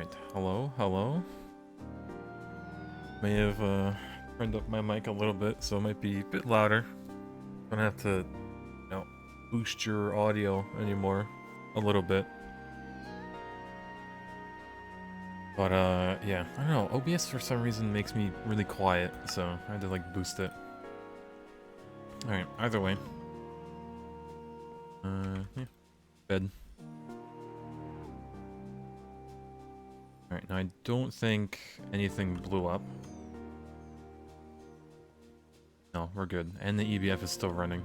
Alright, hello, hello. May have turned up my mic a little bit, so it might be a bit louder. Don't have to, boost your audio anymore a little bit. But yeah, I don't know, OBS for some reason makes me really quiet, so I had to like boost it. Alright, either way. Yeah, bed. Alright, now I don't think anything blew up. No, we're good. And the EBF is still running.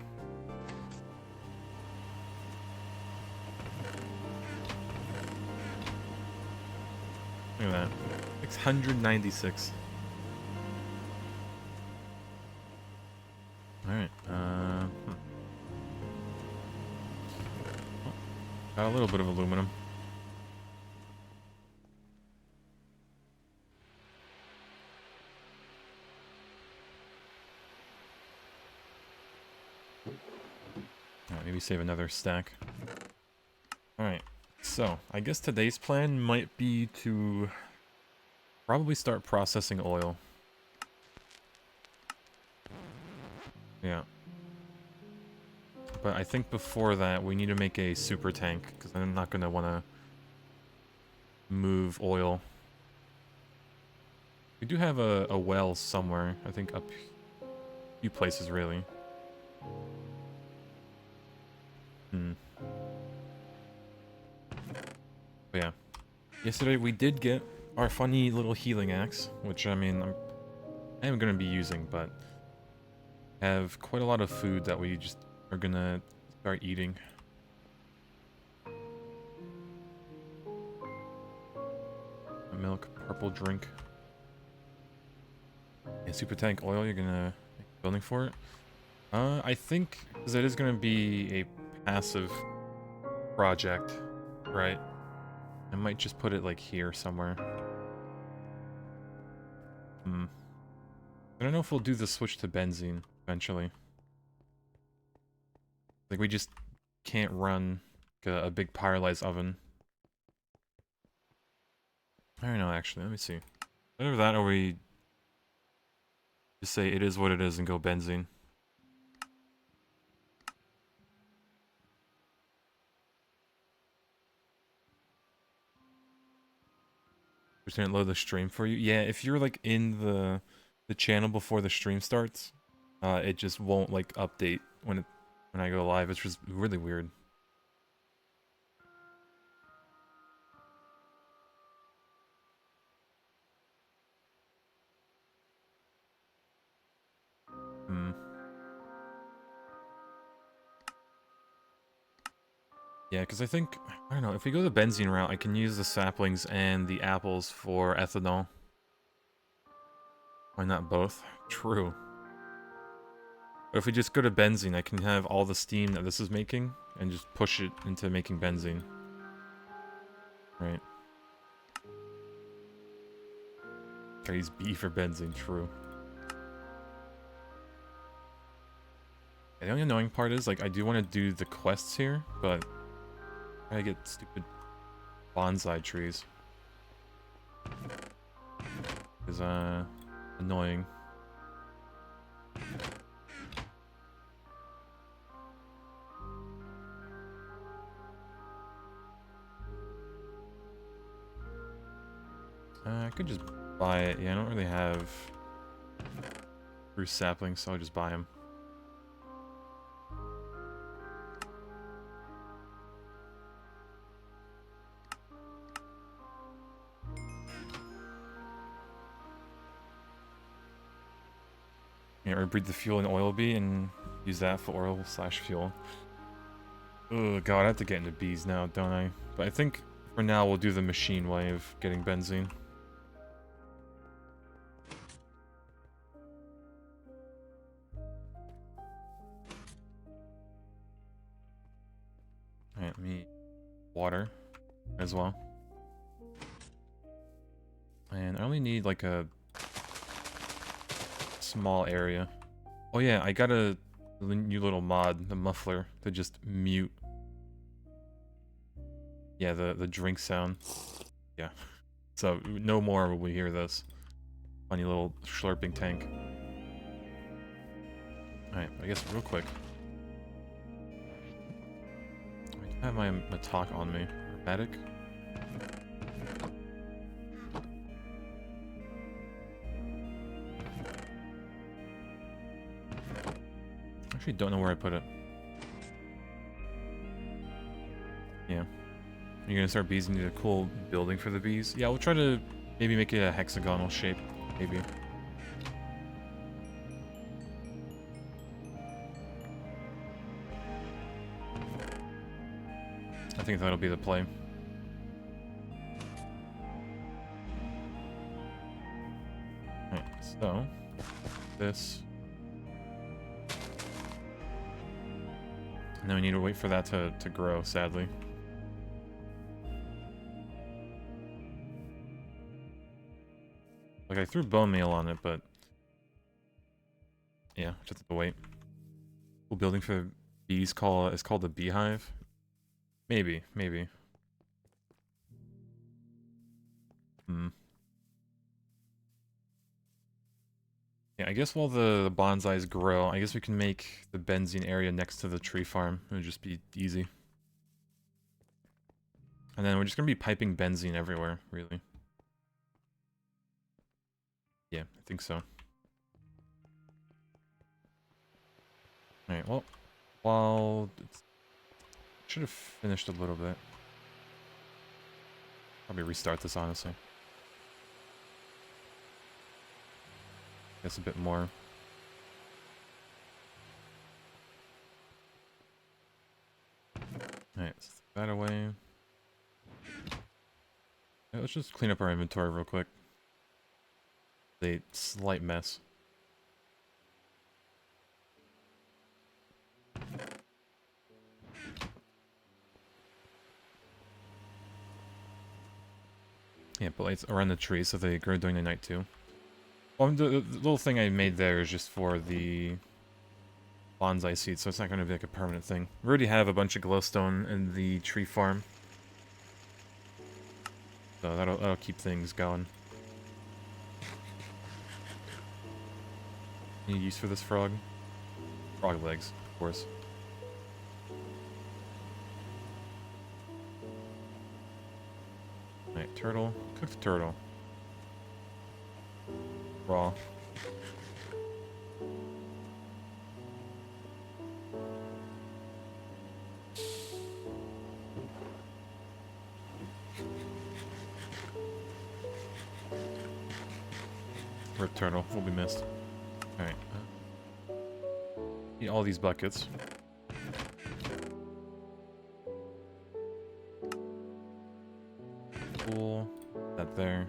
Look at that. 696. Alright, got a little bit of aluminum. Alright, maybe save another stack. Alright, so I guess today's plan might be to probably start processing oil. Yeah. But I think before that, we need to make a super tank, because I'm not going to want to move oil. We do have a well somewhere, I think up a few places, really. But yeah. Yesterday we did get our funny little healing axe, which, I mean, I am going to be using, but have quite a lot of food that we just are going to start eating. A milk, purple drink. And super tank oil, you're going to make a building for it? I think, because it is going to be a passive project, right? I might just put it like here somewhere. I don't know if we'll do the switch to benzene eventually. Like, we just can't run a big pyrolyzed oven. I don't know, actually. Let me see. Either that or we just say it is what it is and go benzene. Just gonna load the stream for you. Yeah, if you're like in the channel before the stream starts, it just won't like update when I go live. It's just really weird. Yeah, because I think, I don't know, if we go the benzene route, I can use the saplings and the apples for ethanol. Why not both? True. But if we just go to benzene, I can have all the steam that this is making and just push it into making benzene. Right. Use B for benzene, true. And the only annoying part is, like, I do want to do the quests here, but I get stupid bonsai trees. Is, annoying. I could just buy it. Yeah, I don't really have spruce saplings, so I'll just buy them. Yeah, or breed the fuel in oil bee and use that for oil/fuel. Oh god, I have to get into bees now, don't I? But I think for now we'll do the machine way of getting benzene. Alright, me water as well. And I only need like a small area. Oh yeah, I got a new little mod, the muffler, to just mute. Yeah, the drink sound. Yeah. So no more will we hear this. Funny little slurping tank. Alright, I guess real quick. I have my Matok on me. Medic. Actually don't know where I put it. Yeah. You're gonna start bees and need a cool building for the bees? Yeah, we'll try to maybe make it a hexagonal shape. Maybe. I think that'll be the play. Alright, so this. And then we need to wait for that to grow, sadly. Like, I threw bone meal on it, but... yeah, just have to wait. Cool building for bees is called the beehive? Maybe, maybe. Yeah, I guess while the bonsais grow, I guess we can make the benzene area next to the tree farm. It would just be easy. And then we're just gonna be piping benzene everywhere, really. Yeah, I think so. Alright, well, while... should have finished a little bit. Probably restart this, honestly. Guess a bit more. Alright, let's throw that away. Yeah, let's just clean up our inventory real quick. A slight mess. Yeah, but lights around the trees so they grow during the night too. Well, the little thing I made there is just for the bonsai seeds, so it's not going to be like a permanent thing. We already have a bunch of glowstone in the tree farm. So that'll keep things going. Any use for this frog? Frog legs, of course. Alright, turtle. Cook the turtle. Raw. Rip turtle will be missed. Alright. Eat all these buckets. Cool. That there.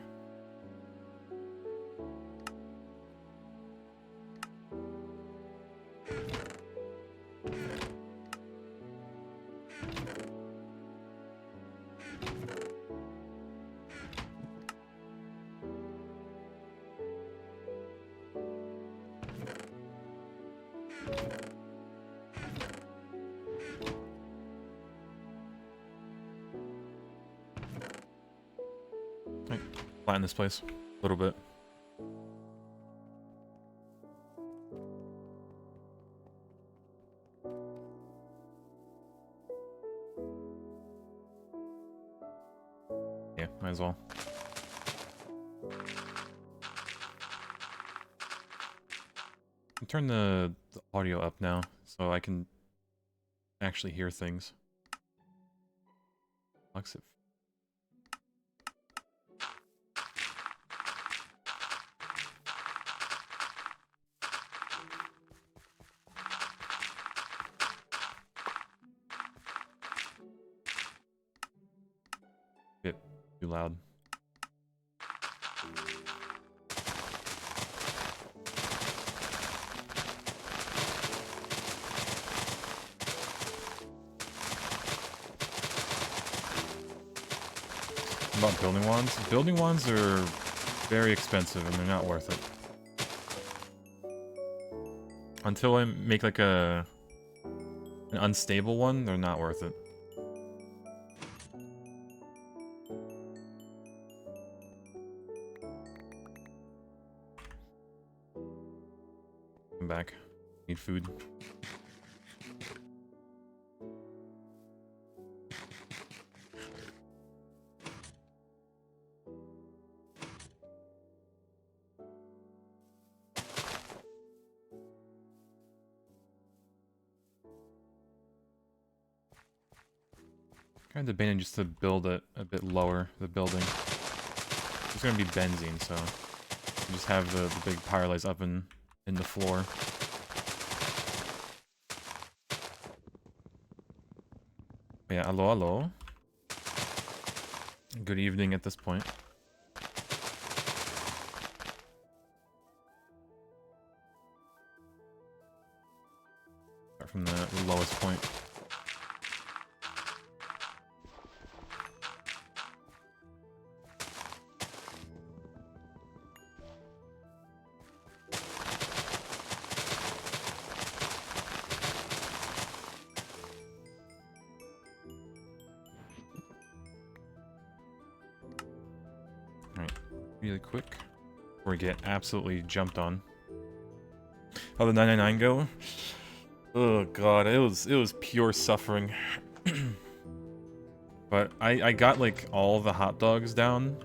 Flatten this place a little bit. Yeah, might as well. Turn the audio up now so I can actually hear things. Exit. Bit too loud. About building wands? Building wands are very expensive and they're not worth it. Until I make like an unstable one, they're not worth it. come back. Need food. Kind of debating just to build it a bit lower, the building. It's gonna be benzene, so just have the big pyrolyze oven in the floor. But yeah, hello, hello. Good evening at this point. Start from the lowest point. Really quick before we get absolutely jumped on. How the 999 go? Oh god, it was pure suffering. But I got like all the hot dogs down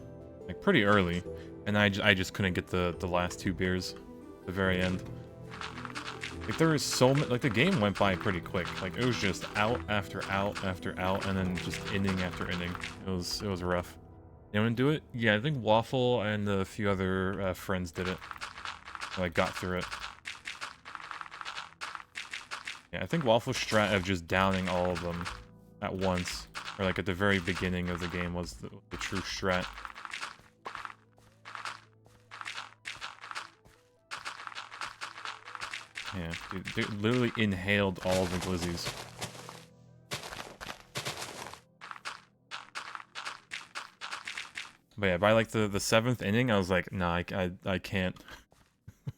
like pretty early, and I just couldn't get the last 2 beers at the very end. Like there was so much, like the game went by pretty quick. Like it was just out after out after out, and then just inning after inning. It was rough. Anyone do it? Yeah, I think Waffle and a few other friends did it. Like, got through it. Yeah, I think Waffle's strat of just downing all of them at once, or like at the very beginning of the game, was the true strat. Yeah, dude, they literally inhaled all the glizzies. But yeah, by like the 7th inning, I was like, nah, I can't.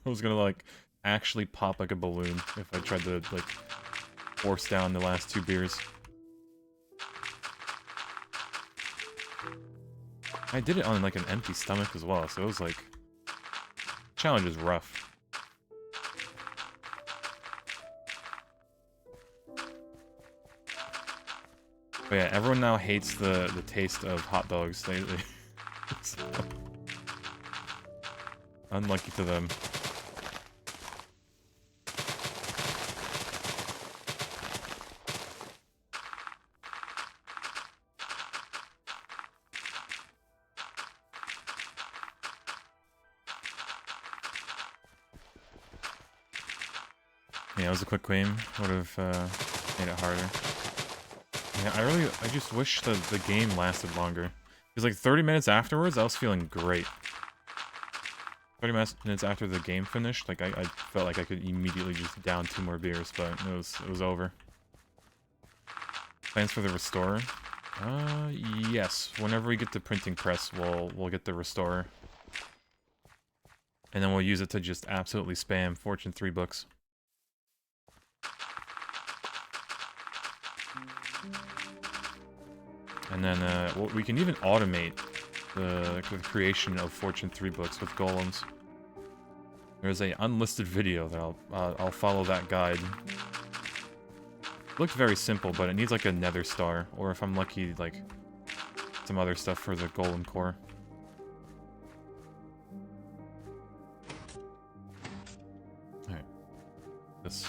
I was gonna like actually pop like a balloon if I tried to like force down the last 2 beers. I did it on like an empty stomach as well, so it was like, challenge is rough. But yeah, everyone now hates the taste of hot dogs. They so, unlucky to them. Yeah, it was a quick game. Would have made it harder. Yeah, I just wish the game lasted longer. Because like 30 minutes afterwards, I was feeling great. 30 minutes after the game finished, like I felt like I could immediately just down 2 more beers, but it was over. Plans for the Restorer? Yes. Whenever we get the printing press, we'll get the Restorer. And then we'll use it to just absolutely spam Fortune 3 books. And then we can even automate the creation of Fortune 3 books with golems. There's a unlisted video that I'll follow that guide. It looked very simple, but it needs like a nether star, or if I'm lucky, like some other stuff for the golem core. Alright. This.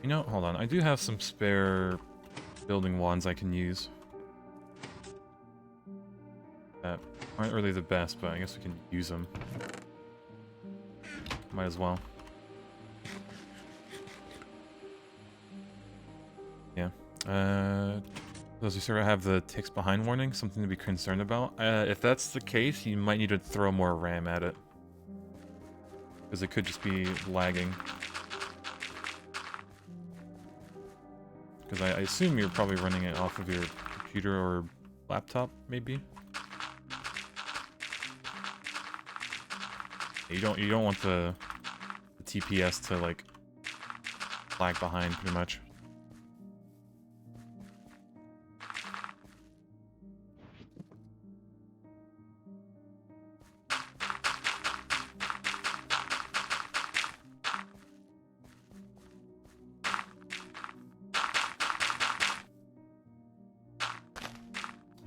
You know, hold on. I do have some spare building wands I can use. That aren't really the best, but I guess we can use them. Might as well. Yeah. Does you sort of have the ticks behind warning? Something to be concerned about? If that's the case, you might need to throw more RAM at it. Because it could just be lagging. Because I assume you're probably running it off of your computer or laptop, maybe. You don't want the TPS to like lag behind pretty much.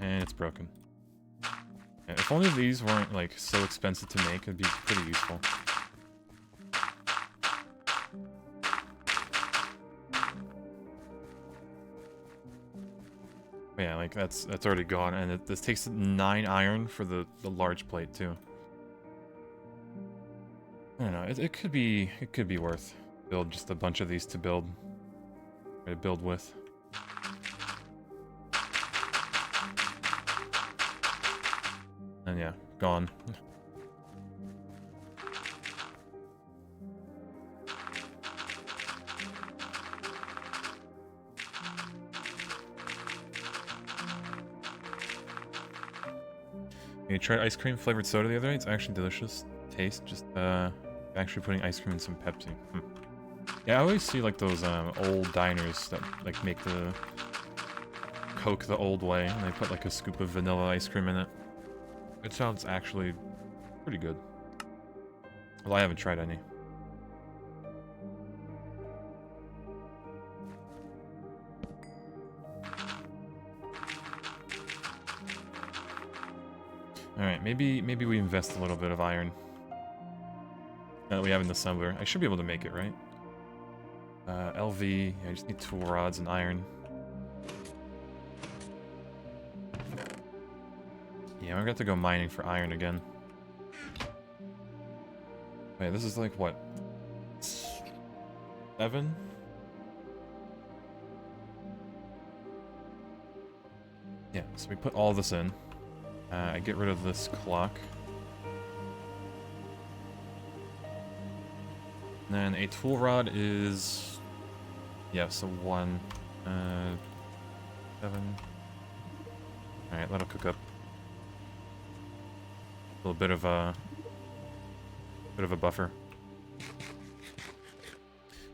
And it's broken. Yeah, if only these weren't like so expensive to make, it'd be pretty useful. But yeah, like that's already gone, and this takes 9 iron for the large plate too. I don't know. It could be worth build just a bunch of these to build with. And yeah, gone. You tried ice cream flavored soda the other day? It's actually delicious taste. Just actually putting ice cream in some Pepsi. Yeah, I always see like those old diners that like make the Coke the old way, and they put like a scoop of vanilla ice cream in it. It sounds actually pretty good. Well, I haven't tried any. Alright, maybe we invest a little bit of iron. That we have in the assembler. I should be able to make it, right? LV, yeah, I just need tool rods and iron. Yeah, we're gonna have to go mining for iron again. Wait, this is like, what? 7? Yeah, so we put all this in. I get rid of this clock. And then a tool rod is... yeah, so 1. 7. Alright, let it cook up. A little bit of a buffer.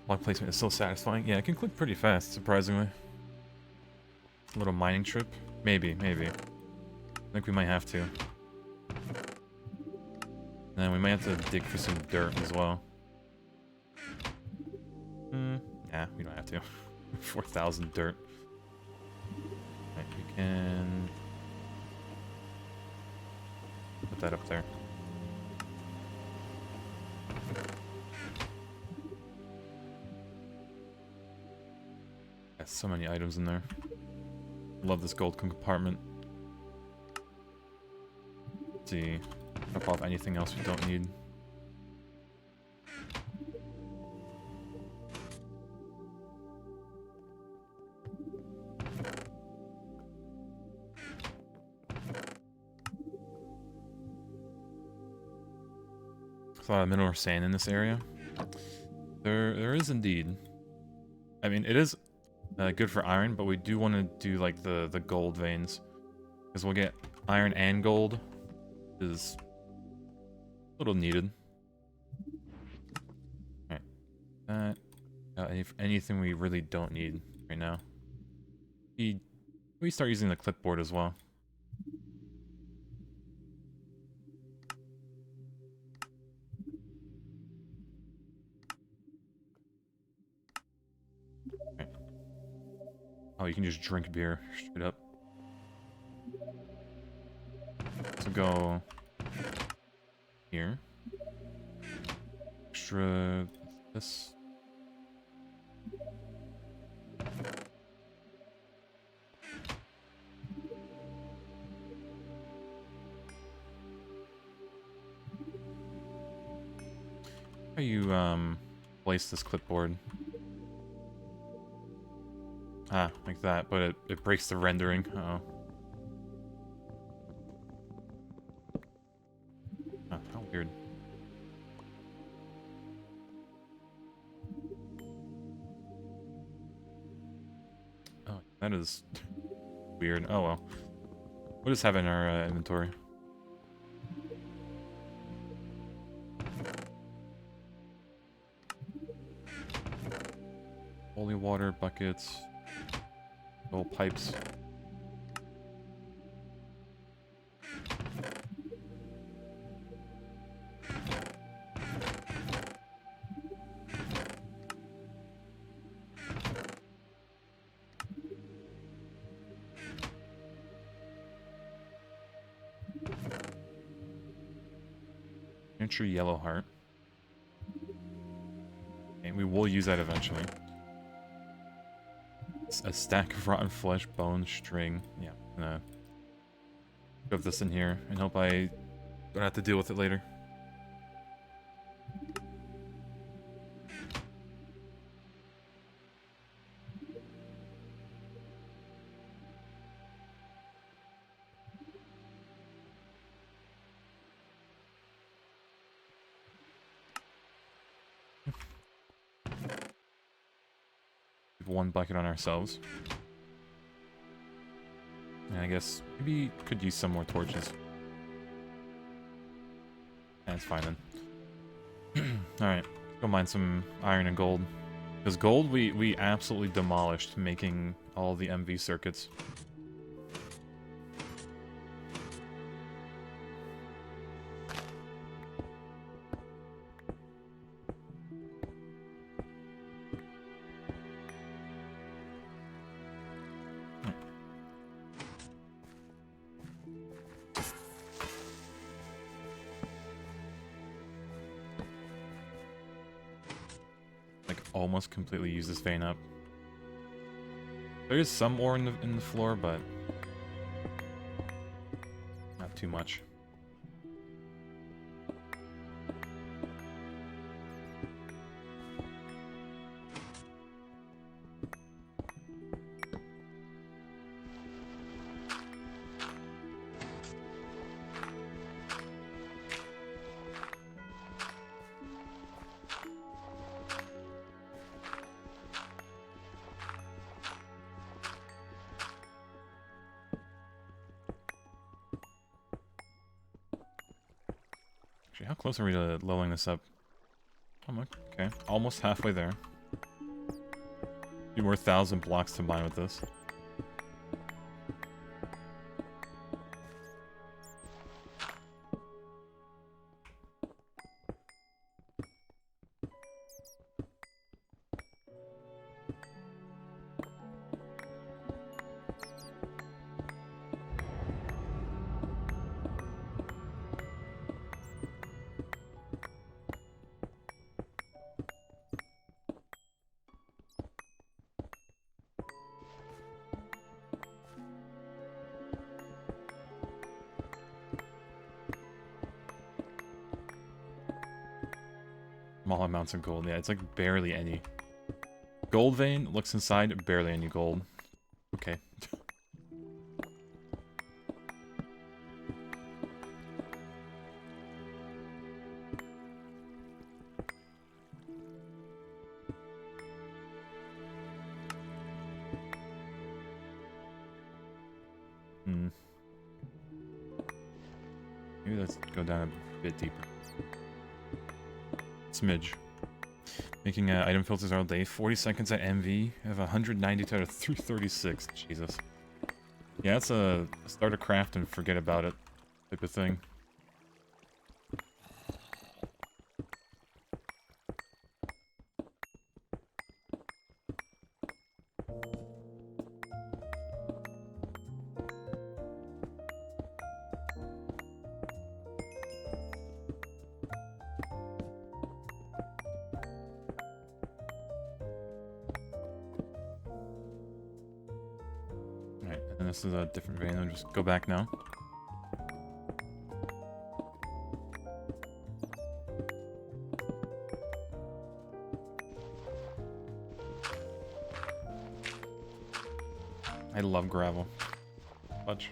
Block placement is so satisfying. Yeah, it can click pretty fast, surprisingly. A little mining trip? Maybe. I think we might have to. And then we might have to dig for some dirt as well. Nah, we don't have to. 4,000 dirt. Right, we can... put that up there. Got so many items in there. Love this gold compartment. Let's see. Drop off anything else we don't need. There's a lot of mineral sand in this area. There is indeed. I mean, it is good for iron, but we do want to do like the gold veins, because we'll get iron and gold. Is a little needed. Alright. Anything we really don't need right now. We start using the clipboard as well. Right. Oh, you can just drink beer straight up. So go here. Extra this. How you place this clipboard? Ah, like that, but it breaks the rendering. Uh-oh. Oh, how weird. Oh, that is weird. Oh well. We'll just have it in our inventory. Holy water buckets. Little pipes. Miniature yellow heart. And we will use that eventually. It's a stack of rotten flesh, bone, string. Yeah, I'm gonna shove this in here and hope I don't have to deal with it later. One bucket on ourselves. And I guess maybe could use some more torches. That's fine then. Alright, go mine some iron and gold. Because gold we absolutely demolished making all the MV circuits. Almost completely use this vein up. There is some ore in the floor, but not too much. How close are we to leveling this up? Oh, okay, almost halfway there. A few more 1,000 blocks to mine with this. Small amounts of gold. Yeah, it's like barely any. Gold vein, looks inside, barely any gold. Okay. Maybe let's go down a bit deeper. Smidge. Making item filters all day. 40 seconds at MV. I have 192 out of 336. Jesus. Yeah, it's a start a craft and forget about it type of thing. This is a different vein. I'll just go back now. I love gravel. Fudge.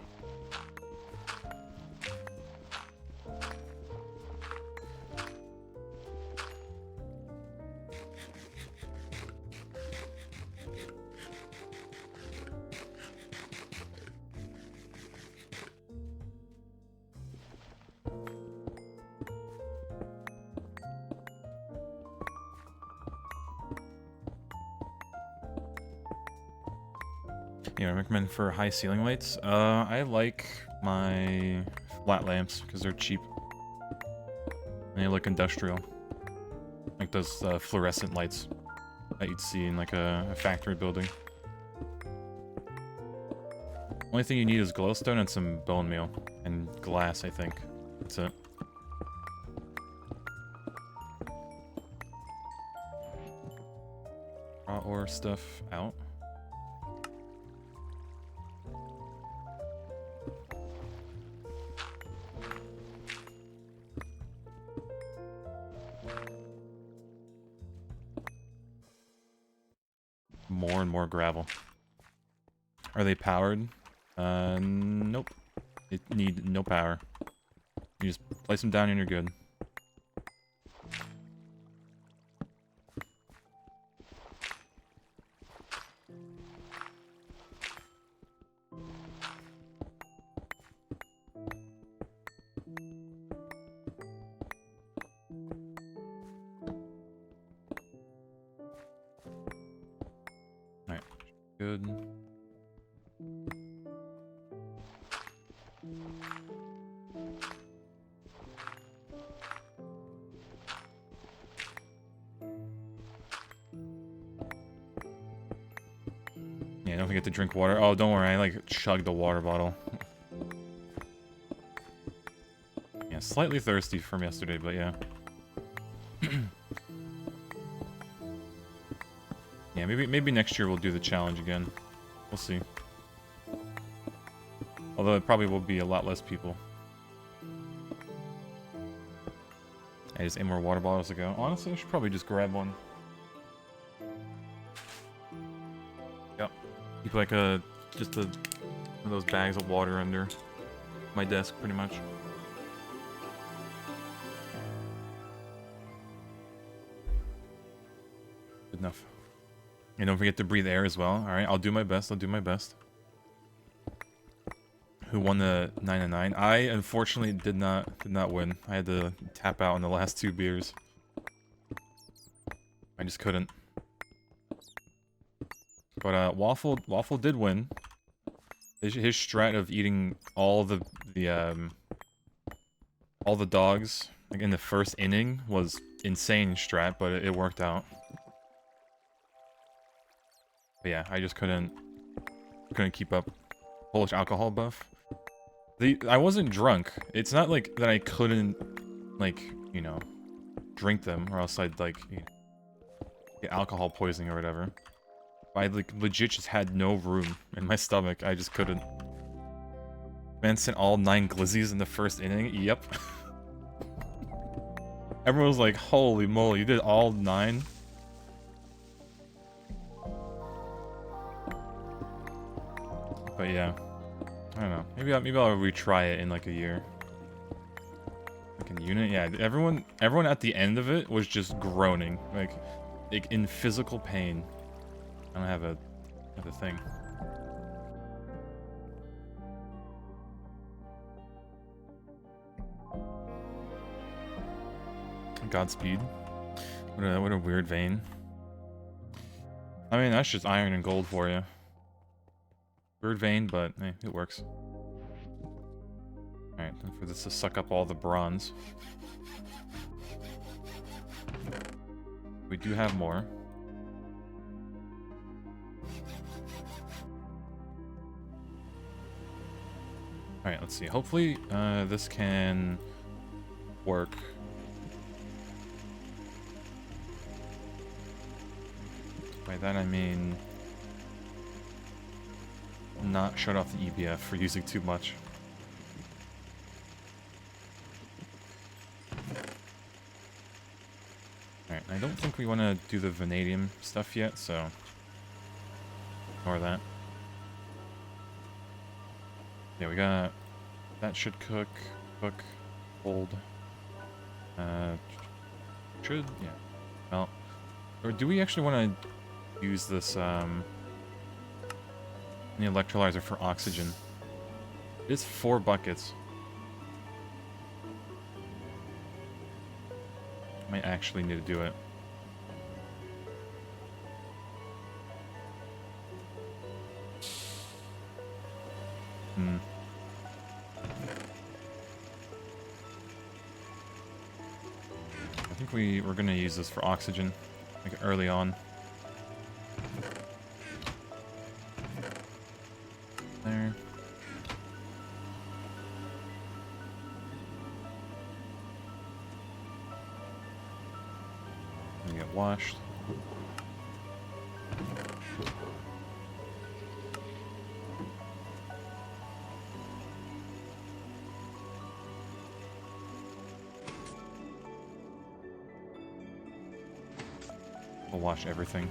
Yeah, I recommend for high ceiling lights. I like my flat lamps because they're cheap. And they look industrial. Like those fluorescent lights that you'd see in like a factory building. Only thing you need is glowstone and some bone meal. And glass, I think. That's it. Raw ore stuff out. More and more gravel. Are they powered? Nope. They need no power. You just place them down and you're good. Alright, good. Yeah, don't forget to drink water. Oh, don't worry, I like chugged the water bottle. Yeah, slightly thirsty from yesterday, but yeah. Yeah, maybe next year we'll do the challenge again. We'll see. Although it probably will be a lot less people. I just 8 more water bottles to go. Honestly, I should probably just grab one. Yep. Keep like just one of those bags of water under my desk, pretty much. Good enough. And don't forget to breathe air as well. Alright, I'll do my best. I'll do my best. Who won the 9-9? I unfortunately did not win. I had to tap out on the last 2 beers. I just couldn't. But Waffle did win. His strat of eating all the dogs like in the first inning was insane strat, but it worked out. But yeah, I just couldn't keep up. Polish alcohol buff. I wasn't drunk. It's not like that I couldn't, like, you know, drink them, or else I'd, like, get alcohol poisoning or whatever. But I, like, legit just had no room in my stomach. I just couldn't. Man sent all 9 glizzies in the first inning. Yep. Everyone was like, holy moly, you did all 9? But yeah. I don't know. Maybe I'll retry it in like a year. Like a unit, yeah. Everyone at the end of it was just groaning, like in physical pain. I don't have a thing. Godspeed. What a weird vein. I mean, that's just iron and gold for you. Weird vein, but hey, it works. Alright, for this to suck up all the bronze. We do have more. Alright, let's see. Hopefully, this can work. By that I mean not shut off the EBF for using too much. Alright, I don't think we want to do the vanadium stuff yet, so ignore that. Yeah, we got... that should cook, hold. Should, yeah. Well, or do we actually want to use this, the electrolyzer for oxygen? It's 4 buckets. Might actually need to do it. Hmm. I think we're gonna use this for oxygen, like early on. There. We get washed. We'll wash everything.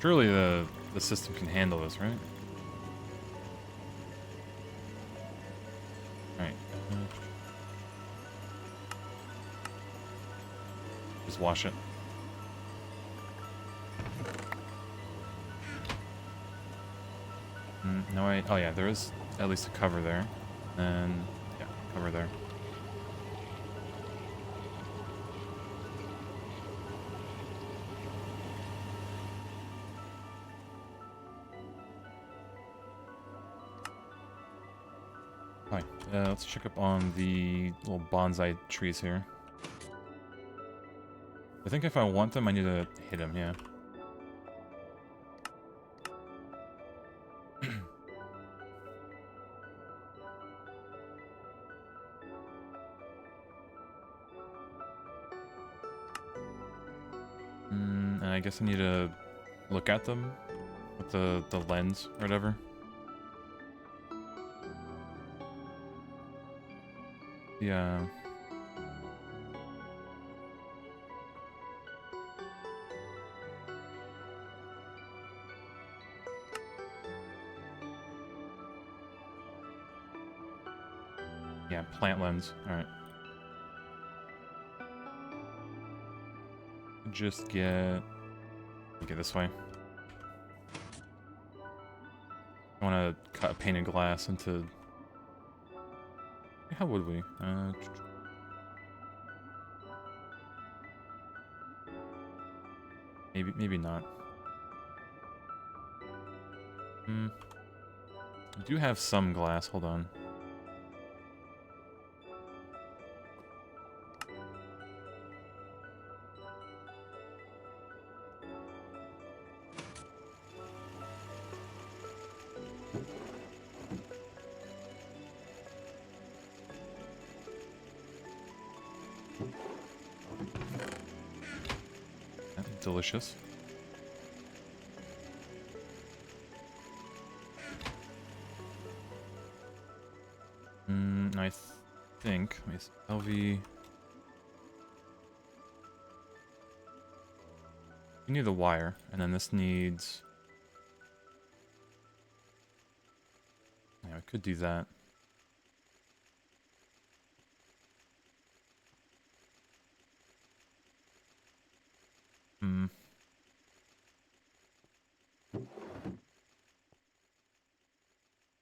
Surely the system can handle this, right? Alright. Just wash it. No, oh yeah, there is at least a cover there. And, yeah, cover there. Fine. Let's check up on the little bonsai trees here. I think if I want them, I need to hit them, yeah. And I guess I need to look at them with the lens or whatever. Yeah. Yeah, plant lens. Alright. Just get this way. I want to cut painted glass into... How would we? Maybe not. I do have some glass. Hold on. Delicious. I think LV. You need the wire, and then this needs. Yeah, I could do that.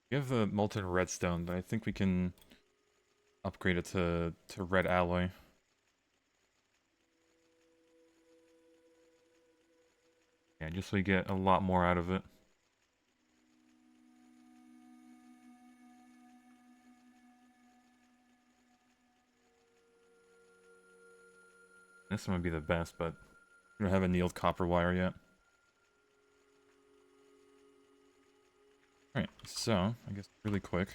We have the molten redstone, but I think we can upgrade it to red alloy. Yeah, just so we get a lot more out of it. This one would be the best, but we don't have a annealed copper wire yet. Alright, so, I guess really quick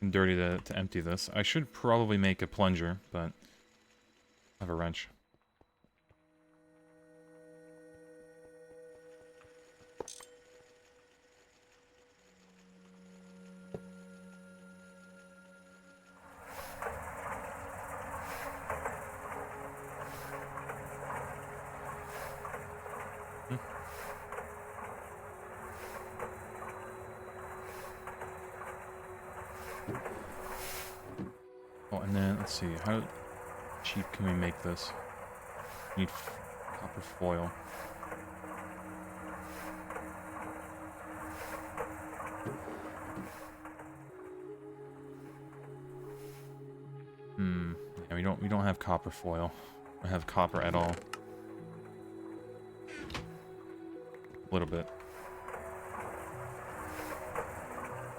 and dirty to empty this. I should probably make a plunger, but I have a wrench. Oh, and then, let's see, how cheap can we make this? Need copper foil. Yeah, we don't have copper foil. We have copper at all. A little bit.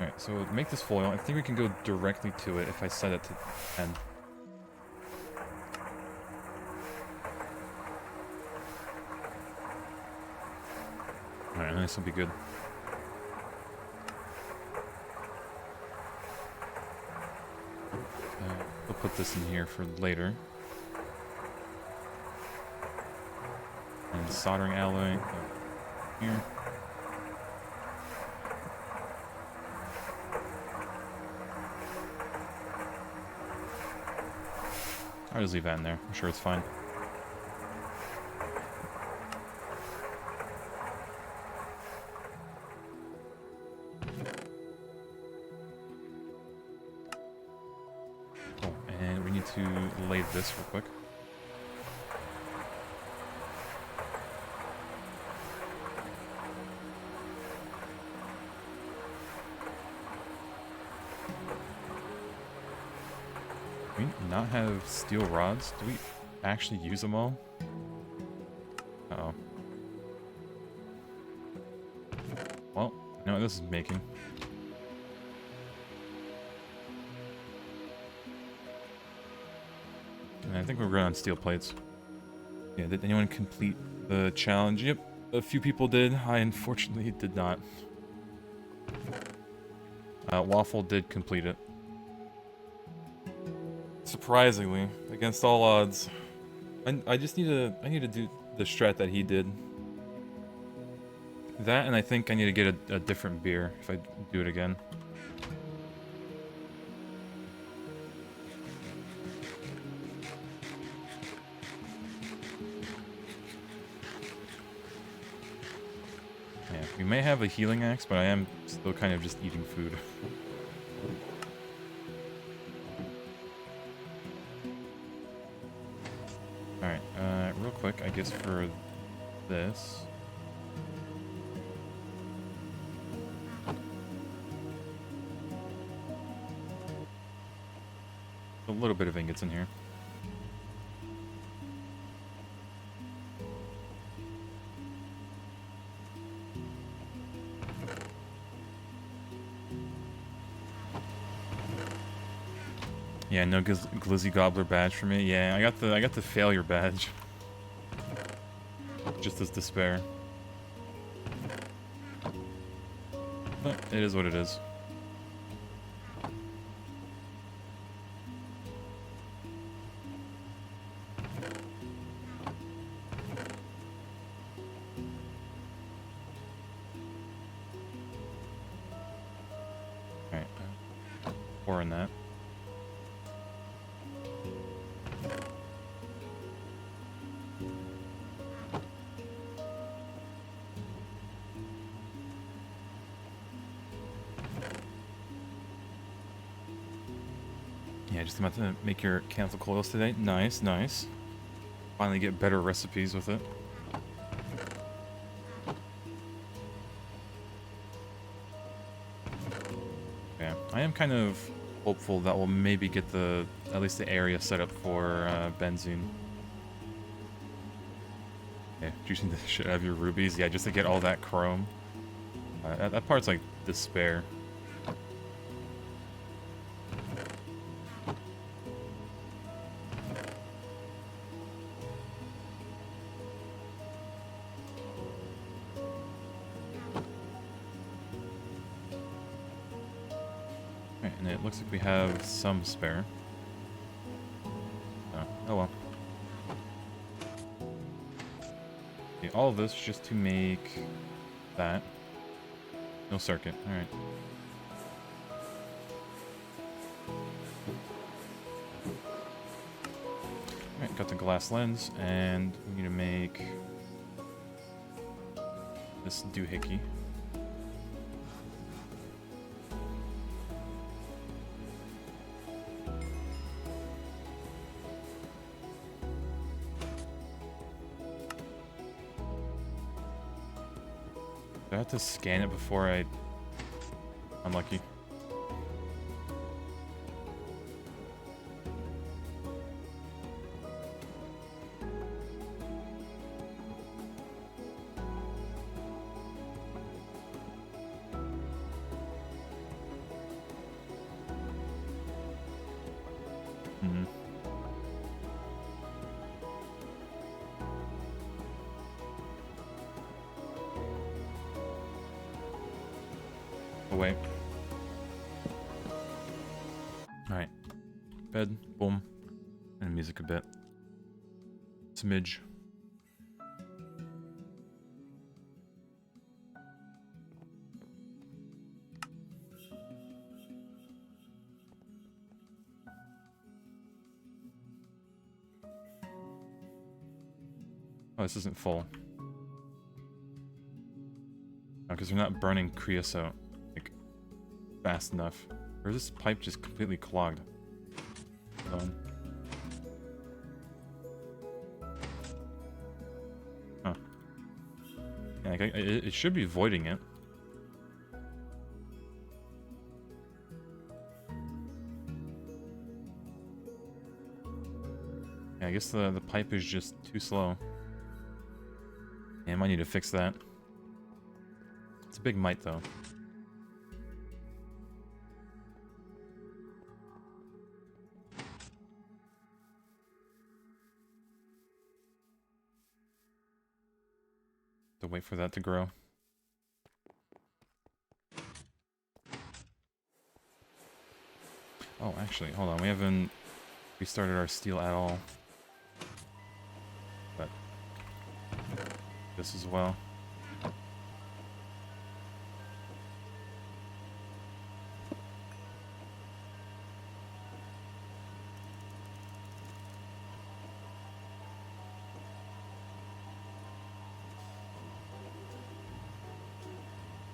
Alright, so to make this foil, I think we can go directly to it if I set it to 10. Alright, this will be good. We'll put this in here for later. And soldering alloy here. I'll just leave that in there. I'm sure it's fine. Cool. And we need to lay this real quick. Do we not have steel rods? Do we actually use them all? Uh-oh. Well, I know what this is making. And I think we're good on steel plates. Yeah, did anyone complete the challenge? Yep, a few people did. I unfortunately did not. Waffle did complete it. Surprisingly, against all odds. I just need to do the strat that he did. That, and I think I need to get a different beer if I do it again. Yeah, we may have a healing axe, but I am still kind of just eating food. Alright, real quick, I guess for this. A little bit of ingots in here. Yeah, no Glizzy Gobbler badge for me. Yeah, I got the failure badge. Just as despair. But it is what it is. Alright. Pour in that. Yeah, just about to make your cancel coils today. Nice, nice. Finally get better recipes with it. Yeah, I am kind of hopeful that we'll maybe get at least the area set up for benzene. Yeah, juicing the shit out of your rubies. Yeah, just to get all that chrome. That part's like despair. Right, and it looks like we have some spare. Oh well. Okay, all of this just to make that. No circuit, alright. Alright, got the glass lens, and we need to make this doohickey. Do I have to scan it before I... Unlucky. way. Alright. Bed, boom. And music a bit. Smidge. Oh, this isn't full. Oh, because we're not burning creosote, like, fast enough. Or is this pipe just completely clogged? Huh. Yeah, like, it should be voiding it. Yeah, I guess the pipe is just too slow. Yeah, I might need to fix that. It's a big mite, though. To wait for that to grow. Oh, actually, hold on. We haven't restarted our steel at all. But this as well.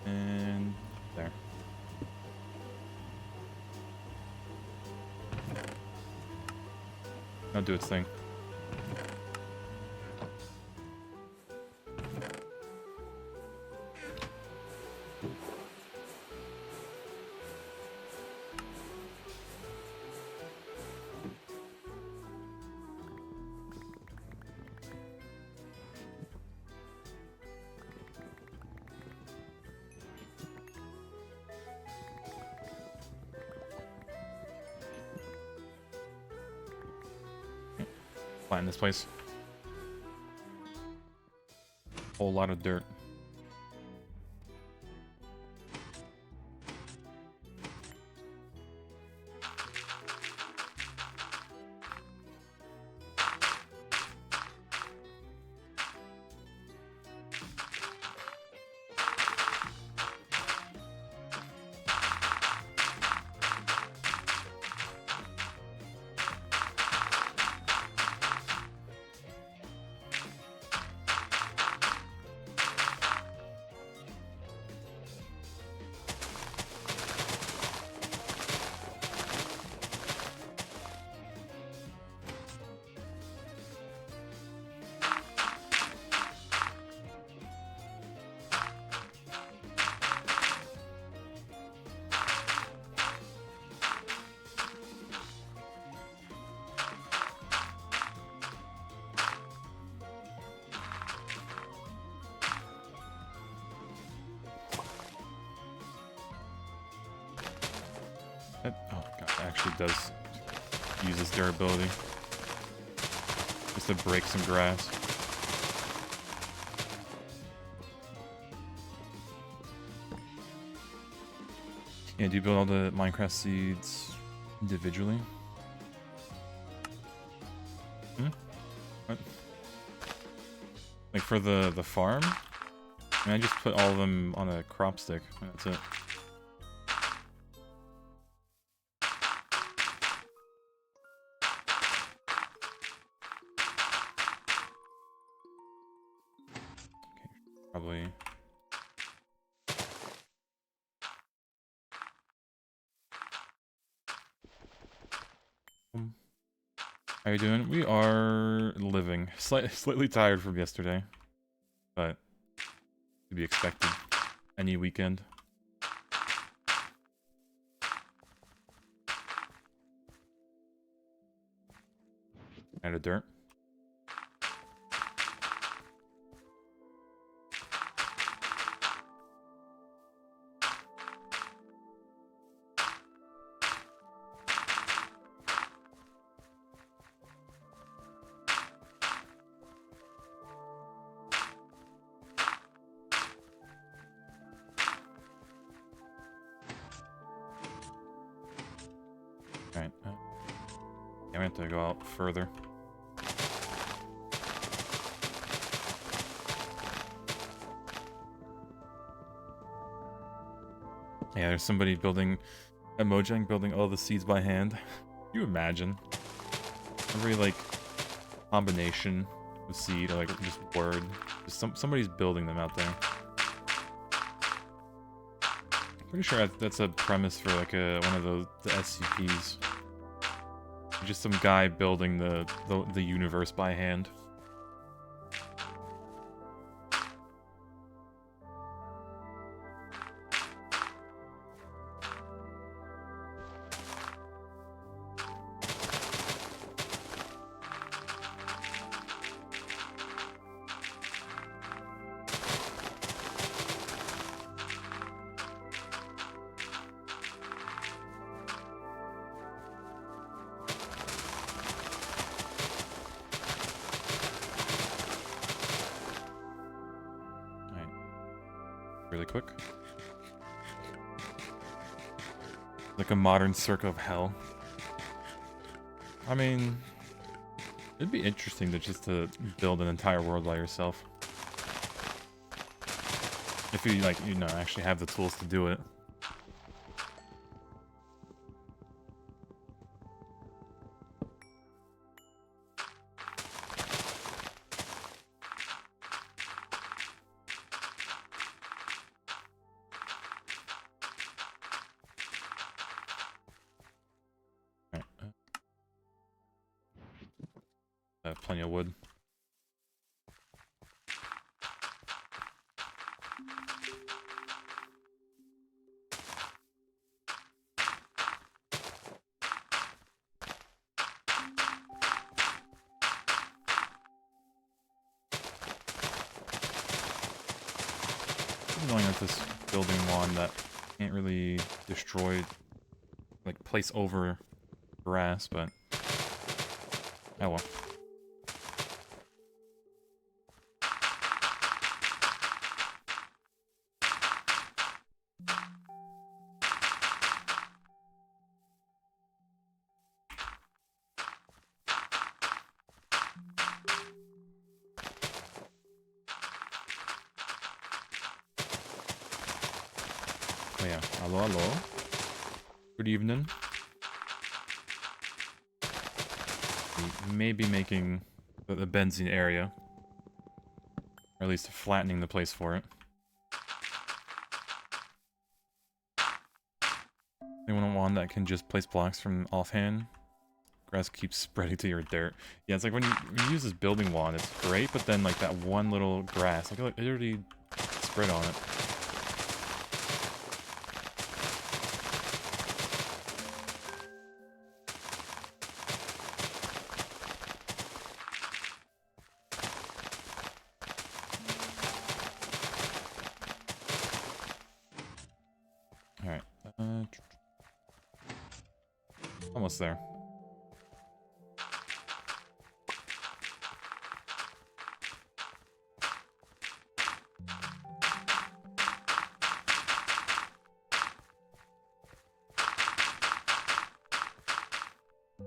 And there. Now do its thing. Flatten this place. Whole lot of dirt. Oh god, it actually does use its durability. Just to break some grass. Yeah, do you build all the Minecraft seeds individually? What? Like for the farm? I mean, I just put all of them on a crop stick, and that's it. Probably. How you doing? We are living. Slightly tired from yesterday, but to be expected. Any weekend. Out of dirt. Alright. Yeah, we have to go out further. Yeah, there's somebody building, a Mojang building all the seeds by hand. Can you imagine? Every, like, combination of seed, or, like, just word. Just somebody's building them out there. Pretty sure that's a premise for, like, one of the SCPs. Just some guy building the universe by hand. Really quick. Like a modern Circle of Hell. I mean, it'd be interesting to build an entire world by yourself. If you, like, you know, actually have the tools to do it. Plenty of wood. It's annoying that this building wand that can't really destroy, like, place over grass, but oh well. Oh yeah, hello. Good evening. We may be making the benzene area, or at least flattening the place for it. Anyone want that can just place blocks from offhand? Grass keeps spreading to your dirt. Yeah, it's like when you use this building wand, it's great, but then like that one little grass, like it already spread on it. Alright. Almost there.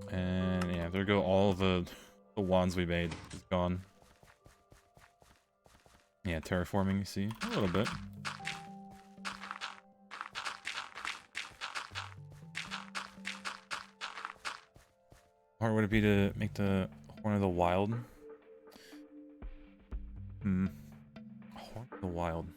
And yeah, there go all the wands we made. It's gone. Yeah, terraforming, you see? A little bit. How hard would it be to make the Horn of the Wild? Horn of the Wild.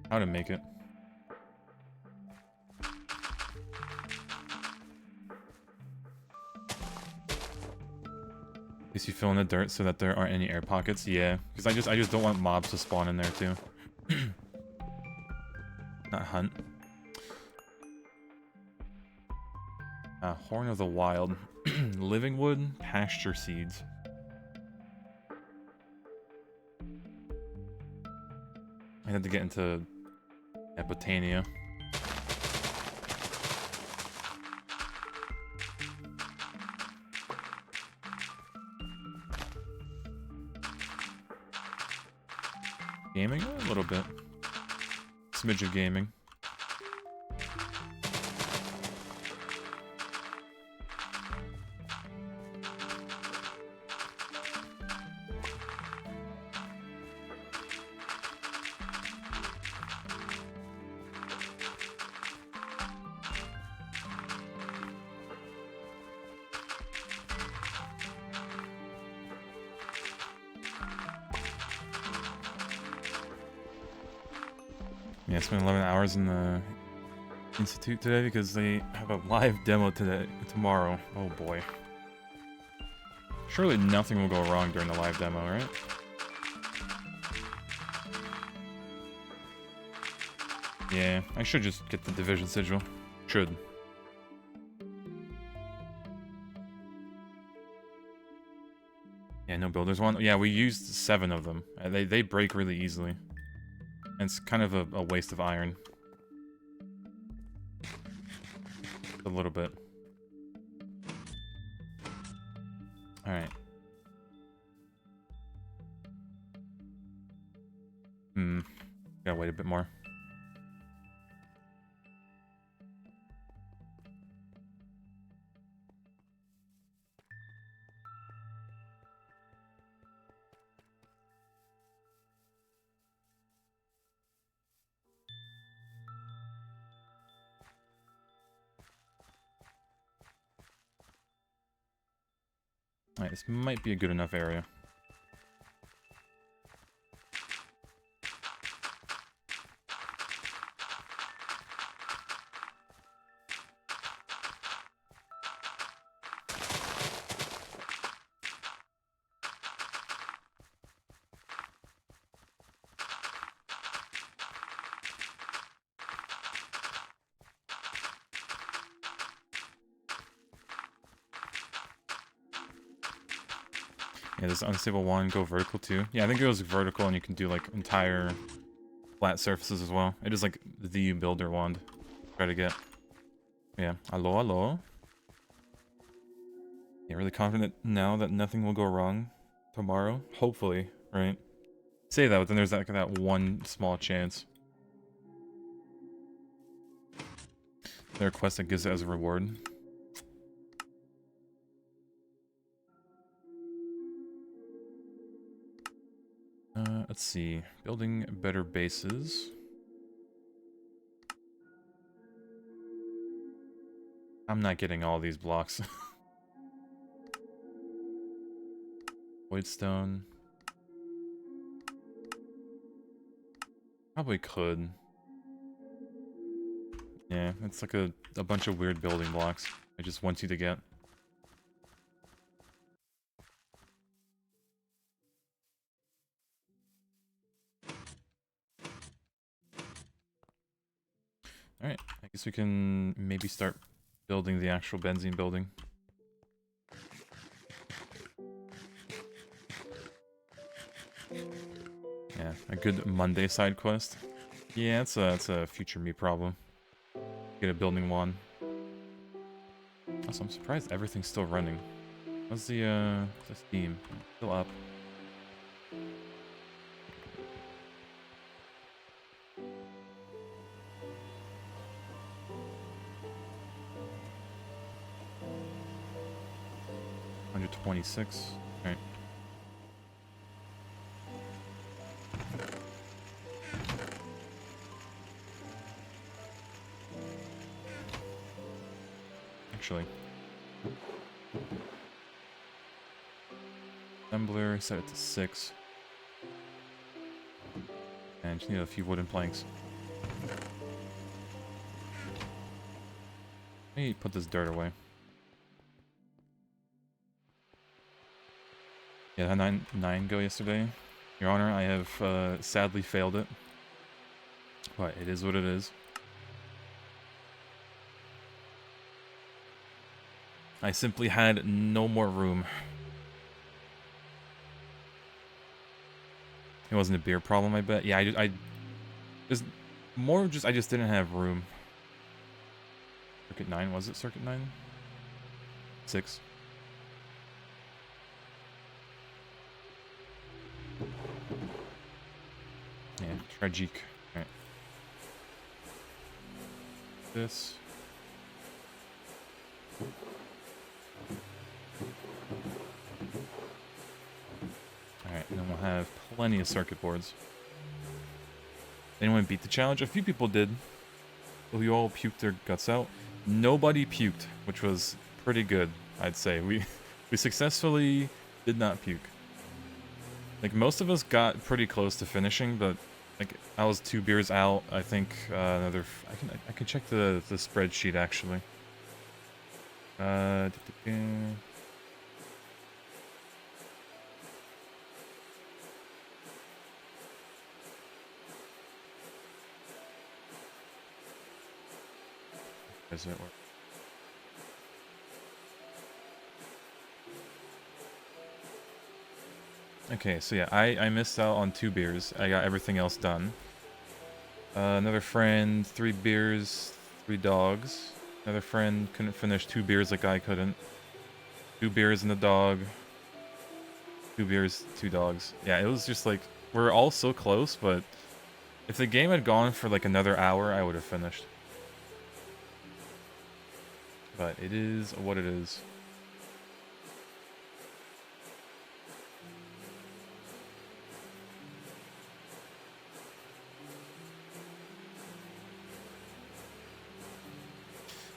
How to make it. At least you fill in the dirt so that there aren't any air pockets. Yeah, because I just don't want mobs to spawn in there too. Not hunt. Horn of the Wild. Living wood, pasture seeds. I had to get into Botania. Gaming? A little bit. Smidge of gaming. Yeah, I spent 11 hours in the Institute today because they have a live demo tomorrow. Oh boy. Surely nothing will go wrong during the live demo, right? Yeah, I should just get the Division Sigil. Should. Yeah, no builders one. Yeah, we used 7 of them. They break really easily. And it's kind of a waste of iron. A little bit. Alright. Gotta wait a bit more. Alright, this might be a good enough area. Yeah, this unstable one, go vertical too. Yeah, I think it goes vertical and you can do like entire flat surfaces as well. It is like the builder wand. Try to get. Yeah, hello. Yeah, really confident now that nothing will go wrong tomorrow. Hopefully, right? Say that, but then there's that one small chance. There a quest that gives it as a reward. Let's see. Building better bases. I'm not getting all these blocks. Voidstone. Probably could. Yeah, it's like a bunch of weird building blocks. I just want you to get. Alright, I guess we can maybe start building the actual benzene building. Yeah, a good Monday side quest. Yeah, it's a future me problem. Get a building one. Also, I'm surprised everything's still running. How's the Steam? Still up. $126. Alright. Actually. Assembler, set it to 6. And just need a few wooden planks. Let me put this dirt away. Yeah, I had 9 go yesterday. Your Honor, I have sadly failed it. But it is what it is. I simply had no more room. It wasn't a beer problem, I bet. Yeah, I just more just I just didn't have room. Circuit 9, was it Circuit 9? 6. Tragic. Alright. This. Alright, and then we'll have plenty of circuit boards. Anyone beat the challenge? A few people did. We all puked their guts out. Nobody puked, which was pretty good, I'd say. We successfully did not puke. Like, most of us got pretty close to finishing, but like I was 2 beers out. I think another. I can check the spreadsheet actually. Does it work? Okay, so yeah, I missed out on 2 beers. I got everything else done. Another friend, 3 beers, 3 dogs. Another friend couldn't finish 2 beers like I couldn't. 2 beers and a dog. 2 beers, 2 dogs. Yeah, it was just like, we're all so close, but if the game had gone for like another hour, I would have finished. But it is what it is.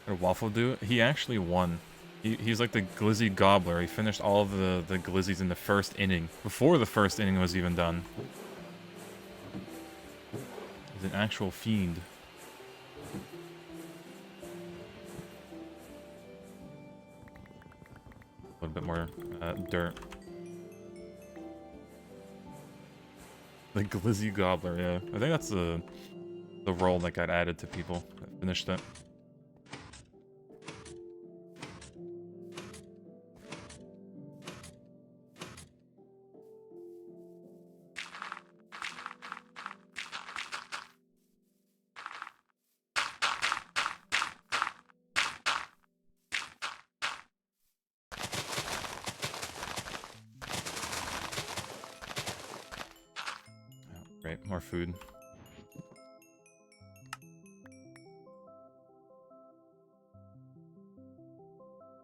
Or Waffle Dude, he actually won. He's like the Glizzy Gobbler. He finished all of the Glizzies in the first inning, before the first inning was even done. He's an actual fiend. A little bit more dirt. The Glizzy Gobbler, yeah. I think that's the role that got added to people that finished it. Great, more food.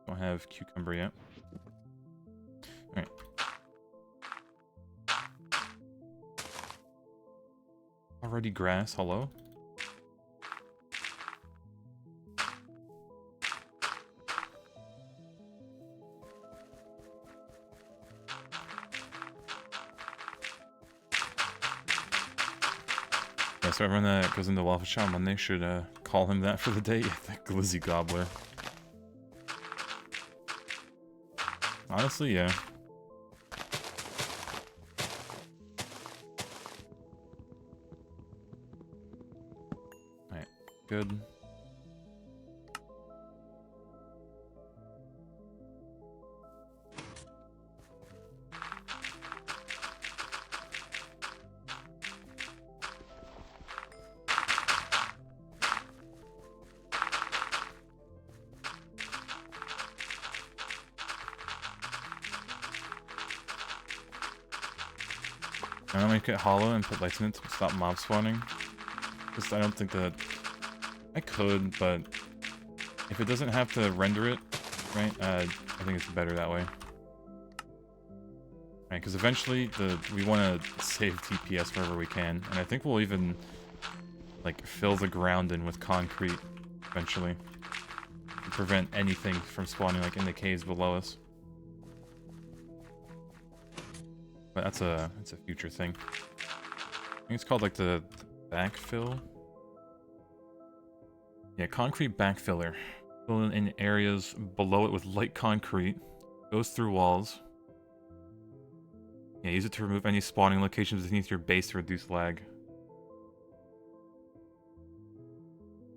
Don't have cucumber yet. Alright. Already grass, hello? Yeah, so everyone that goes into Waffle Shop Monday should call him that for the day. The Glizzy Gobbler. Honestly, yeah. Alright, good. I'm gonna make it hollow and put lights in it to stop mob spawning. Just I don't think that I could, but if it doesn't have to render it, right? I think it's better that way. Right, because eventually we want to save TPS wherever we can, and I think we'll even like fill the ground in with concrete eventually to prevent anything from spawning like in the caves below us. But that's a future thing. I think it's called like the backfill. Yeah, concrete backfiller. Fill in areas below it with light concrete. Goes through walls. Yeah, use it to remove any spawning locations beneath your base to reduce lag.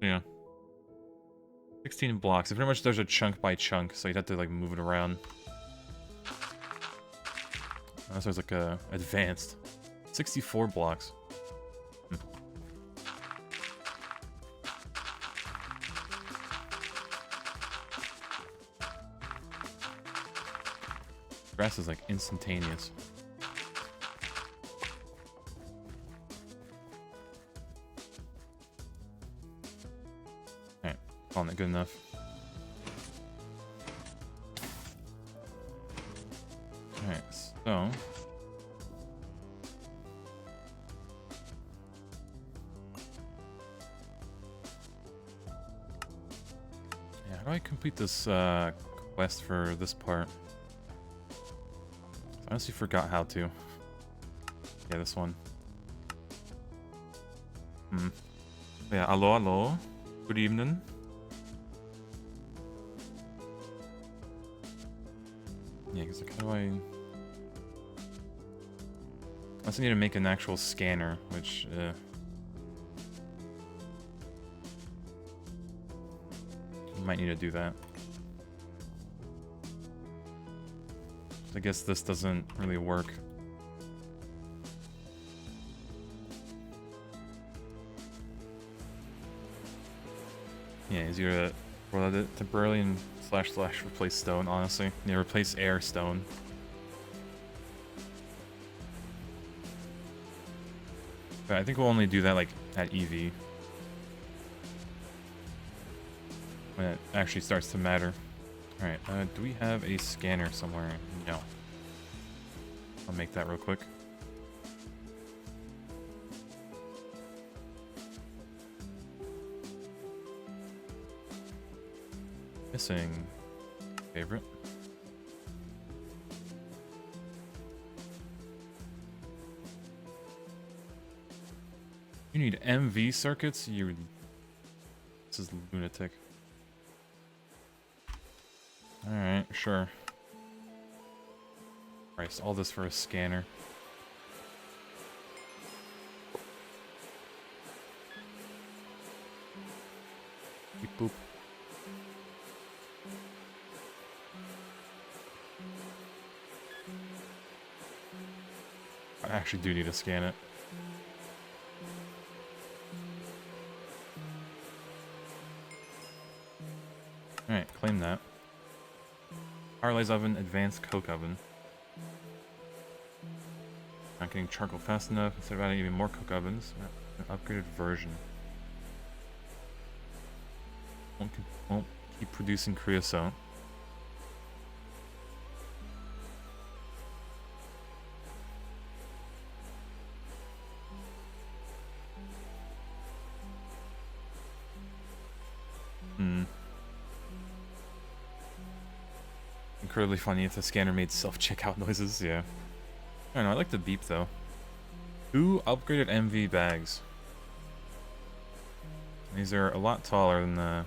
Yeah. 16 blocks. It pretty much does a chunk by chunk, so you'd have to like move it around. Unless there's like a advanced. 64 blocks. Grass is like instantaneous. Calling it good enough. Alright, so... yeah, how do I complete this quest for this part? I honestly forgot how to. Yeah, this one. Yeah, hello, hello. Good evening. Yeah, because like, how do I... I also need to make an actual scanner, which... might need to do that. I guess this doesn't really work. Yeah, easier to roll it temporarily and / replace stone, honestly. Yeah, replace air stone. But I think we'll only do that like at EV. When it actually starts to matter. Alright, do we have a scanner somewhere? No. I'll make that real quick. Missing favorite. You need MV circuits? You... This is lunatic. Alright, sure. Christ, all this for a scanner. Beep boop. I actually do need to scan it. Alright, claim that. Parlays oven, advanced coke oven. Not getting charcoal fast enough. Instead of adding even more coke ovens, an upgraded version. Won't keep producing creosote. Incredibly funny if the scanner made self-checkout noises, yeah. I don't know, I like the beep though. 2 upgraded MV bags. These are a lot taller than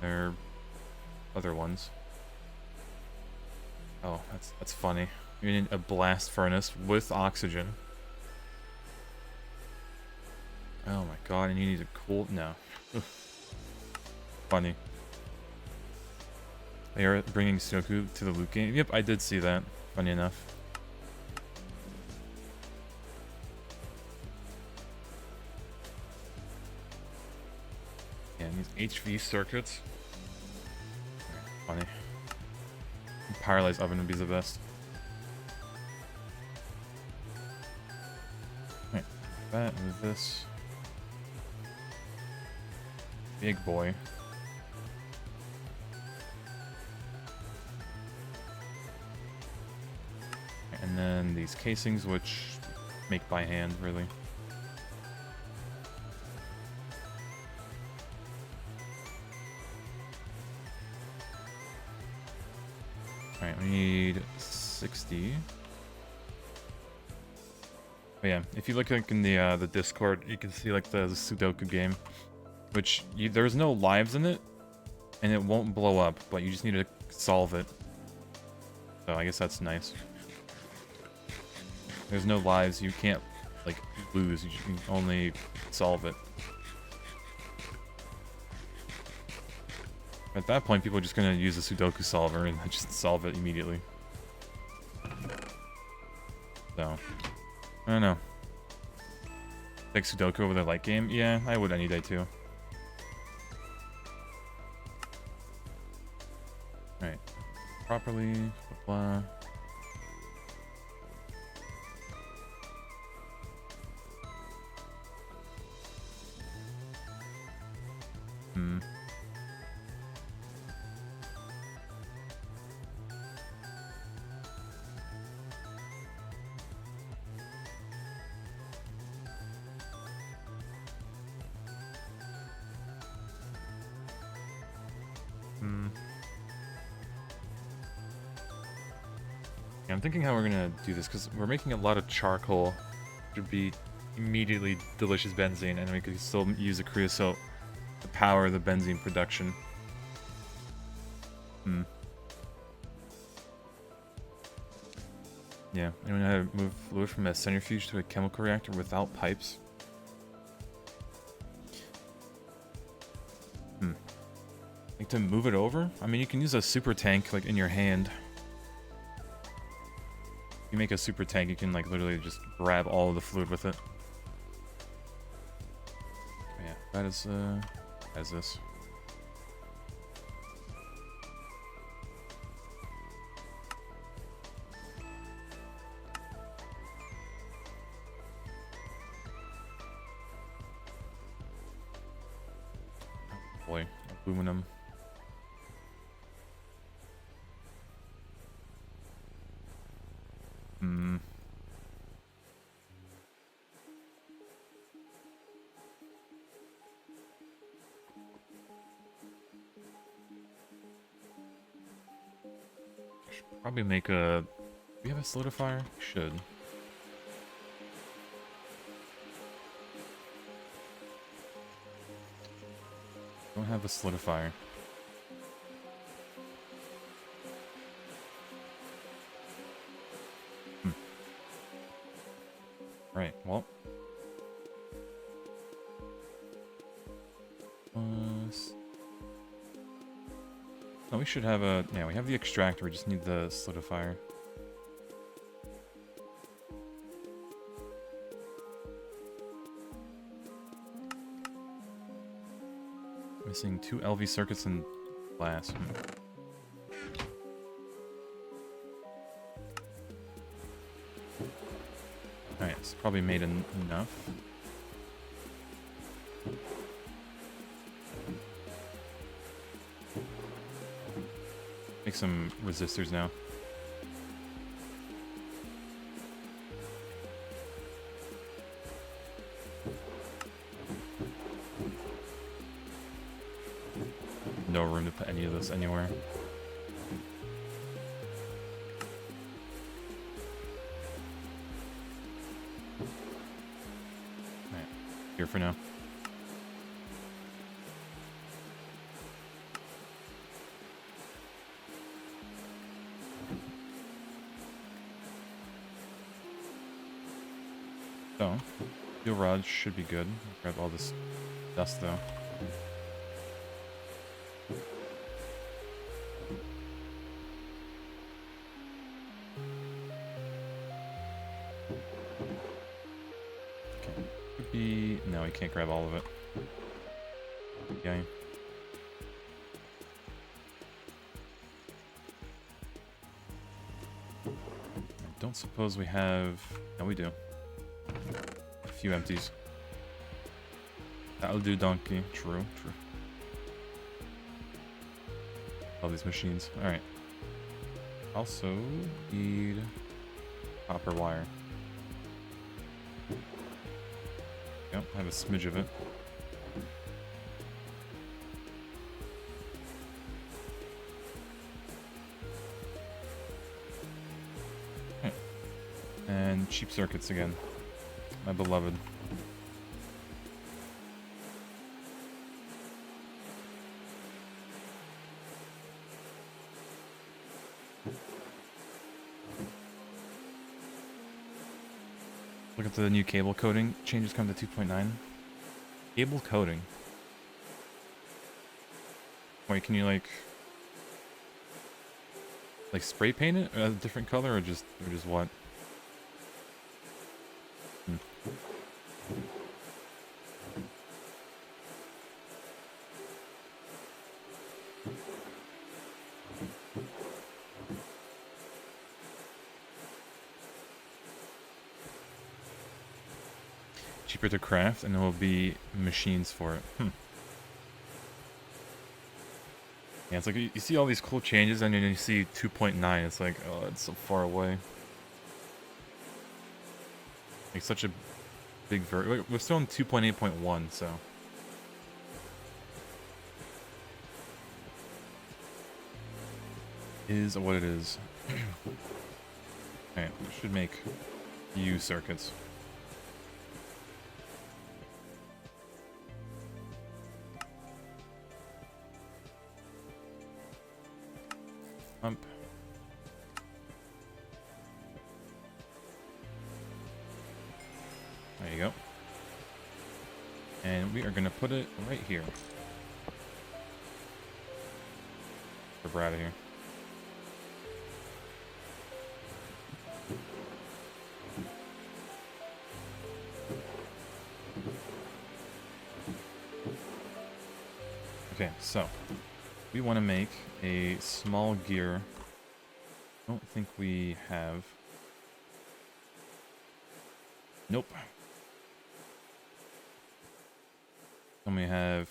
their other ones. Oh, that's funny. You need a blast furnace with oxygen. Oh my god, and you need a cool... no. Funny. They are bringing Sudoku to the loot game. Yep, I did see that. Funny enough. Yeah, and these HV circuits. Funny. Pyrolyzed oven would be the best. Alright, that and this. Big boy. And then these casings, which make by hand, really. Alright, we need 60. But yeah, if you look like in the Discord, you can see like the Sudoku game, which there's no lives in it, and it won't blow up, but you just need to solve it. So I guess that's nice. There's no lives, you can't, like, lose, you can only solve it. At that point, people are just gonna use the Sudoku solver and just solve it immediately. So, I don't know. Take Sudoku over the light game? Yeah, I would any day too. Alright. Properly, blah, blah. Hmm. Yeah, I'm thinking how we're gonna do this, because we're making a lot of charcoal, which would be immediately delicious benzene, and we could still use the creosote to power the benzene production. Hmm. Yeah, anyone know how to move fluid from a centrifuge to a chemical reactor without pipes? Like, to move it over? I mean, you can use a super tank, like, in your hand. If you make a super tank, you can, like, literally just grab all of the fluid with it. Yeah, that is this. Oh boy, aluminum. Hmm. Should probably make a... Do we have a solidifier? Should. Don't have a solidifier. Right, well. No, we should have a... Yeah, we have the extractor, we just need the solidifier. Missing 2 LV circuits and glass. Alright, it's probably made enough. Make some resistors now. No room to put any of this anywhere. Alright, here for now. So, steel rods should be good. Grab all this dust though. Okay. Could be... No, we can't grab all of it. Okay. I don't suppose we have... No, we do. A few empties. That'll do, donkey. True, true. All these machines. Alright. Also need copper wire. Yep, I have a smidge of it. Okay. And cheap circuits again. My beloved. Look at the new cable coating. Changes come to 2.9. Cable coating. Wait, can you like spray paint it a different color or just what? Cheaper to craft, and there will be machines for it. Yeah, it's like you see all these cool changes, and then you see 2.9. It's like, oh, it's so far away. Like such a big we're still in 2.8.1, so Is what it is. Alright, we should make U circuits. Pump. There you go. And we are going to put it right here. We're out of here. Okay, so we want to make a small gear. I don't think we have. Nope. Then we have.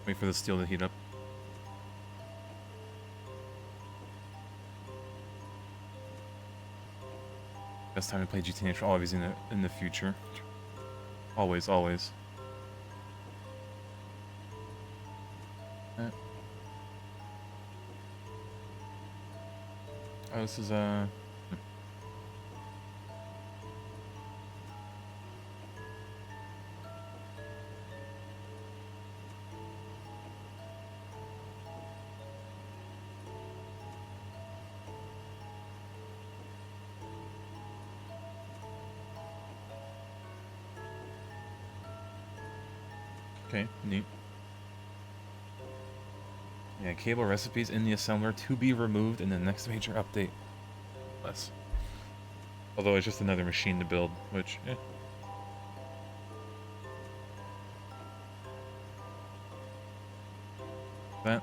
Wait for the steel to heat up. Best time to play GTA Nitro, always in the future. Always, always. Oh, this is okay, neat. Yeah, cable recipes in the assembler to be removed in the next major update. Less. Although it's just another machine to build, which, eh. That.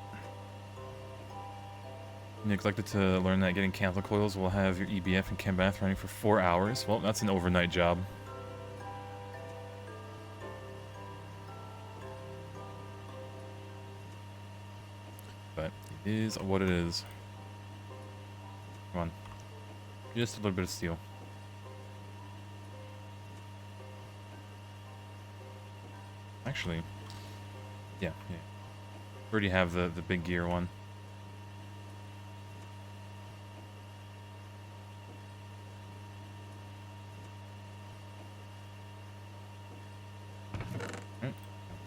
Neglected to learn that getting cancel coils will have your EBF and Chembath running for 4 hours. Well, that's an overnight job. But it is what it is. Come on. Just a little bit of steel. Actually, yeah. Already have the big gear one. Alright,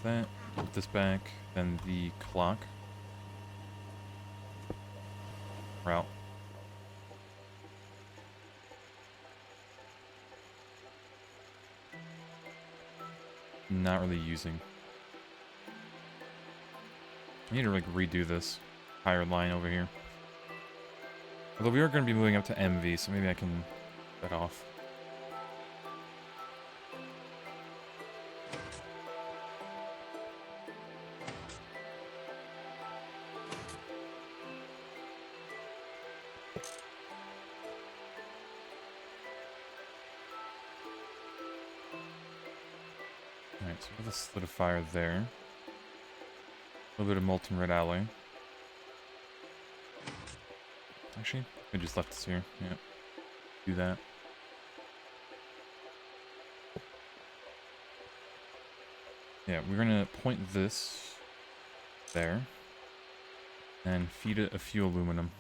that. Put this back. Then the clock. Route. Not really using. I need to like redo this higher line over here. Although we are going to be moving up to MV, so maybe I can get that off. Alright, so we have the solidifier there. A little bit of molten red alloy. Actually, I just left this here. Yeah. Do that. Yeah, we're gonna point this there. And feed it a few aluminum.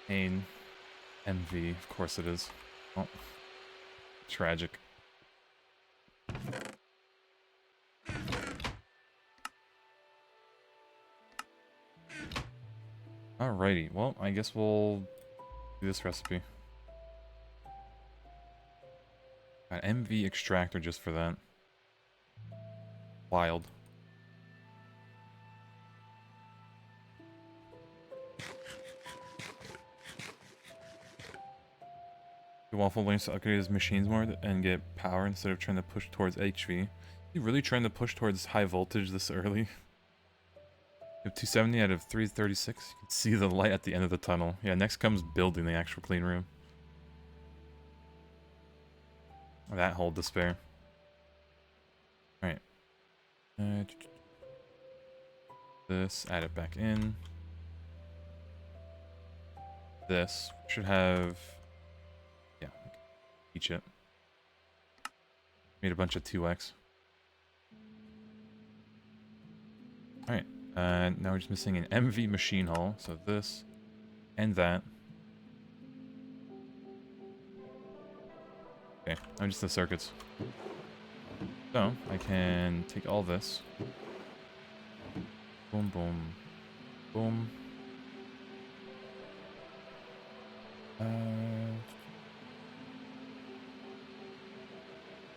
Pain. MV, of course it is. Oh. Tragic. Alrighty, well, I guess we'll do this recipe. An MV extractor just for that. Wild. Waffle learns to upgrade his machines more and get power instead of trying to push towards HV. You really trying to push towards high voltage this early? You have 270 out of 336. You can see the light at the end of the tunnel. Yeah, next comes building the actual clean room. That whole despair. Alright. Uh, this, add it back in. This should have, yeah, teach it. Made a bunch of 2x. Alright, now we're just missing an MV machine hull, so this and that. Okay, now just the circuits. So, I can take all this. Boom, boom, boom.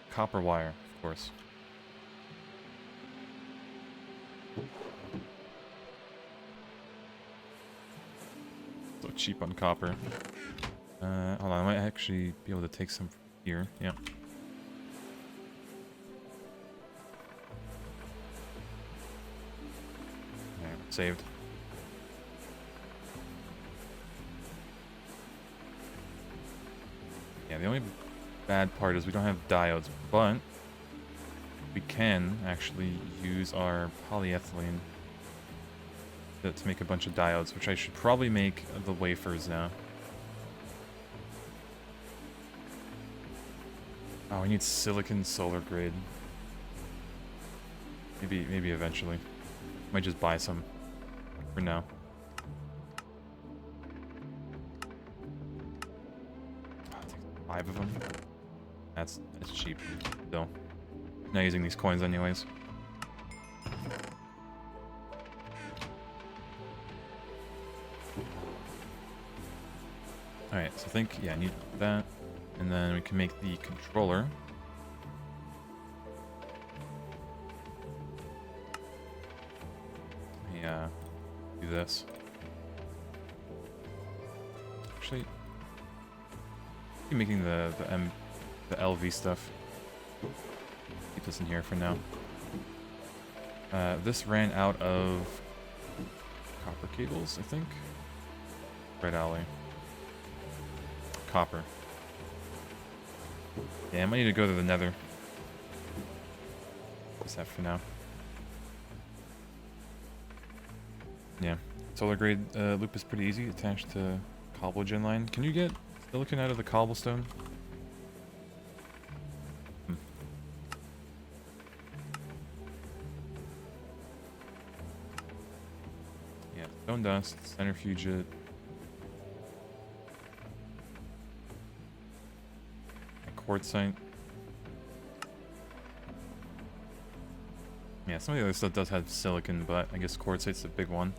Copper wire, of course. So cheap on copper. Hold on, I might actually be able to take some here. Yeah. Alright, saved. Yeah, the only bad part is we don't have diodes, but we can actually use our polyethylene to make a bunch of diodes, which I should probably make the wafers now. Oh, we need silicon solar grade. Maybe eventually. Might just buy some for now. I'll take 5 of them. That's cheap. Still. Not using these coins anyways. Alright, so I think, yeah, I need that. And then we can make the controller. Yeah, do this. Actually, keep making the LV stuff. Keep this in here for now. This ran out of copper cables, I think. Red alley. Copper. Yeah, I might need to go to the nether. What's that for now? Yeah. Solar grade loop is pretty easy, attached to cobble gen line. Can you get silicon out of the cobblestone? Yeah, stone dust, centrifuge it. Quartzite. Yeah, some of the other stuff does have silicon, but I guess quartzite's the big one.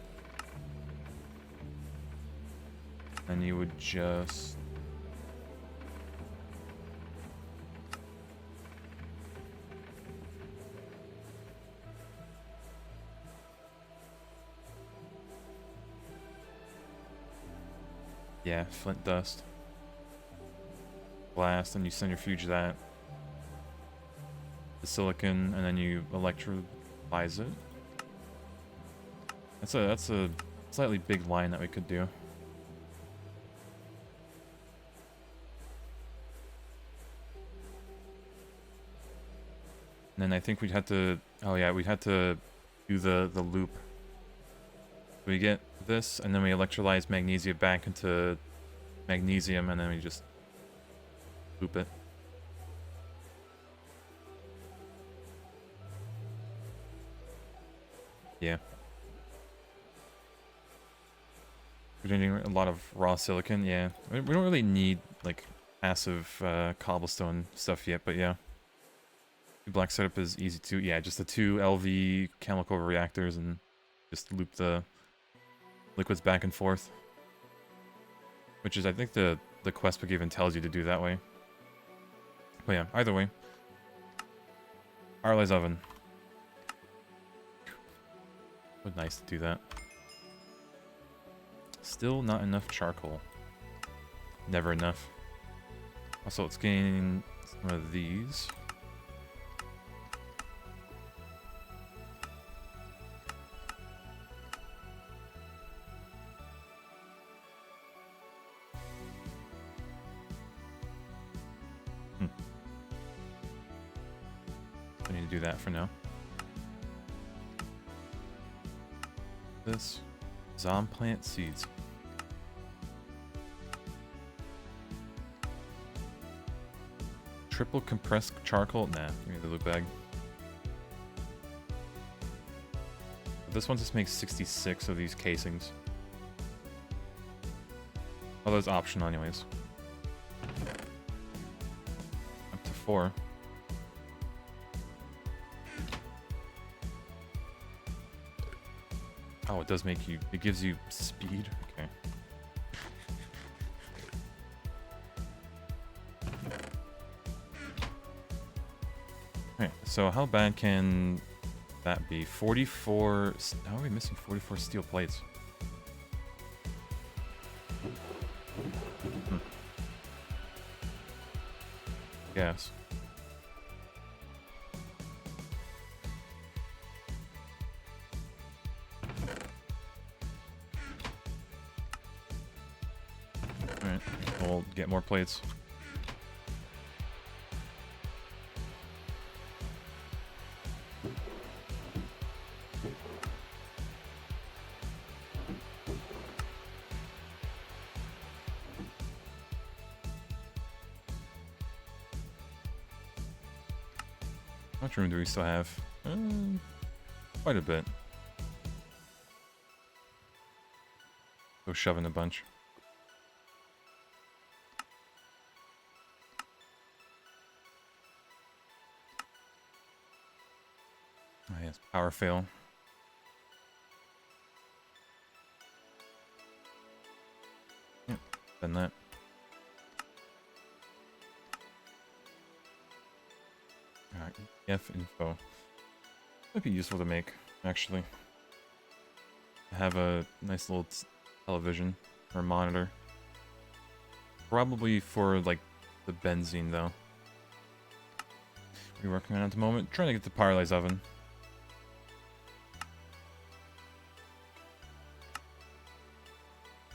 And you would just... yeah, flint dust. Blast, and you centrifuge that. The silicon, and then you electrolyze it. That's a slightly big line that we could do. And then I think we'd have to, oh yeah, we'd have to do the loop. We get this, and then we electrolyze magnesia back into magnesium, and then we just loop it. Yeah. We're doing a lot of raw silicon, yeah. We don't really need, like, massive cobblestone stuff yet, but yeah. The black setup is easy too. Yeah, just the 2 LV chemical reactors and just loop the liquids back and forth. Which is, I think, the quest book even tells you to do that way. But yeah, either way. Arle's oven. Would nice to do that. Still not enough charcoal. Never enough. Also, let's gain some of these. I need to do that for now. This Zomplant seeds. Triple compressed charcoal? Nah, give me the loot bag. This one just makes 66 of these casings. Although it's optional anyways. Up to 4. Oh, it does make you... It gives you speed? Okay. Alright, so how bad can that be? 44... How are we missing 44 steel plates? Yes. Alright, we'll get more plates. How much room do we still have? Quite a bit. Go shoving a bunch. Oh yes, power fail. Yep, done that. Alright, EF info. Might be useful to make, actually. Have a nice little television or monitor. Probably for like the benzene though. We're working on it at the moment. Trying to get the Paralysed oven.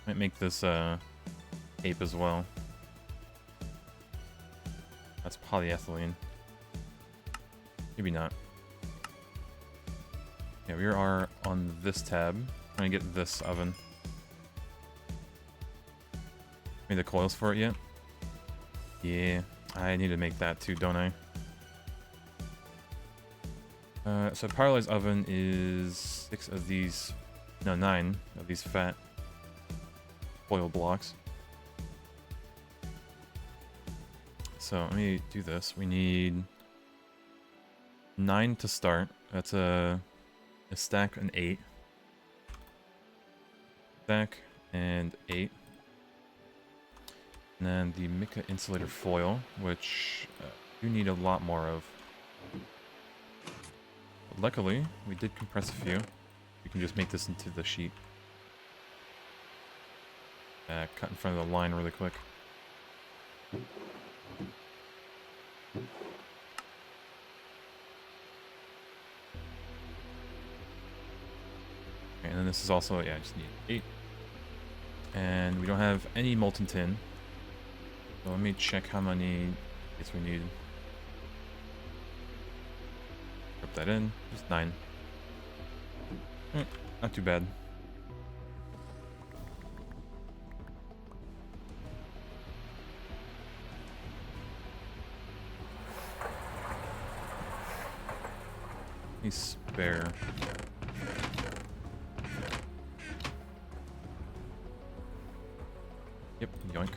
Might make this tape as well. That's polyethylene. Maybe not. Yeah, we are on this tab. Trying to get this oven. Made the coils for it yet? Yeah, I need to make that too, don't I? So Paralysed oven is 6 of these, no, 9 of these fat foil blocks. So let me do this. We need 9 to start. That's a stack and 8. Stack and 8. And then the mica insulator foil, which you need a lot more of. But luckily, we did compress a few. We can just make this into the sheet. Cut in front of the line really quick. And then this is also, yeah, I just need 8. And we don't have any molten tin. So let me check how many bits we need. Drop that in, just 9. Not too bad. Need spare. Yep, yoink.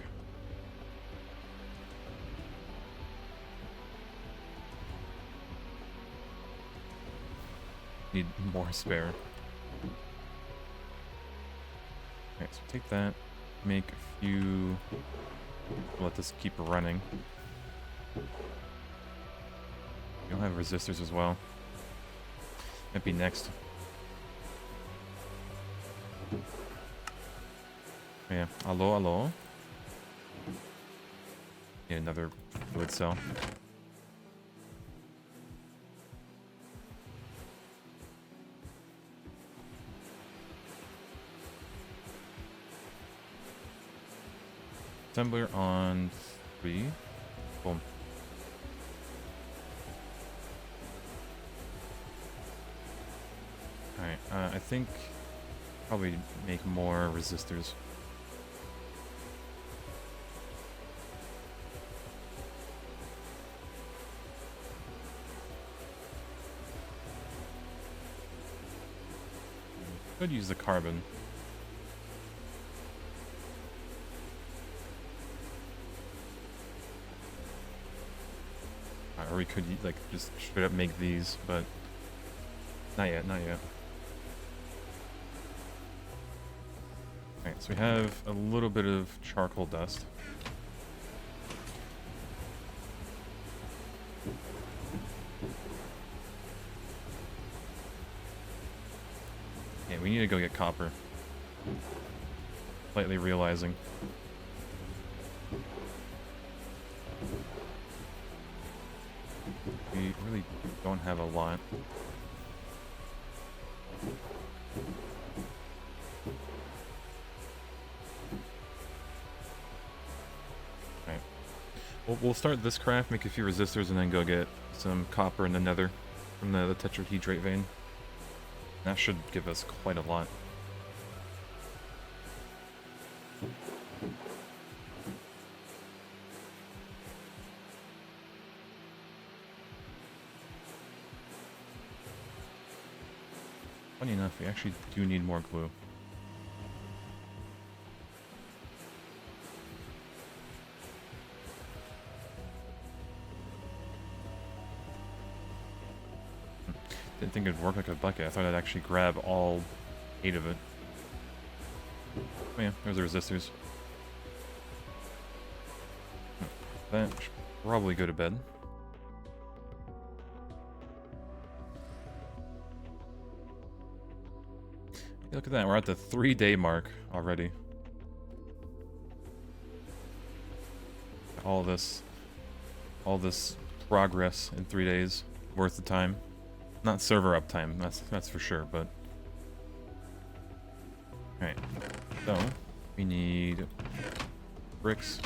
Need more spare. Okay, so take that, make a few, let this keep running. You'll have resistors as well. Might be next. Yeah, hello. Need another fluid cell. Assembler on 3. Boom. Alright, I think Probably make more resistors. Could use the carbon. Or we could like just straight up make these, but not yet, not yet. Alright, so we have a little bit of charcoal dust. Yeah, we need to go get copper. Slightly realizing. We really don't have a lot. Alright. We'll start this craft, make a few resistors, and then go get some copper in the nether from the tetrahedrite vein. That should give us quite a lot. Funny enough, we actually do need more glue. Didn't think it'd work like a bucket. I thought I'd actually grab all 8 of it. Oh yeah, there's the resistors. That should probably go to bed. Look at that, we're at the 3-day mark already. All this progress in 3 days, worth the time. Not server uptime, that's for sure, but... Alright, so, we need bricks,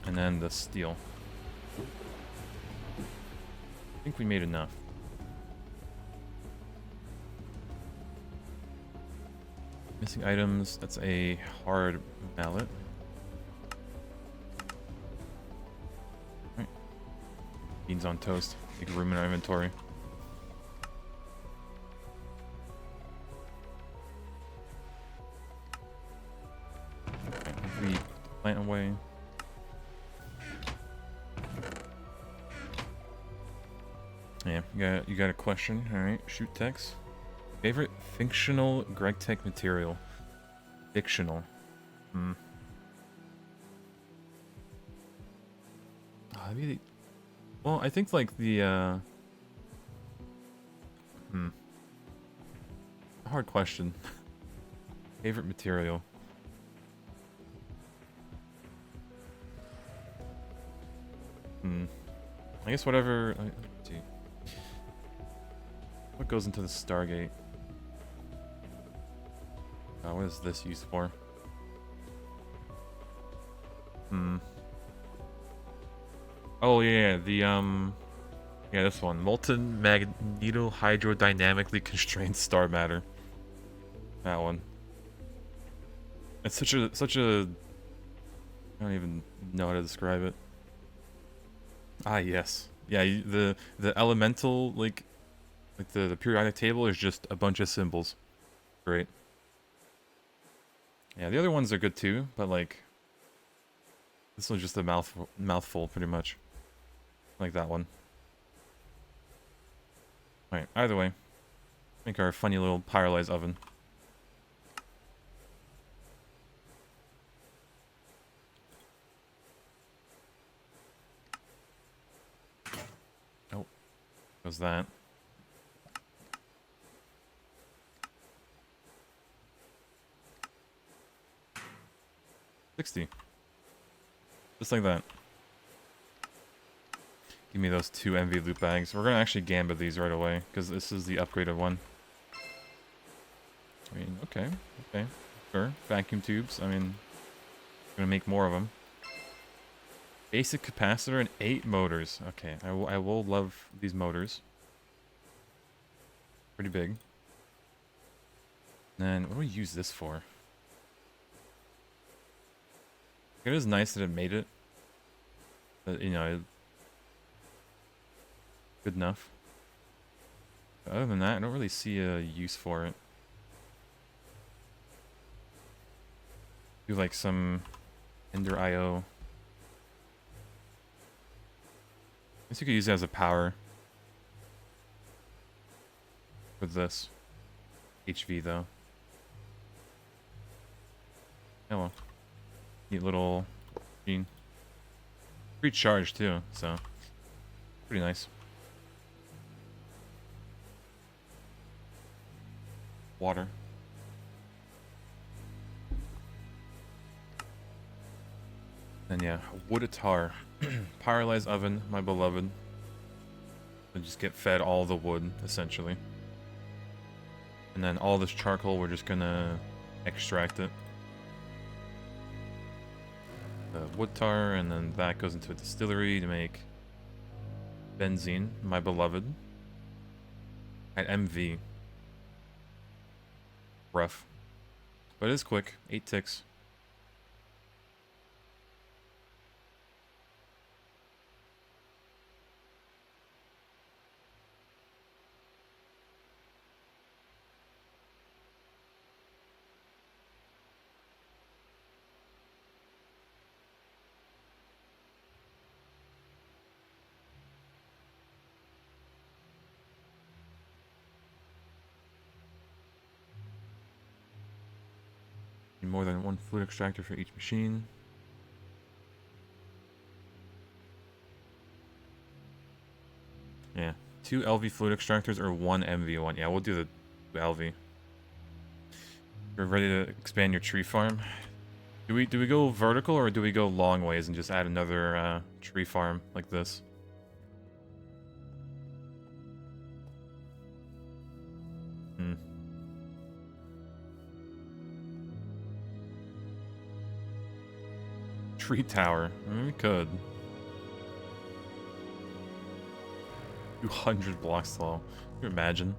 and then the steel. I think we made enough. Missing items, that's a hard mallet. Alright. Beans on toast. Make room in our inventory. Alright, we plant away. Yeah, you got a question. Alright, shoot text. Favorite fictional GregTech material? Fictional. Well, I think like the hard question. Favorite material. I guess whatever. Let's see. What goes into the Stargate? What is this used for? Oh yeah, yeah, this one. Molten magnetohydrodynamically constrained star matter. That one. It's such a I don't even know how to describe it. Ah yes. Yeah, the elemental like the periodic table is just a bunch of symbols. Great. Yeah, the other ones are good too, but like this one's just a mouthful pretty much. Like that one. Alright, either way. Make our funny little pyrolyze oven. Oh. Goes that. $60. Just like that. Give me those 2 envy loot bags. We're gonna actually gambit these right away, because this is the upgraded one. I mean, okay. Sure. Vacuum tubes, I mean, gonna make more of them. Basic capacitor and 8 motors. Okay, I will love these motors. Pretty big. And what do we use this for? It is nice that it made it. But, you know, good enough. But other than that, I don't really see a use for it. Do like some Ender IO. I guess you could use it as a power. With this. HV though. Oh well. Neat little machine. Free charge too, so pretty nice. Water. And yeah, wood tar. Pyrolyzed oven, my beloved. So just get fed all the wood, essentially. And then all this charcoal, we're just gonna extract it. The wood tar, and then that goes into a distillery to make benzene, my beloved. At MV. Rough. But it is quick. 8 ticks. Need more than one fluid extractor for each machine. Yeah. 2 LV fluid extractors or 1 MV one. Yeah, we'll do the LV. You're ready to expand your tree farm. Do we go vertical or do we go long ways and just add another tree farm like this? Hmm. Tree tower. I mean, we could. 200 blocks tall. Can you imagine?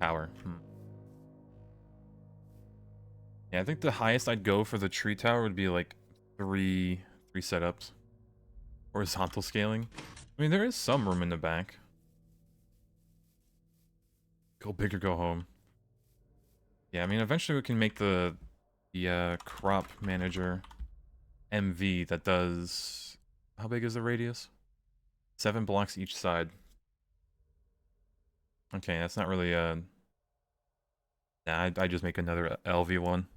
Tower. Yeah, I think the highest I'd go for the tree tower would be like three setups. Horizontal scaling. I mean, there is some room in the back. Go big or go home. Yeah, I mean, eventually we can make the crop manager MV that does... How big is the radius? 7 blocks each side. Okay, that's not really Nah, I just make another LV one.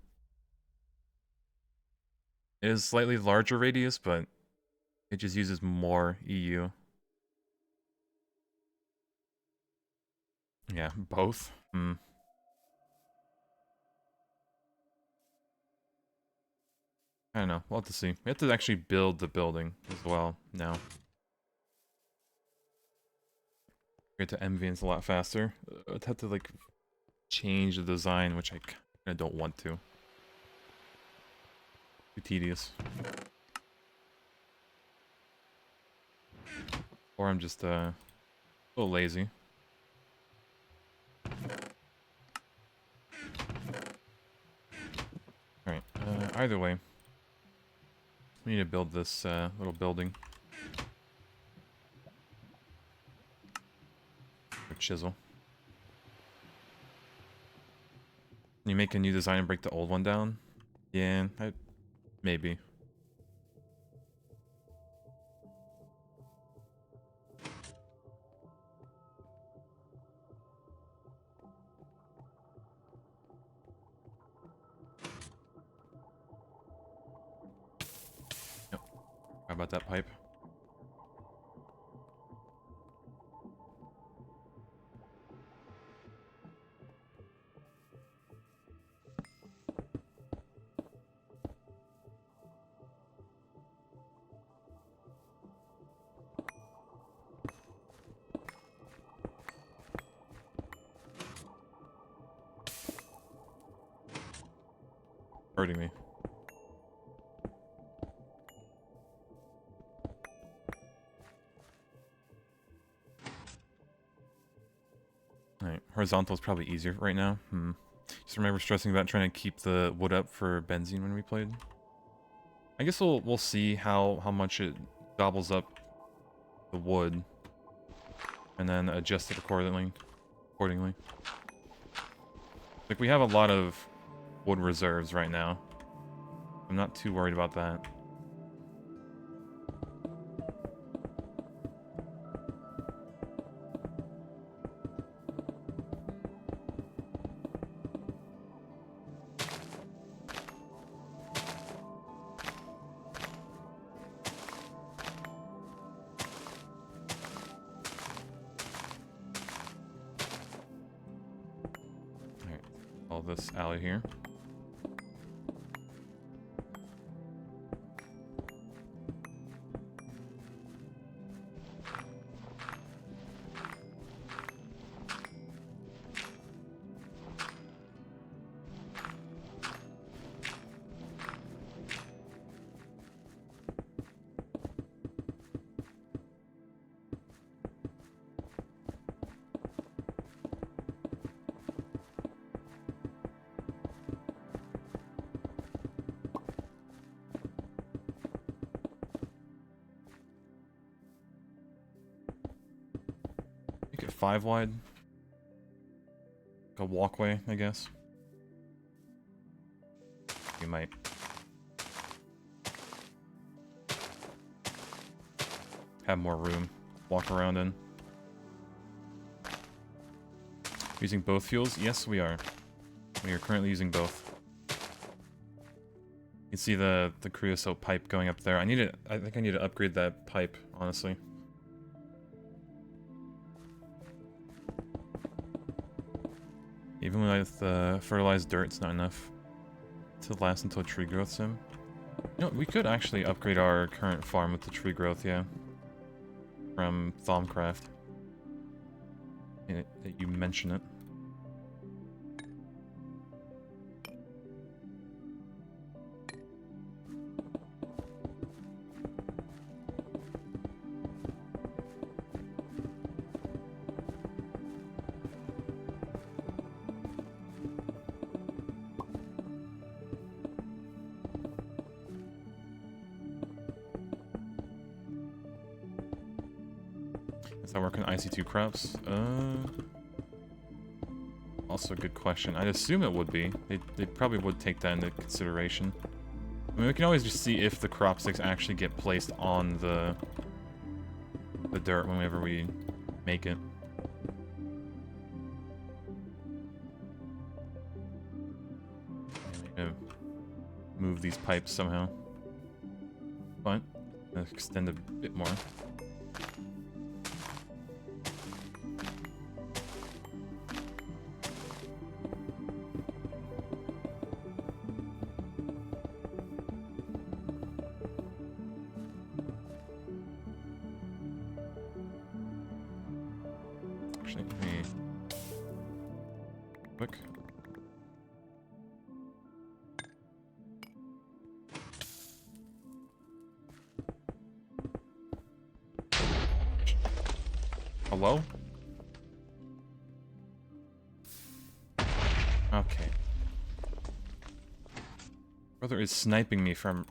It is slightly larger radius, but it just uses more EU. Yeah, both? Hmm. I don't know. We'll have to see. We have to actually build the building as well now. Get to MVN's a lot faster. I'd have to, like, change the design, which I kind of don't want to. Too tedious. Or I'm just, a little lazy. Alright, either way. We need to build this, little building. Or chisel. Can you make a new design and break the old one down? Yeah, maybe. Yep. How about that pipe? Hurting me. Alright, horizontal is probably easier right now. Just remember stressing about trying to keep the wood up for benzene when we played. I guess we'll see how much it gobbles up the wood, and then adjust it accordingly. Like, we have a lot of wood reserves right now. I'm not too worried about that. Alright, all this alley here. Make it 5 wide. Like a walkway, I guess. You might. Have more room. Walk around in. Using both fuels? Yes, we are. We are currently using both. You can see the creosote pipe going up there. I think I need to upgrade that pipe, honestly. Even with fertilized dirt, it's not enough to last until tree growth sim. You know, we could actually upgrade our current farm with the tree growth, yeah. From Thaumcraft. That you mention it. Does that work on IC2 crops? Also a good question. I'd assume it would be. They probably would take that into consideration. I mean, we can always just see if the crop sticks actually get placed on the dirt whenever we make it. Move these pipes somehow. But extend a bit more. Actually, let me quick. Hello? Okay. Brother is sniping me from...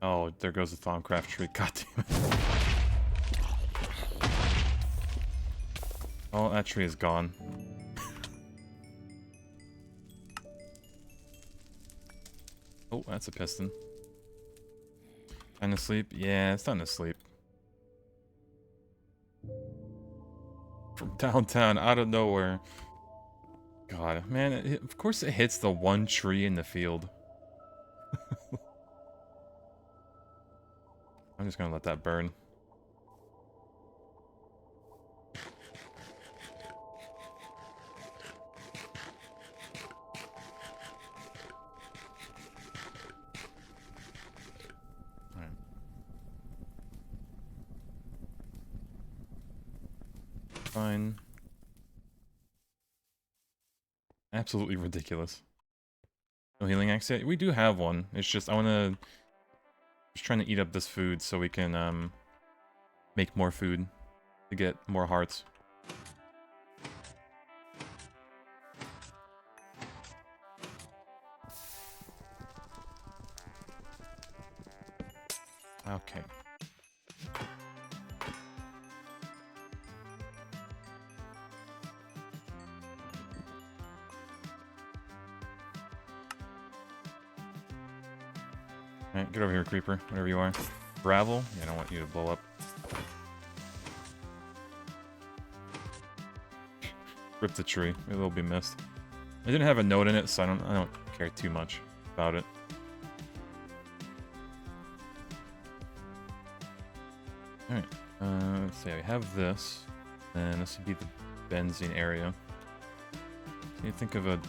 Oh, there goes the Thaumcraft tree. God damn it. Oh, that tree is gone. Oh, that's a piston. Time to sleep? Yeah, it's time to sleep. From downtown, out of nowhere. God, man, of course it hits the one tree in the field. I'm just gonna let that burn. Alright. Fine. Absolutely ridiculous. No healing axe yet? We do have one. It's just, I wanna Just trying to eat up this food so we can make more food to get more hearts. Okay. Alright, get over here, creeper. Whatever you are. Gravel? Yeah, I don't want you to blow up. Rip the tree. It will be missed. I didn't have a note in it, so I don't care too much about it. Alright. Let's see. I have this. And this would be the benzene area. Can you think of a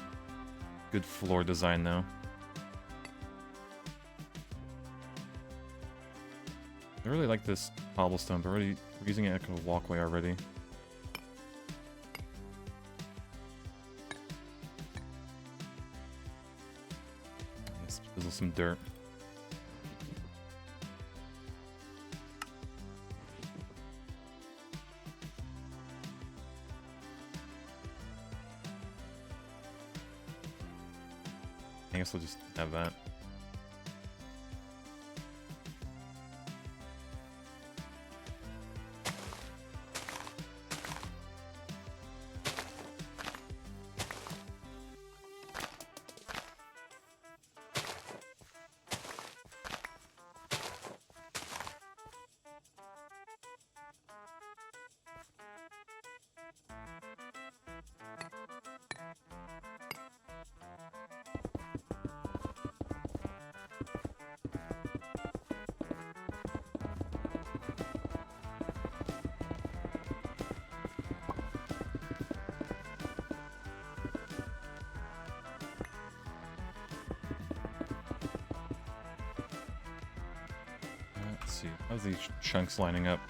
good floor design now? I really like this cobblestone, but we're using it like a walkway already. Let's fizzle some dirt. I guess we'll just have that. Let's see. How's these chunks lining up?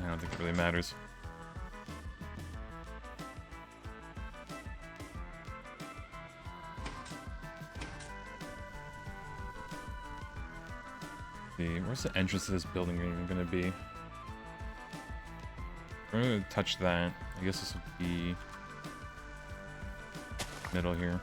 I don't think it really matters. See, where's the entrance to this building even gonna be? We're gonna touch that. I guess this would be middle here.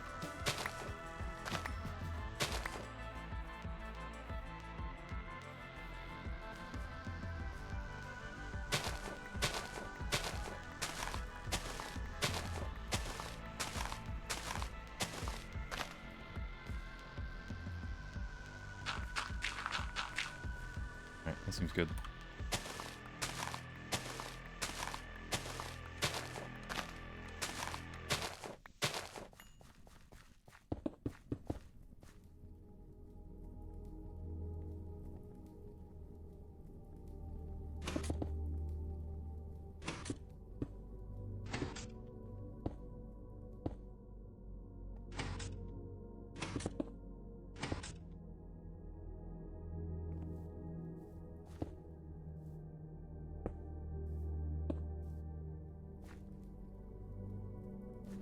Alright, that seems good.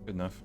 Good enough.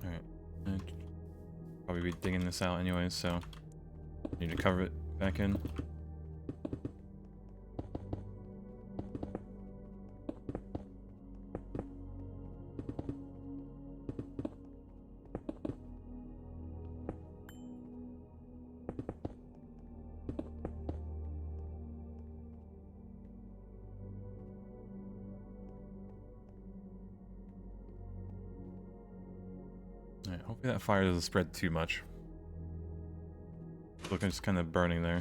Alright. Probably be digging this out anyways, so need to cover it back in. Alright, hopefully that fire doesn't spread too much. Look, it's kind of burning there.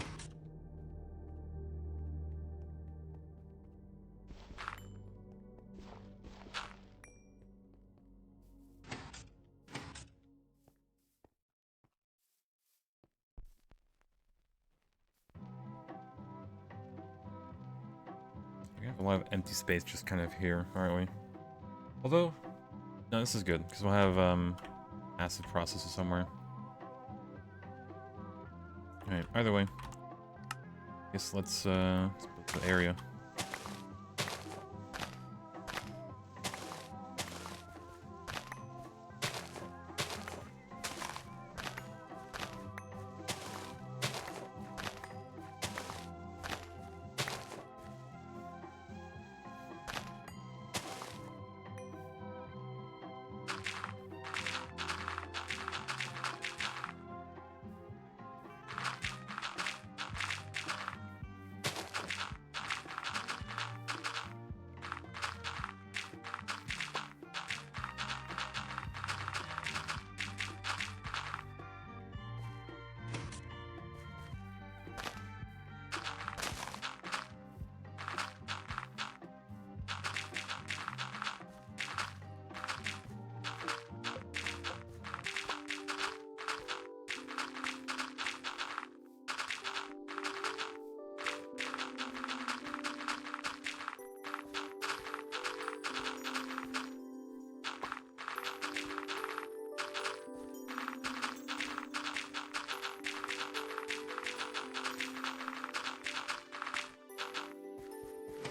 We have a lot of empty space just kind of here, aren't we? Although, no, this is good, because we'll have acid processes somewhere. Alright, either way. I guess let's build the area.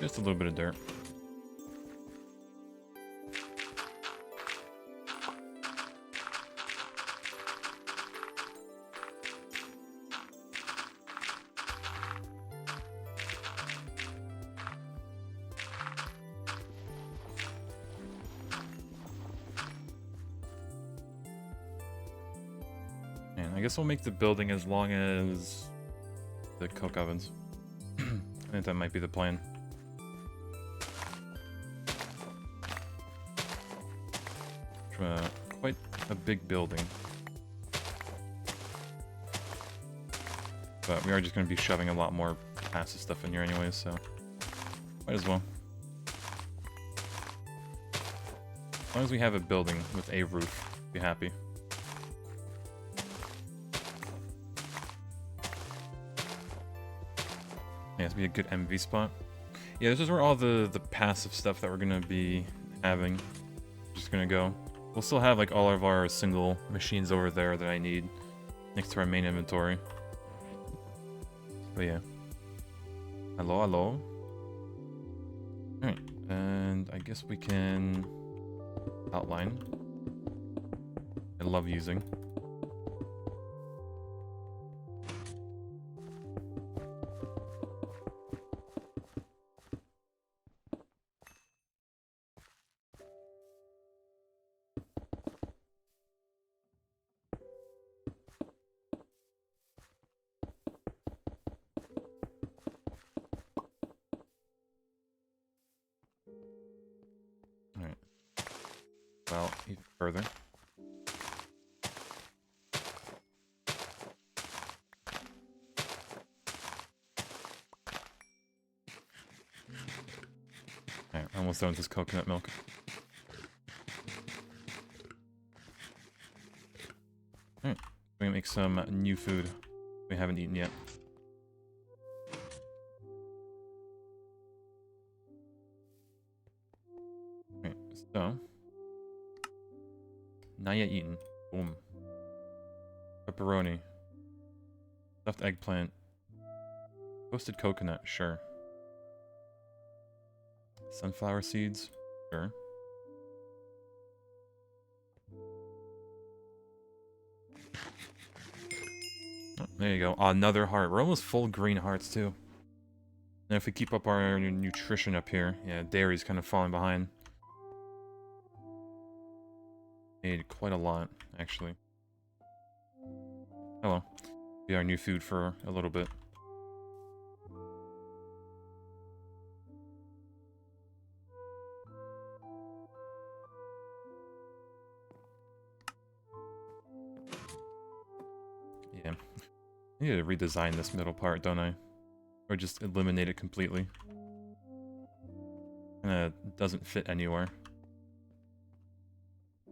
Just a little bit of dirt. And I guess we'll make the building as long as the coke ovens. I think that might be the plan. Quite a big building. But we are just going to be shoving a lot more passive stuff in here anyways, so might as well. As long as we have a building with a roof, be happy. Yeah, this would be a good MV spot. Yeah, this is where all the passive stuff that we're going to be having just going to go. We'll still have like all of our single machines over there that I need next to our main inventory. But yeah. Hello, hello. Alright, and I guess we can outline. I love using. Alright. Well, even further. Alright, almost done with this coconut milk. Alright, we're gonna make some new food we haven't eaten yet. Alright, so... Not yet eaten. Boom. Pepperoni. Stuffed eggplant. Toasted coconut, sure. Sunflower seeds, sure. Oh, there you go. Another heart. We're almost full green hearts, too. And if we keep up our nutrition up here, yeah, dairy's kind of falling behind. Made quite a lot, actually. Oh well. Be our new food for a little bit. Yeah. I need to redesign this middle part, don't I? Or just eliminate it completely. Doesn't fit anywhere.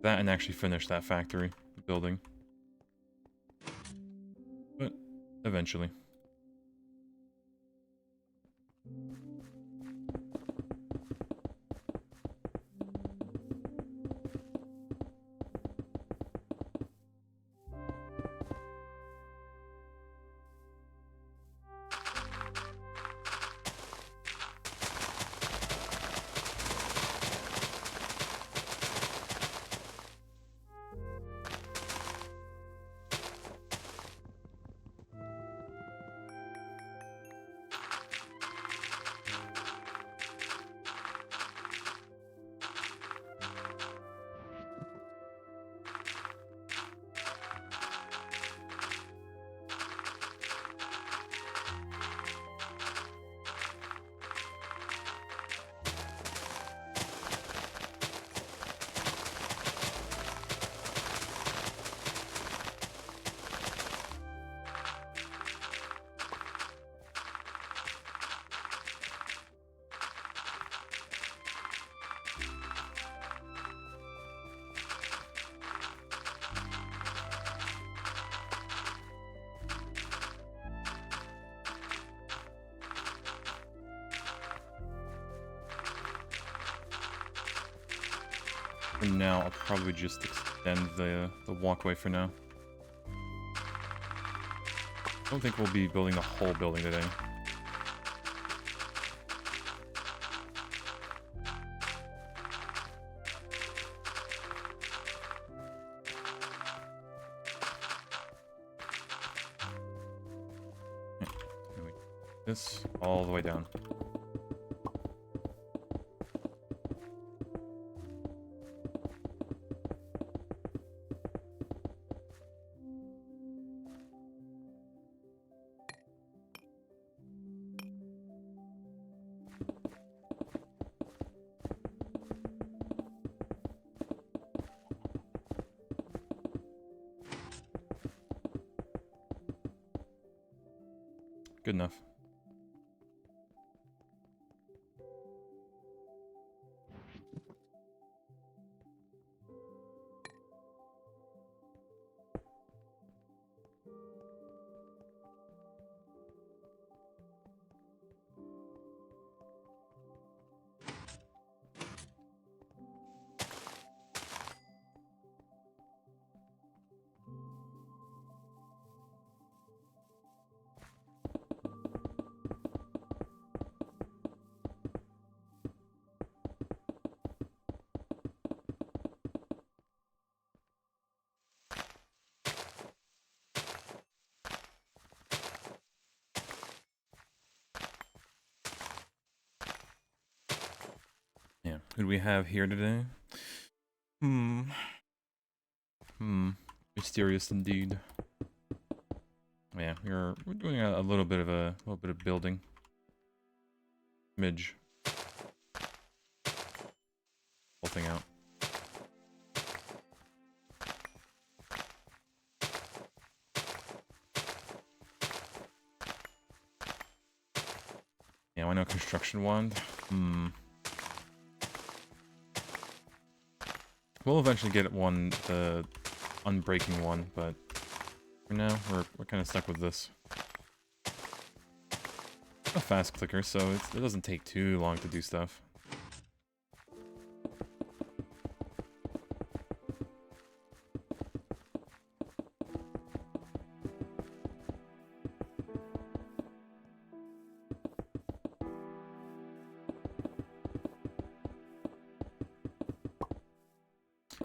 That and actually finish that factory building. But eventually. For now, I'll probably just extend the walkway for now. I don't think we'll be building the whole building today. This all the way down. Good enough. Yeah, who do we have here today? Mysterious indeed. Yeah, we're doing a little bit of building. Midge. Whole thing out. Yeah, why no construction wand? We'll eventually get one, the unbreaking one, but for now, we're kind of stuck with this. A fast clicker, so it doesn't take too long to do stuff.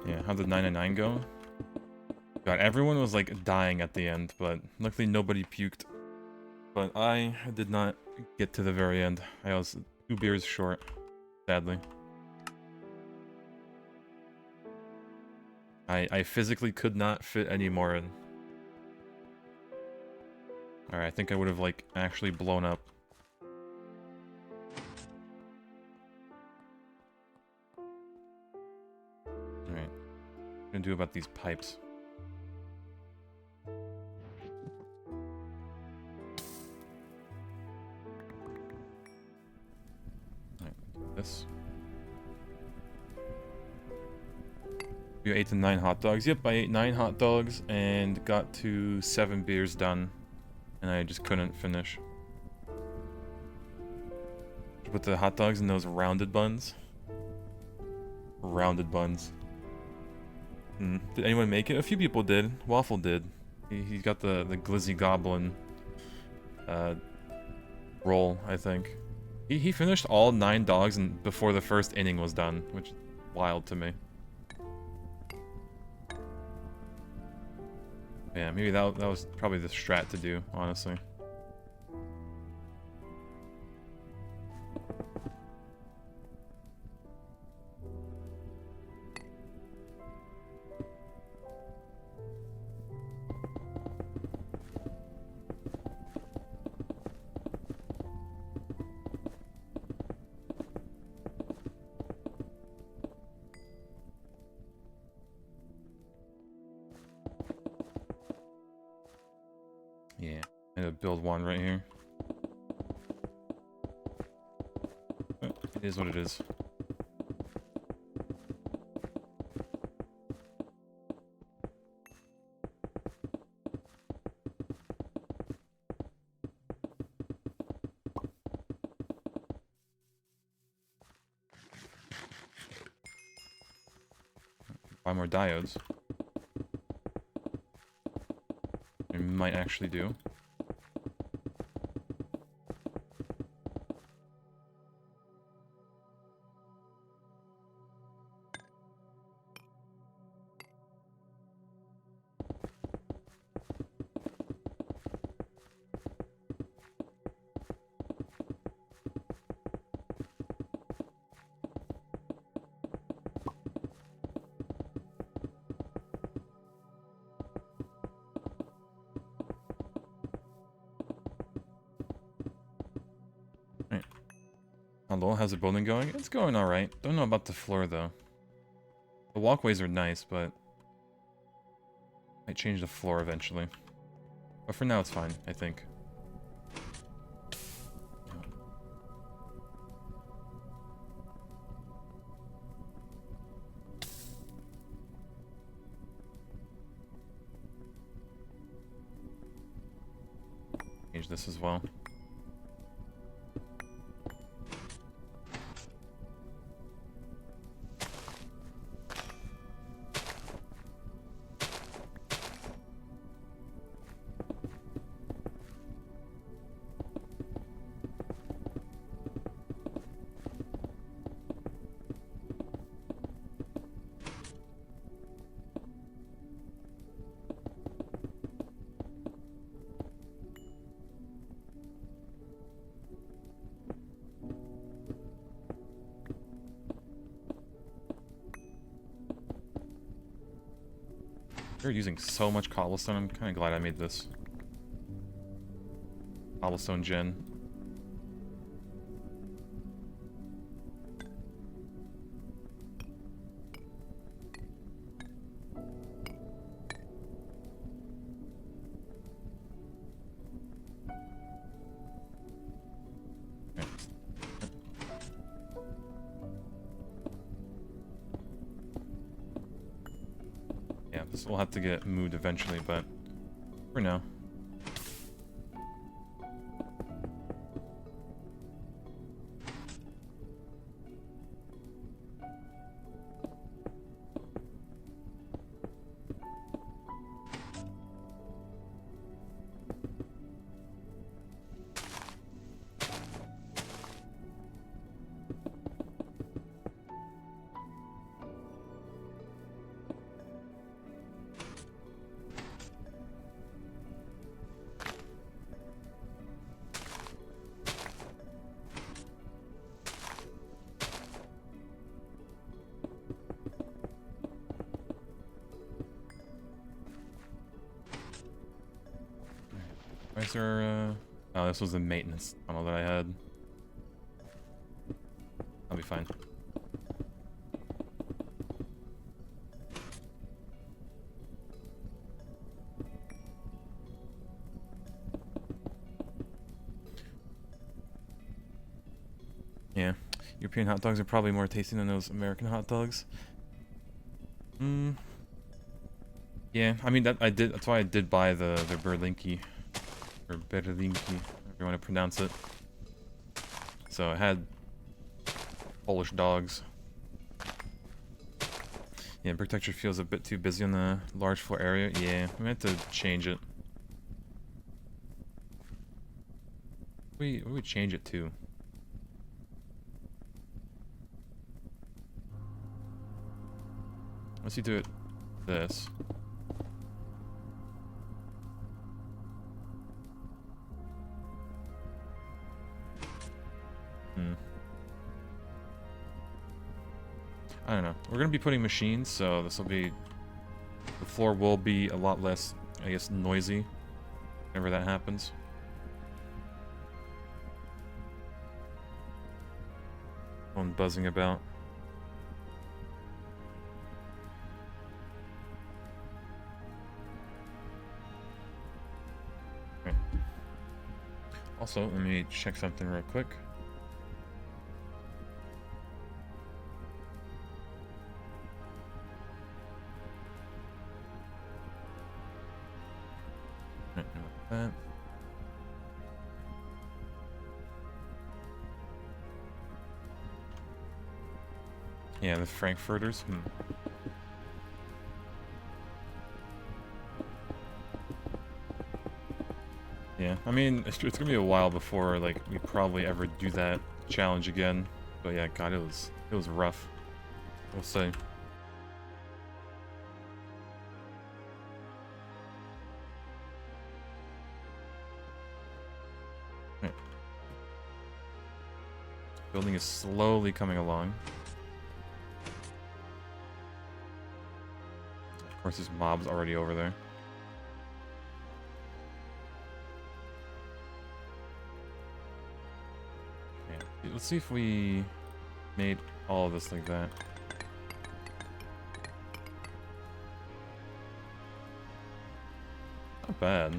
Yeah, how'd the 999 go? God, everyone was like dying at the end, but luckily nobody puked. But I did not get to the very end. I was 2 beers short, sadly. I physically could not fit any more in. Alright, I think I would have like actually blown up. Alright. What are we gonna do about these pipes? this. You ate the 9 hot dogs. Yep, I ate 9 hot dogs and got to 7 beers done. And I just couldn't finish. Put the hot dogs in those rounded buns. Rounded buns. Did anyone make it? A few people did. Waffle did. He got the Glizzy Goblin roll, I think. He finished all 9 dogs before the first inning was done, which is wild to me. Yeah, maybe that was probably the strat to do, honestly. Yeah, I'm gonna build one right here. It is what it is. Buy more diodes. We might actually do. Hello, how's the building going? It's going alright. Don't know about the floor, though. The walkways are nice, but... might change the floor eventually. But for now, it's fine, I think. Change this as well. They're using so much cobblestone. I'm kind of glad I made this. Cobblestone gen. This will have to get moved eventually, but for now. Why is there, oh, this was the maintenance tunnel that I had. I'll be fine. Yeah. European hot dogs are probably more tasty than those American hot dogs. Yeah, I mean that I did. That's why I did buy the Berlinky, or Berlinky, if you want to pronounce it. So it had Polish dogs. Yeah, brick texture feels a bit too busy on the large floor area. Yeah, we have to change it. What do we change it to? Let's see, do it this. I don't know. We're gonna be putting machines, so this will be... The floor will be a lot less, I guess, noisy whenever that happens. Phone buzzing about. Okay. Also, let me check something real quick. That. Yeah, the Frankfurters. Yeah, I mean, it's gonna be a while before, like, we probably ever do that challenge again. But yeah, God, it was rough. We'll say. Right. Building is slowly coming along. Of course, there's mobs already over there. Yeah. Let's see if we made all of this like that. Not bad.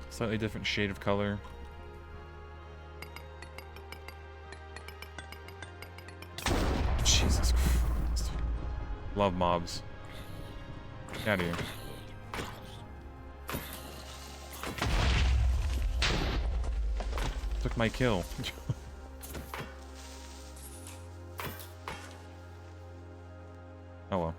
Slightly different shade of color. Jesus Christ. Love mobs. Get out of here. Took my kill. Oh well.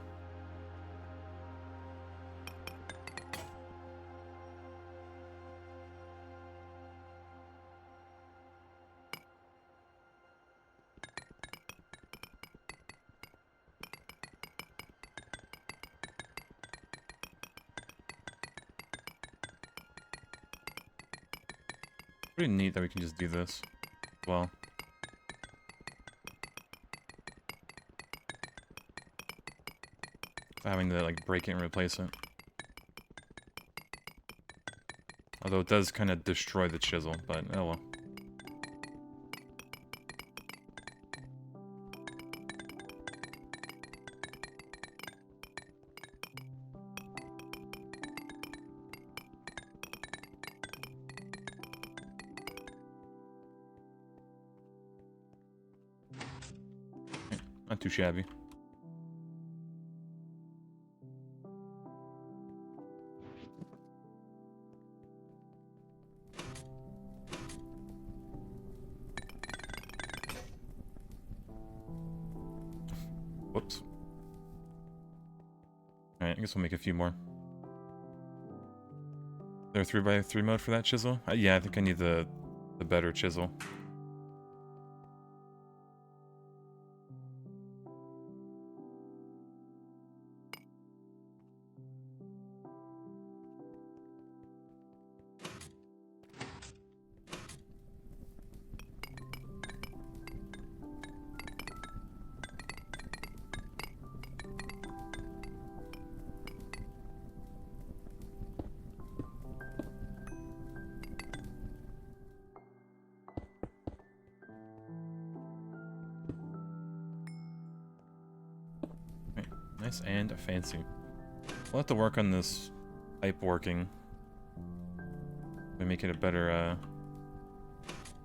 Pretty neat that we can just do this as well. Having to like break it and replace it. Although it does kind of destroy the chisel, but oh well. Not too shabby. Whoops. Alright, I guess we'll make a few more. Is there a 3x3 mode for that chisel? Yeah, I think I need the better chisel. Nice and fancy. We'll have to work on this pipe working. And make it a better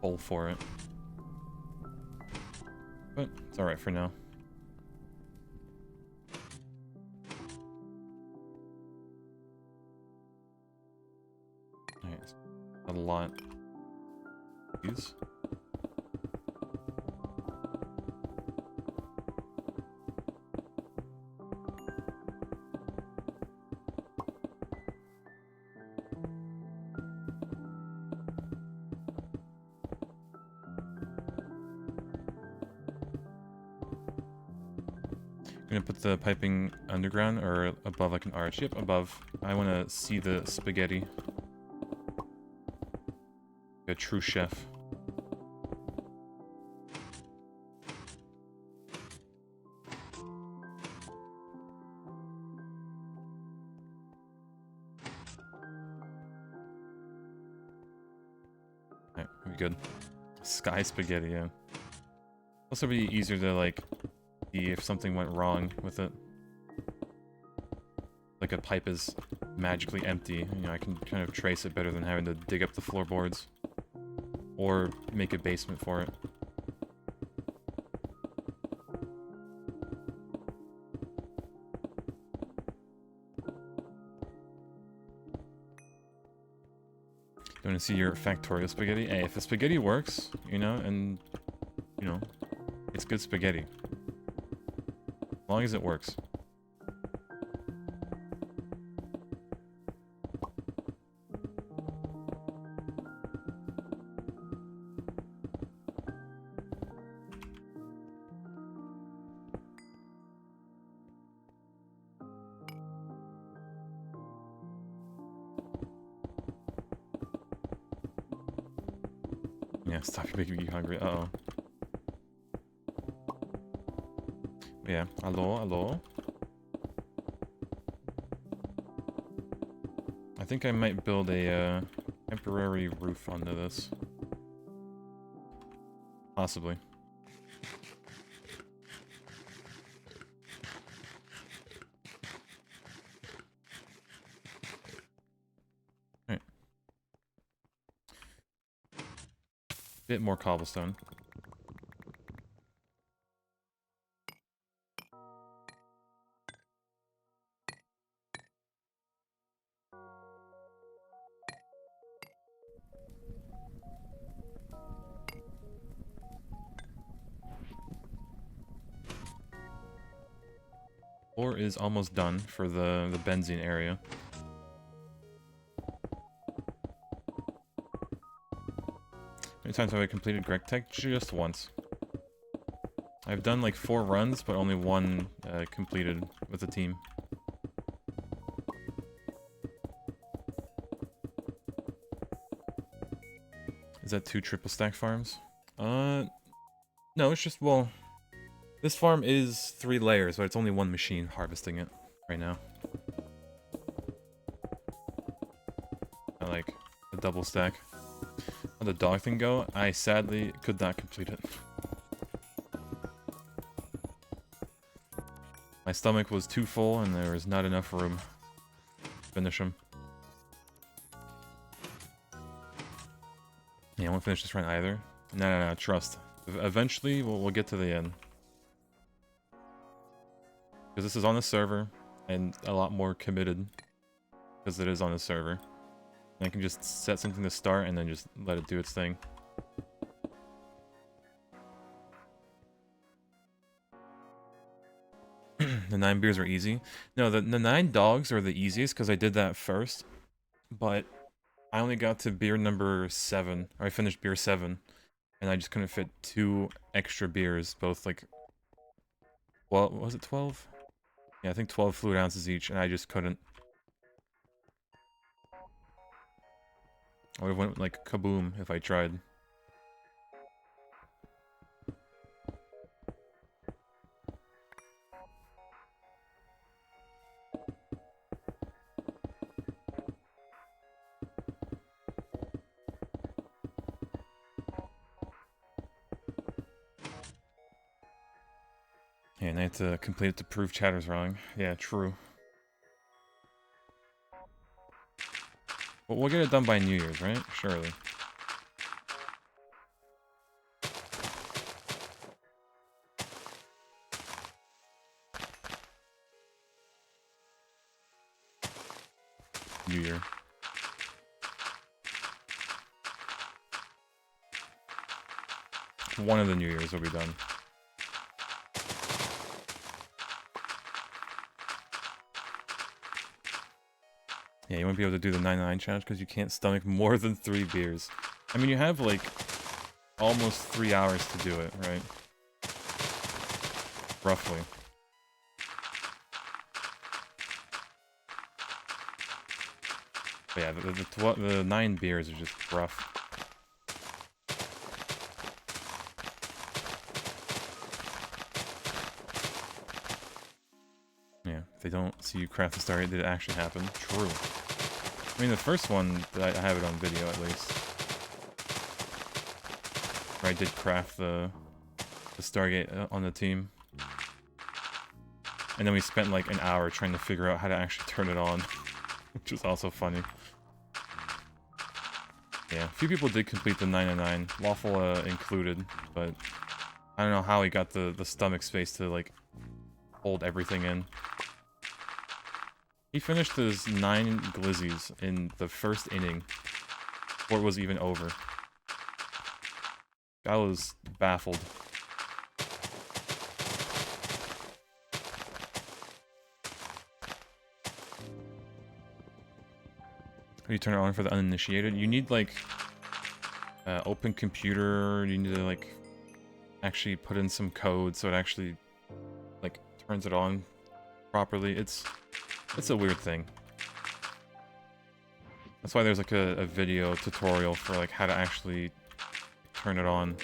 hole for it. But it's alright for now. Alright, a lot. These. Gonna put the piping underground or above like an arch. Yep, above. I want to see the spaghetti. A true chef. Alright, we good. Sky spaghetti, yeah. Also be easier to like see if something went wrong with it. Like a pipe is magically empty, you know, I can kind of trace it better than having to dig up the floorboards. Or make a basement for it. You want to see your Factorio spaghetti? Hey, if the spaghetti works, you know, and, you know, it's good spaghetti. As long as it works. Yeah, stop making me hungry. Uh-oh. Yeah, hello, hello. I think I might build a temporary roof onto this. Possibly. Alright. Bit more cobblestone. Floor is almost done for the benzene area. How many times have I completed Greg Tech? Just once. I've done like 4 runs, but only one completed with the team. Is that 2 triple stack farms? No, it's just, well, this farm is 3 layers, but it's only 1 machine harvesting it right now. I like the double stack. How'd the dog thing go? I sadly could not complete it. My stomach was too full and there was not enough room to finish them. Yeah, I won't finish this run either. No, trust. Eventually, we'll get to the end. Because this is on the server, and a lot more committed. Because it is on the server. And I can just set something to start and then just let it do its thing. The 9 beers are easy. No, the 9 dogs are the easiest because I did that first. But I only got to beer number 7, or I finished beer 7. And I just couldn't fit 2 extra beers, both like... Well, was it 12? Yeah, I think 12 fluid ounces each, and I just couldn't. I would've went like kaboom if I tried. Yeah, and I had to complete it to prove Chatter's wrong. Yeah, true. But we'll get it done by New Year's, right? Surely. New Year. One of the New Years will be done. Yeah, you won't be able to do the 99 challenge because you can't stomach more than 3 beers. I mean, you have like almost 3 hours to do it, right? Roughly. But yeah, the 9 beers are just rough. Yeah, if they don't see you craft the Stargate, did it actually happen? True. I mean, the first one, I have it on video at least. Where I did craft the Stargate on the team. And then we spent like an hour trying to figure out how to actually turn it on. Which was also funny. Yeah, a few people did complete the 999, Waffle included, but I don't know how he got the stomach space to like hold everything in. He finished his 9 glizzies in the first inning before it was even over. I was baffled. How do you turn it on for the uninitiated? You need like open computer. You need to like actually put in some code so it actually like turns it on properly. It's a weird thing. That's why there's like a video tutorial for like how to actually turn it on,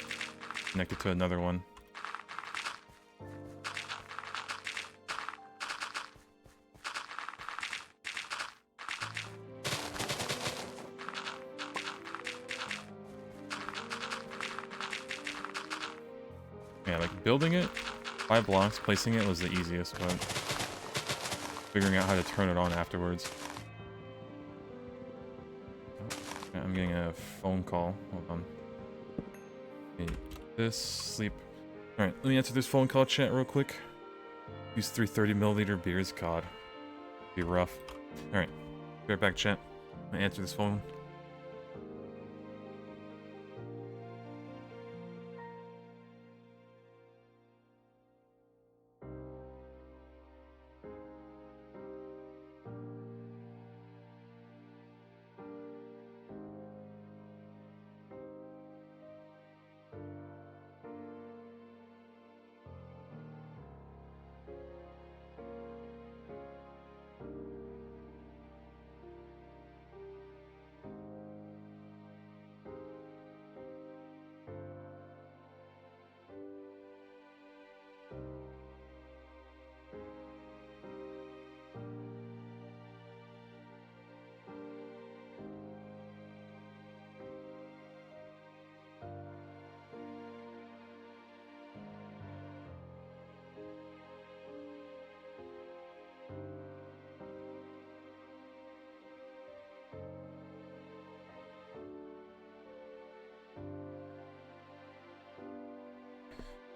connect it to another one. Yeah, like building it, 5 blocks, placing it was the easiest, but figuring out how to turn it on afterwards. Yeah, I'm getting a phone call. Hold on. Okay, this, sleep. Alright, let me answer this phone call chat real quick. Use 330ml beers, God. Be rough. Alright, be right back, chat. I'm gonna answer this phone.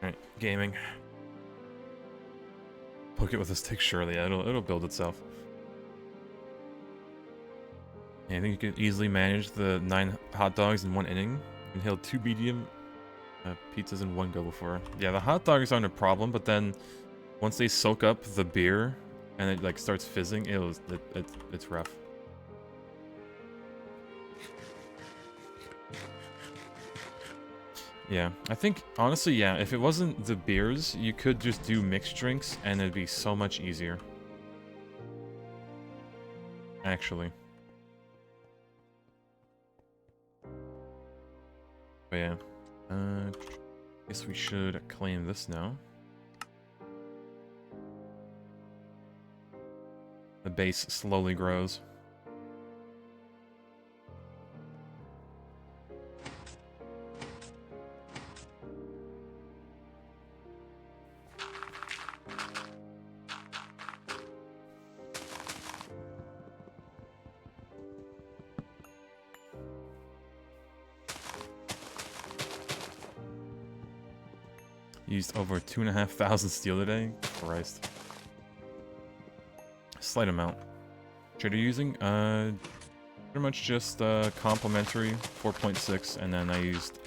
Alright, gaming. Poke it with a stick, surely. Yeah, it'll build itself. Yeah, I think you could easily manage the 9 hot dogs in 1 inning. Inhale 2 medium pizzas in 1 go before. Yeah, the hot dogs aren't a problem, but then once they soak up the beer and it like starts fizzing, it's rough. Yeah, I think, honestly, yeah, if it wasn't the beers, you could just do mixed drinks, and it'd be so much easier. Actually. But yeah. Guess we should claim this now. The base slowly grows. Used over 2,500 steel today? Christ. Slight amount. trade are you using? Pretty much just complementary 4.6, and then I used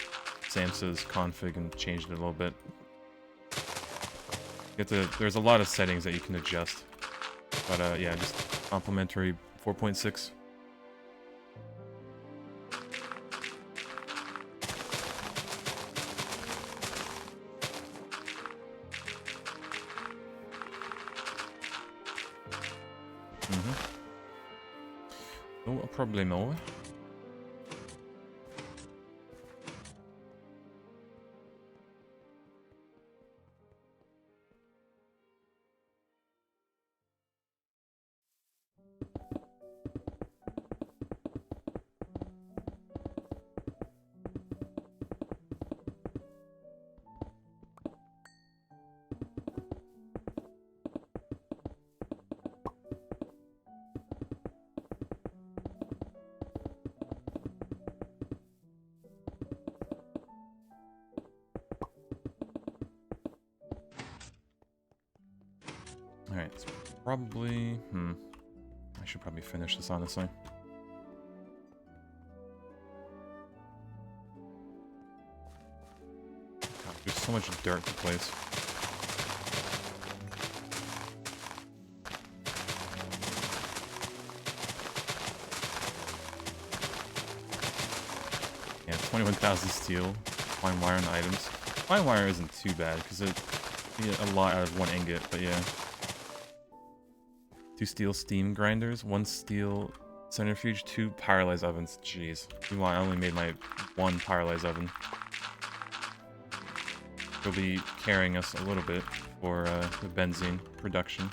Samsa's config and changed it a little bit. There's a lot of settings that you can adjust, but yeah, just complementary 4.6. No problemo. Alright, it's probably... I should probably finish this, honestly. God, there's so much dirt to place. Yeah, 21,000 steel, fine wire and items. Fine wire isn't too bad, because you get a lot out of one ingot, but yeah. 2 steel steam grinders, 1 steel centrifuge, 2 pyrolyzed ovens. Jeez. Meanwhile, I only made my 1 pyrolyzed oven. It'll be carrying us a little bit for the benzene production.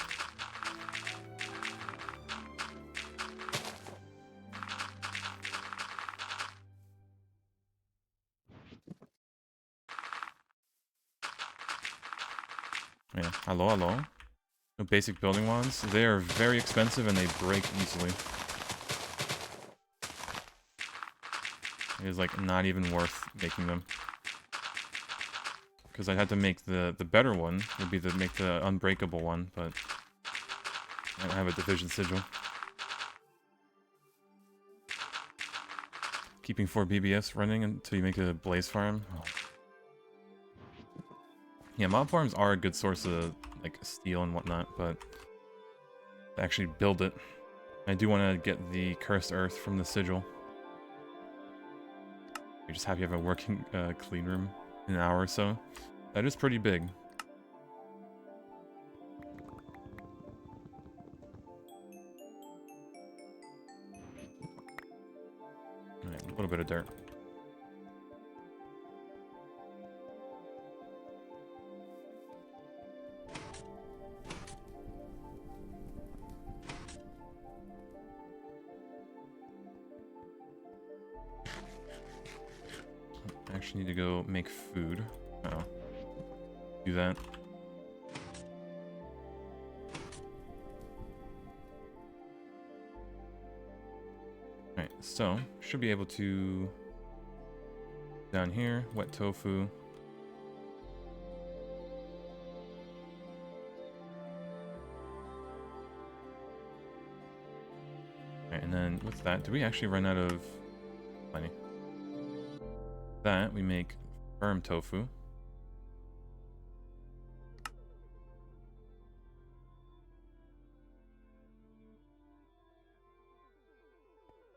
Yeah, hello. No basic building wands. They are very expensive and they break easily. It is like not even worth making them. Because I'd have to make the better one, would be to make the unbreakable one, but I don't have a division sigil. Keeping 4 BBS running until you make a blaze farm. Oh. Yeah, mob farms are a good source of like steel and whatnot, but to actually build it, I do want to get the cursed earth from the sigil. You're just happy you have a working clean room in an hour or so. That is pretty big. Alright, a little bit of dirt. I actually need to go make food. Uh-oh. Do that. Alright, so should be able to down here, wet tofu. Alright, and then what's that? Do we actually run out of money? That we make firm tofu.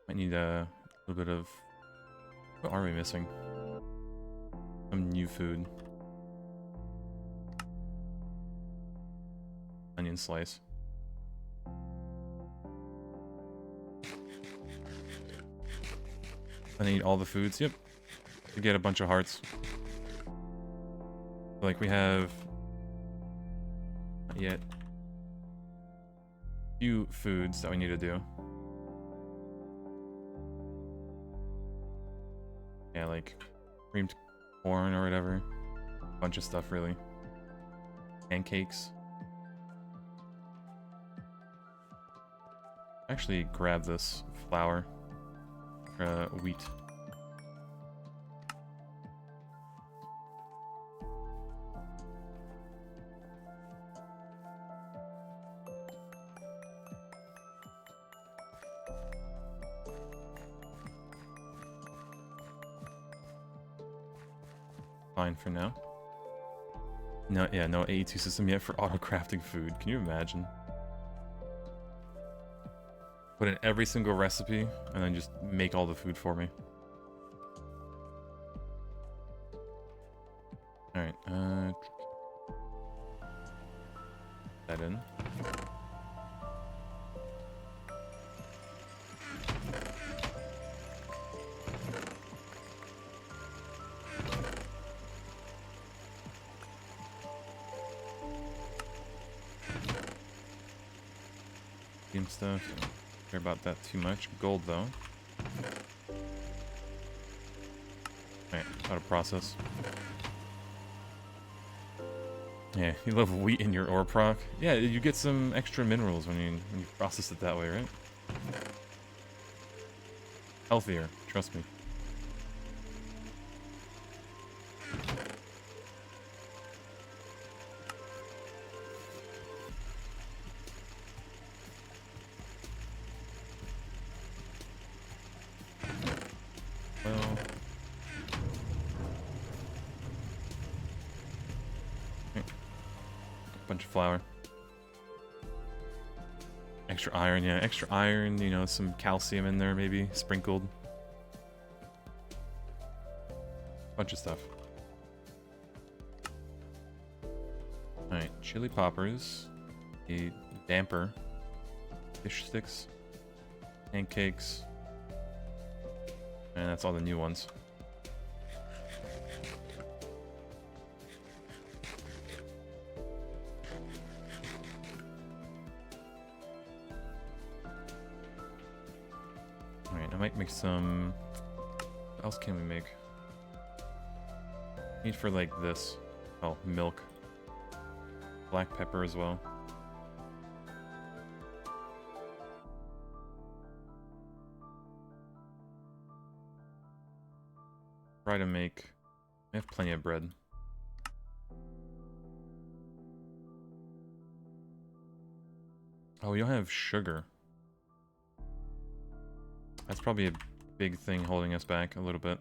Might need a little bit of... What are we missing? Some new food. Onion slice. I need all the foods. Yep. To get a bunch of hearts. Like we have... Not yet. Few foods that we need to do. Yeah, like creamed corn or whatever. Bunch of stuff, really. Pancakes. Actually, grab this flour. Wheat. fine for now. No, yeah, no AE2 system yet for auto-crafting food. Can you imagine? Put in every single recipe, and then just make all the food for me. Alright, that in. Game stuff, don't care about that too much. Gold though. Alright, auto process. Yeah, you love wheat in your ore proc. Yeah, you get some extra minerals when you process it that way, right? Healthier, trust me. Well, bunch of flour. Extra iron, yeah, extra iron, you know, some calcium in there maybe, sprinkled. Bunch of stuff. Alright, chili poppers, a damper, fish sticks, pancakes, and that's all the new ones. Alright, I might make some... What else can we make? Need for like this. Oh, milk. Black pepper as well. Try to make... I have plenty of bread. Oh, we don't have sugar. That's probably a big thing holding us back a little bit.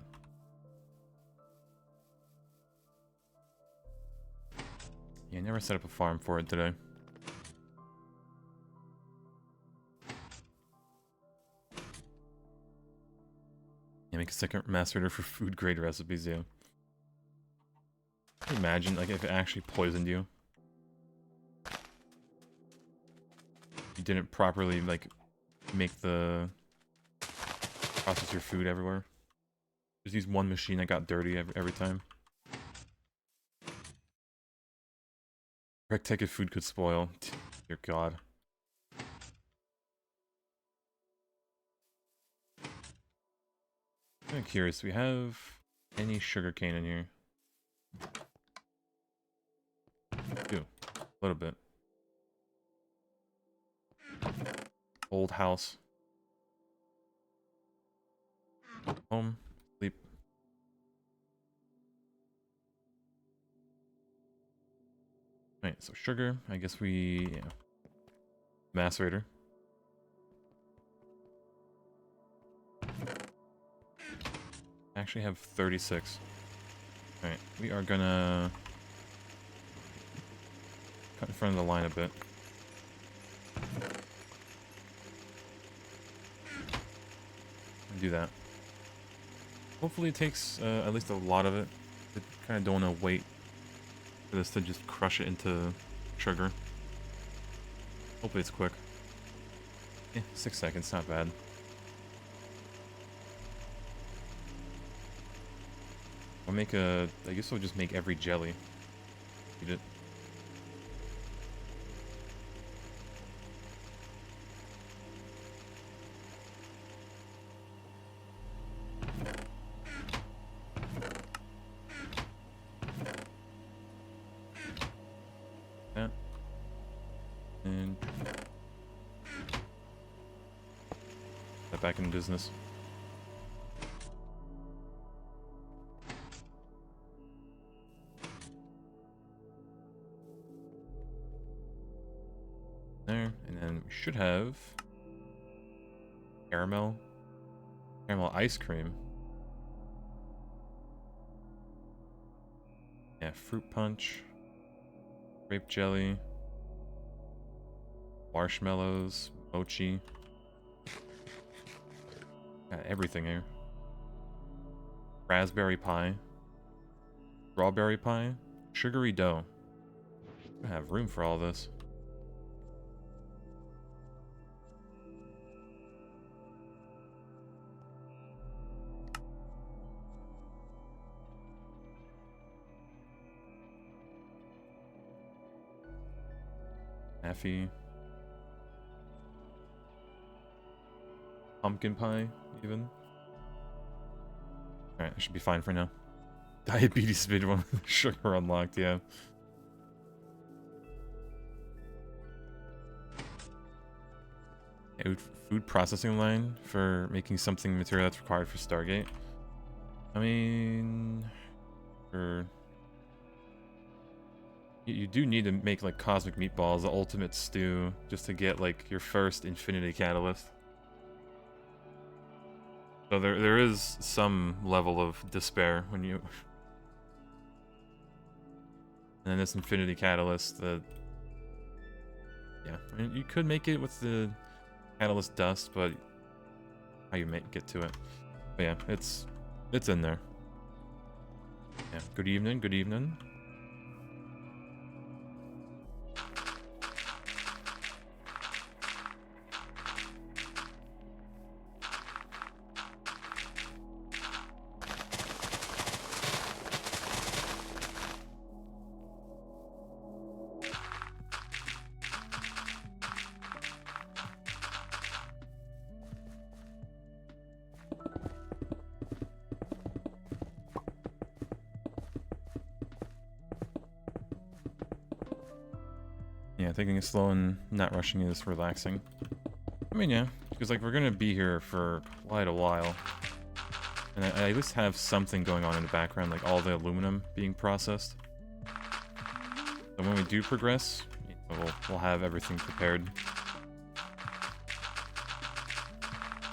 Yeah, I never set up a farm for it today. Yeah, make a second macerator for food grade recipes, yeah. Can you imagine, like, if it actually poisoned you? You didn't properly, like, make the... process your food everywhere. Just use one machine that got dirty every time. Protected food could spoil. Dear God. I'm curious, do we have any sugarcane in here? Do. A little bit. Old house. Home. Sleep. Right, so sugar. I guess we... Yeah. Macerator. I actually have 36. Alright, we are gonna... cut in front of the line a bit. Do that. Hopefully it takes at least a lot of it. I kind of don't want to wait for this to just crush it into sugar. Hopefully it's quick. Yeah, 6 seconds, not bad. I'll make a... I guess I'll just make every jelly. Eat it. That. And... that back in business. There, and then we should have caramel ice cream. Yeah, fruit punch, grape jelly, marshmallows, mochi. Got everything here. Raspberry pie, strawberry pie, sugary dough. I have room for all this. Taffy. Pumpkin pie, even. Alright, I should be fine for now. Diabetes speed one with sugar unlocked, yeah. Food processing line for making something material that's required for Stargate. I mean, you do need to make like cosmic meatballs, the ultimate stew, just to get like your first infinity catalyst. So there is some level of despair when you. And then this infinity catalyst, yeah, I mean, you could make it with the catalyst dust, but how you get to it. But yeah, it's in there. Yeah, good evening, good evening. Yeah, taking it slow and not rushing is relaxing. I mean, yeah, because like we're gonna be here for quite a while, and I at least have something going on in the background, like all the aluminum being processed. So when we do progress, we'll have everything prepared.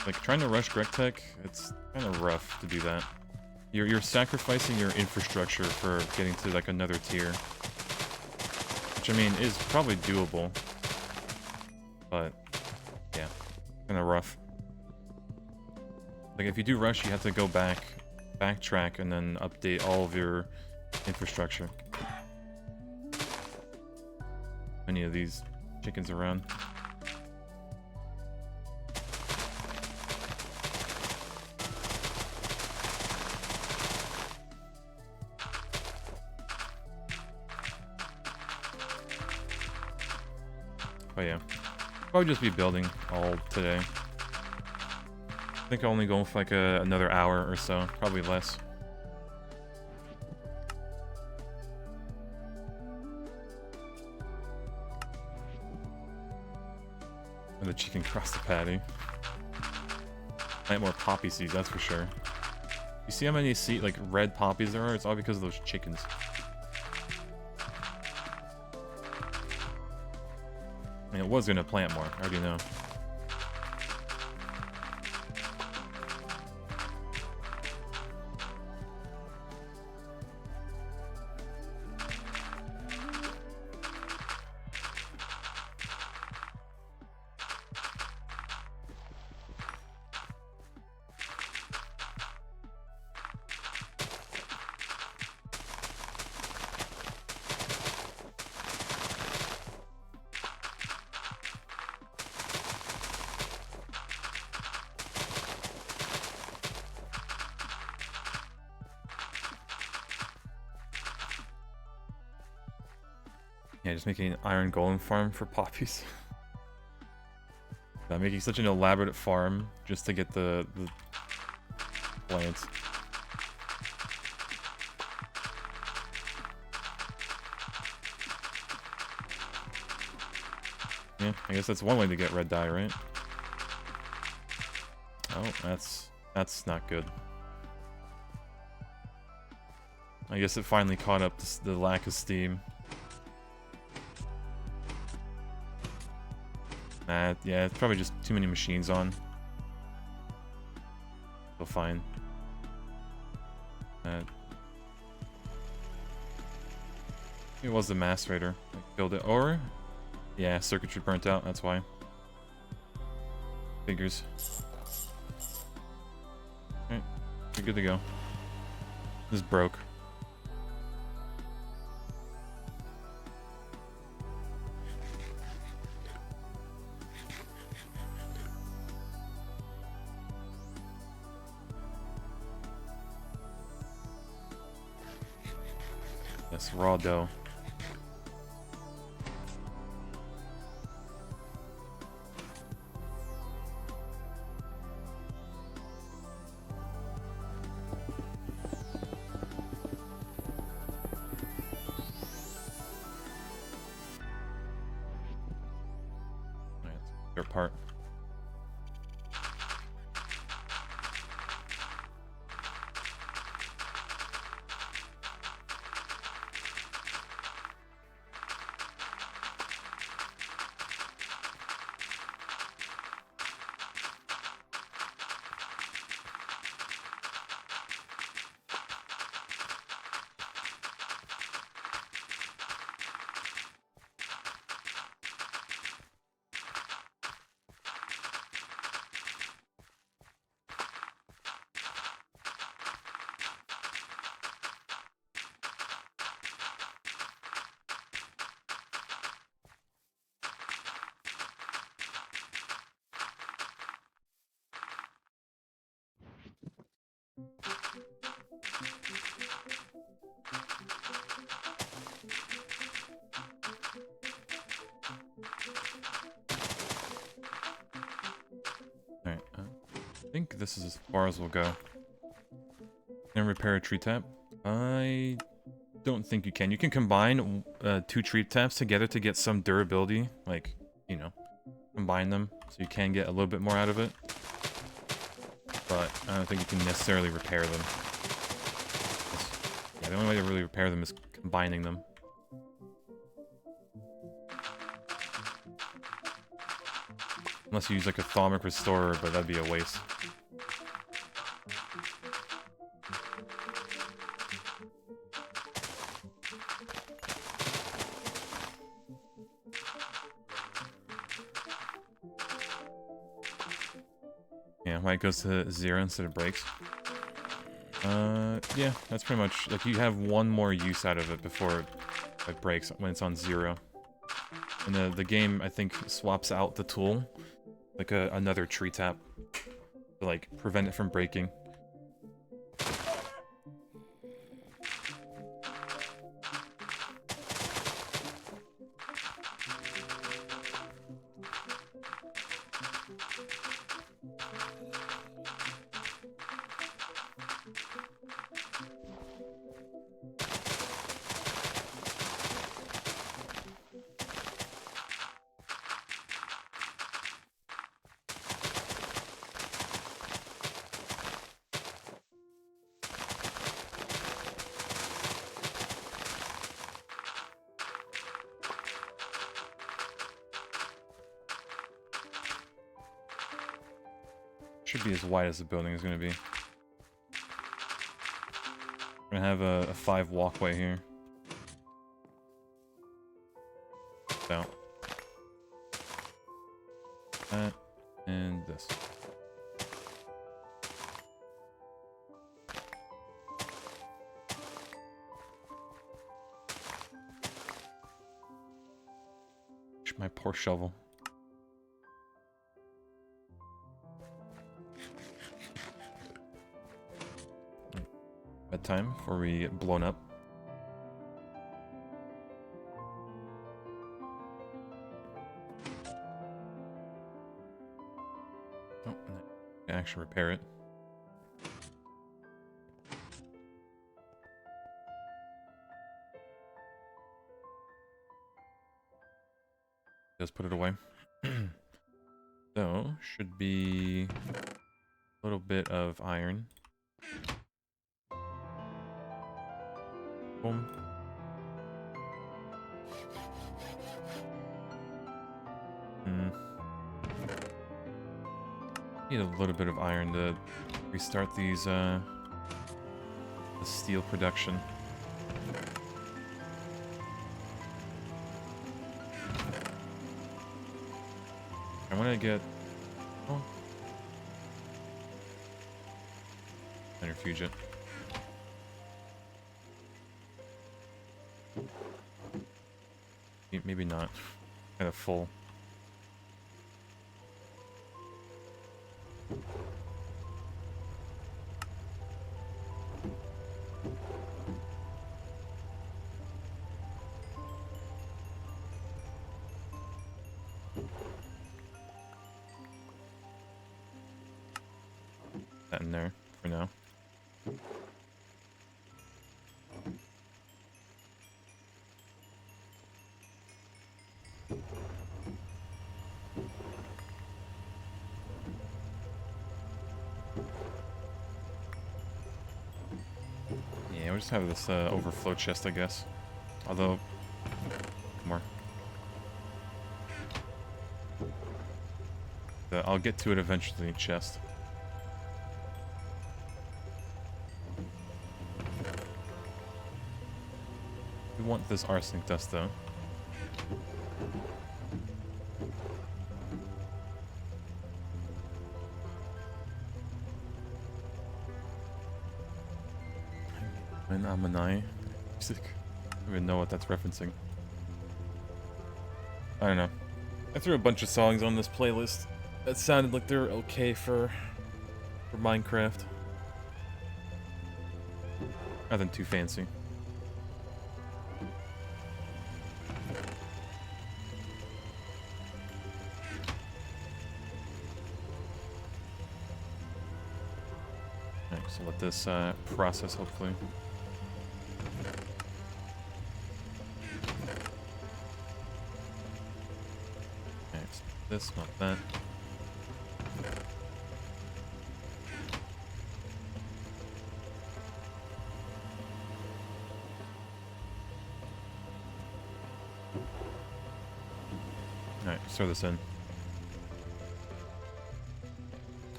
Like trying to rush GregTech, it's kind of rough to do that. You're sacrificing your infrastructure for getting to like another tier. Which, I mean, is probably doable. But, yeah. Kinda rough. Like, if you do rush, you have to go backtrack, and then update all of your infrastructure. Any of these chickens around. Oh yeah, probably just be building all today. I think I'll only go for like another hour or so, probably less. And the chicken crossed the patty. Plant more poppy seeds, that's for sure. You see how many like red poppies there are? It's all because of those chickens. I mean, it was gonna plant more, I already know. Yeah, just making an iron golem farm for poppies. I'm making such an elaborate farm just to get the plants. Yeah, I guess that's one way to get red dye, right? Oh, that's not good. I guess it finally caught up to the lack of steam. Yeah, it's probably just too many machines on. So fine. It was the macerator that killed it. Or, yeah, circuitry burnt out, that's why. Figures. Alright, we're good to go. This broke. Yes, raw dough. Their part. Alright, I think this is as far as we'll go. Can I repair a tree tap? I don't think you can. You can combine 2 tree taps together to get some durability. Like, you know, combine them so you can get a little bit more out of it. But I don't think you can necessarily repair them. Yeah, the only way to really repair them is combining them. Unless you use like a Thaumic Restorer, but that'd be a waste. Yeah, why it goes to 0 instead of breaks. Yeah, that's pretty much, like, you have one more use out of it before it breaks, when it's on 0. And the game, I think, swaps out the tool, like another tree tap, to, like, prevent it from breaking. Should be as wide as the building is going to be. We're going to have a 5 walkway here. So. That. And this. My poor shovel. Time before we get blown up. Oh, I can actually repair it. Just put it away. So, should be a little bit of iron. Boom. Need a little bit of iron to restart these, the steel production. When I get... Oh. Centrifuge it. Maybe not. Kind of full. That in there for now. Yeah, we'll just have this overflow chest, I guess. Although, more. I'll get to it eventually, chest. We want this arsenic dust, though. And Amanai music. I don't even know what that's referencing. I don't know. I threw a bunch of songs on this playlist that sounded like they're okay for Minecraft. Nothing too fancy. Alright, so let this process, hopefully. Okay, so this, not that. Alright, let's throw this in.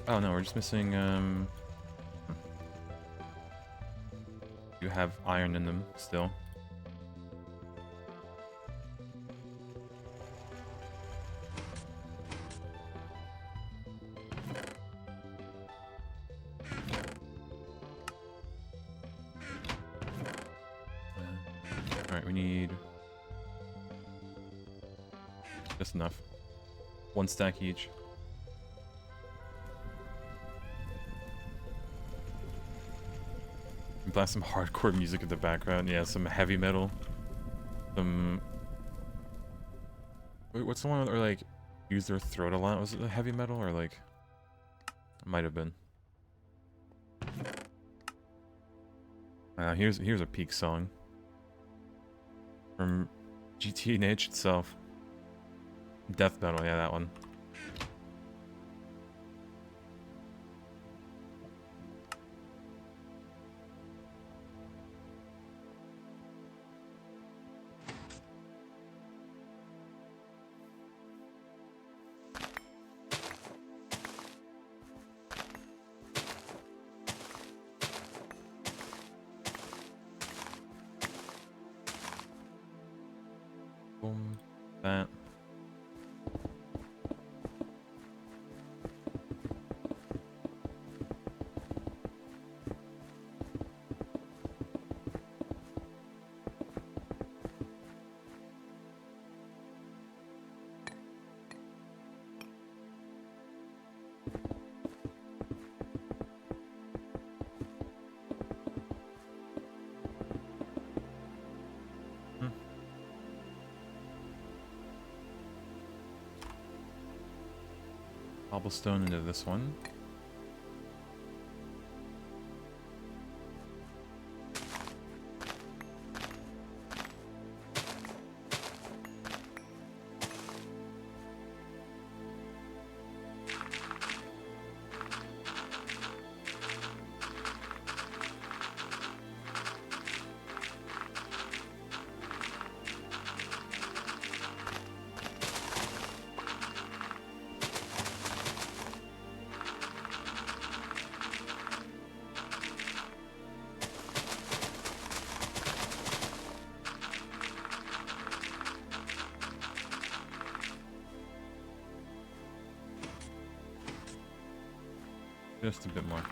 Oh no, we're just missing, You have iron in them still. Alright, we need just enough. 1 stack each. Blast some hardcore music in the background. Yeah, some heavy metal. Some... Wait, what's the one where, like, use their throat a lot? Was it the heavy metal, or, like... It might have been. Here's a peak song. From GTNH itself. Death metal, yeah, that one. Boom. That. Cobblestone into this one. Just a bit more.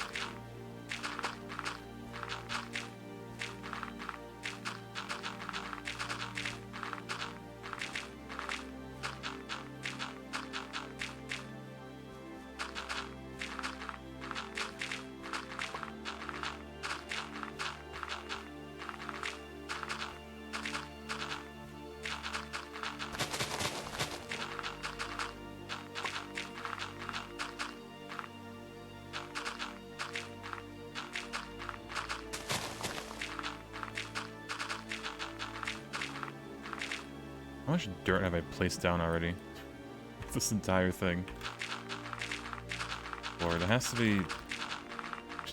How much dirt have I placed down already? This entire thing. Lord, it has to be...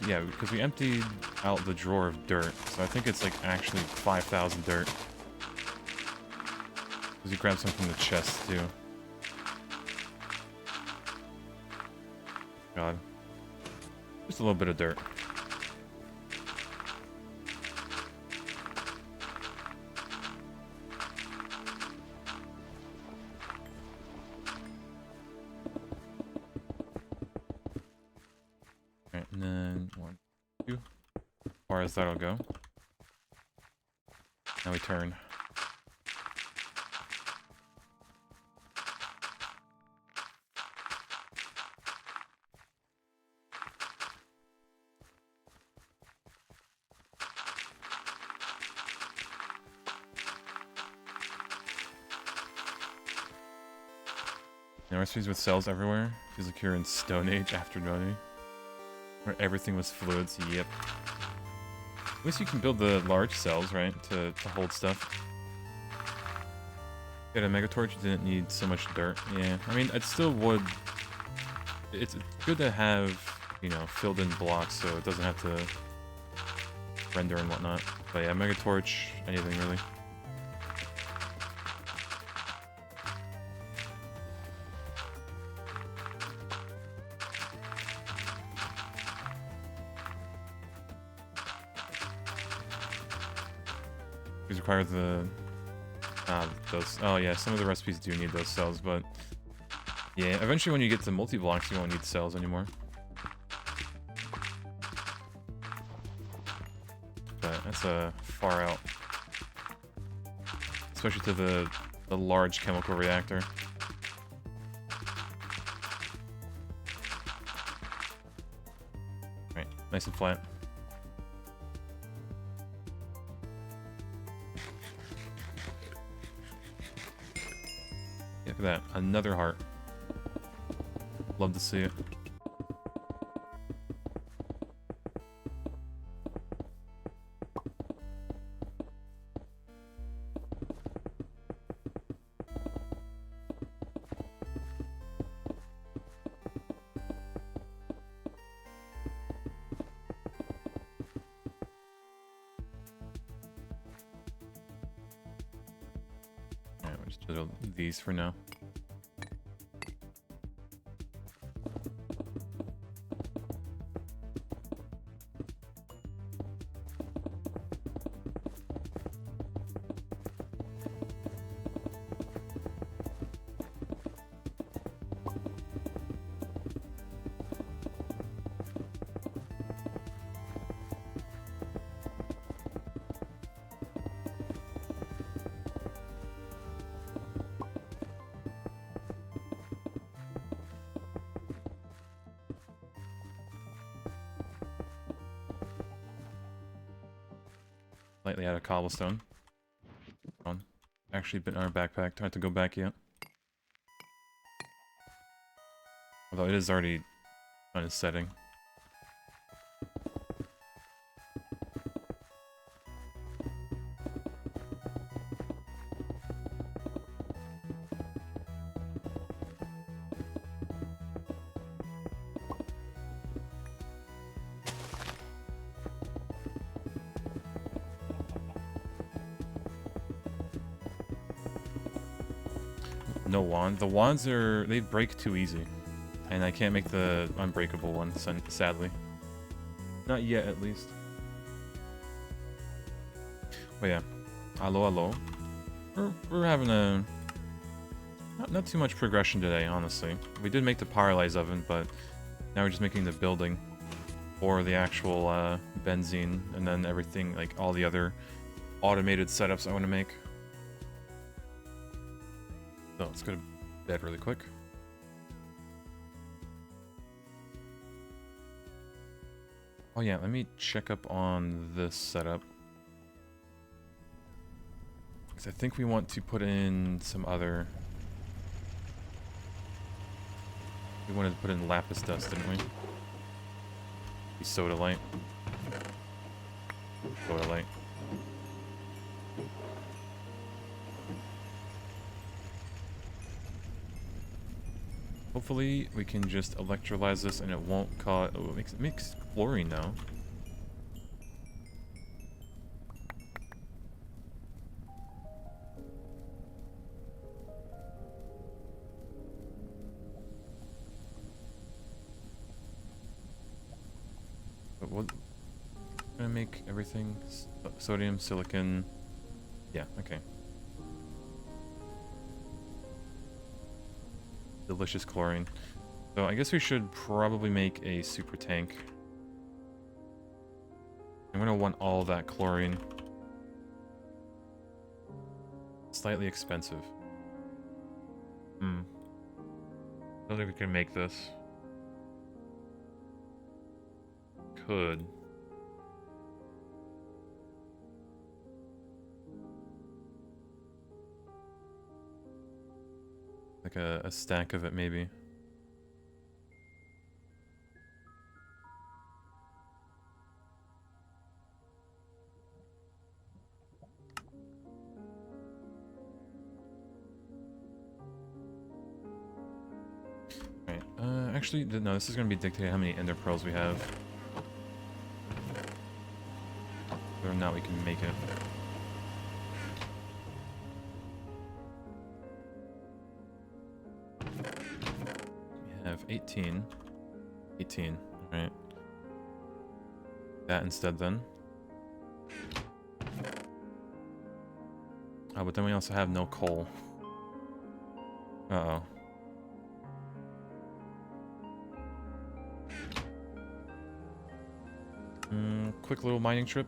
Yeah, because we emptied out the drawer of dirt, so I think it's like actually 5,000 dirt. Because you grabbed some from the chest, too. God. Just a little bit of dirt. Alright, and then 1, 2. As far as that'll go. Now we turn. Recipes with cells everywhere. Feels like you're in Stone Age after Noni. Where everything was fluids, yep. At least you can build the large cells, right? To hold stuff. Get a Mega Torch, you didn't need so much dirt. Yeah, I mean, it still would... It's good to have, you know, filled in blocks so it doesn't have to render and whatnot. But yeah, Mega Torch, anything really. Require the those. Oh yeah, some of the recipes do need those cells, but yeah, eventually when you get to multi-blocks, you won't need cells anymore. But that's far out, especially to the large chemical reactor. Right, nice and flat. Look at that, another heart. Love to see it. Alright, we'll just do these for now. Slightly out of cobblestone. Actually been in our backpack. Don't have to go back yet. Although it is already on its setting. No wand. The wands they break too easy. And I can't make the unbreakable one, sadly. Not yet, at least. But yeah. Hello. We're having a... Not too much progression today, honestly. We did make the pyrolyze oven, but now we're just making the building. or the actual benzene, and then everything, like all the other automated setups I want to make. So let's go to bed really quick. Oh yeah, let me check up on this setup. Because I think we want to put in some other... We wanted to put in lapis dust, didn't we? Sodalite. Sodalite. Hopefully we can just electrolyze this and it won't cause... Oh, it makes chlorine now. But what... Gonna make everything... Sodium, silicon... Yeah, okay. Delicious chlorine. So I guess we should probably make a super tank. I'm gonna want all that chlorine. Slightly expensive. I don't think we can make this. Could. Like a stack of it, maybe. Alright, actually, no, this is going to be dictated how many ender pearls we have. Whether or not we can make it. We have 18. 18, alright. That instead then. Oh, but then we also have no coal. Uh-oh. Quick little mining trip.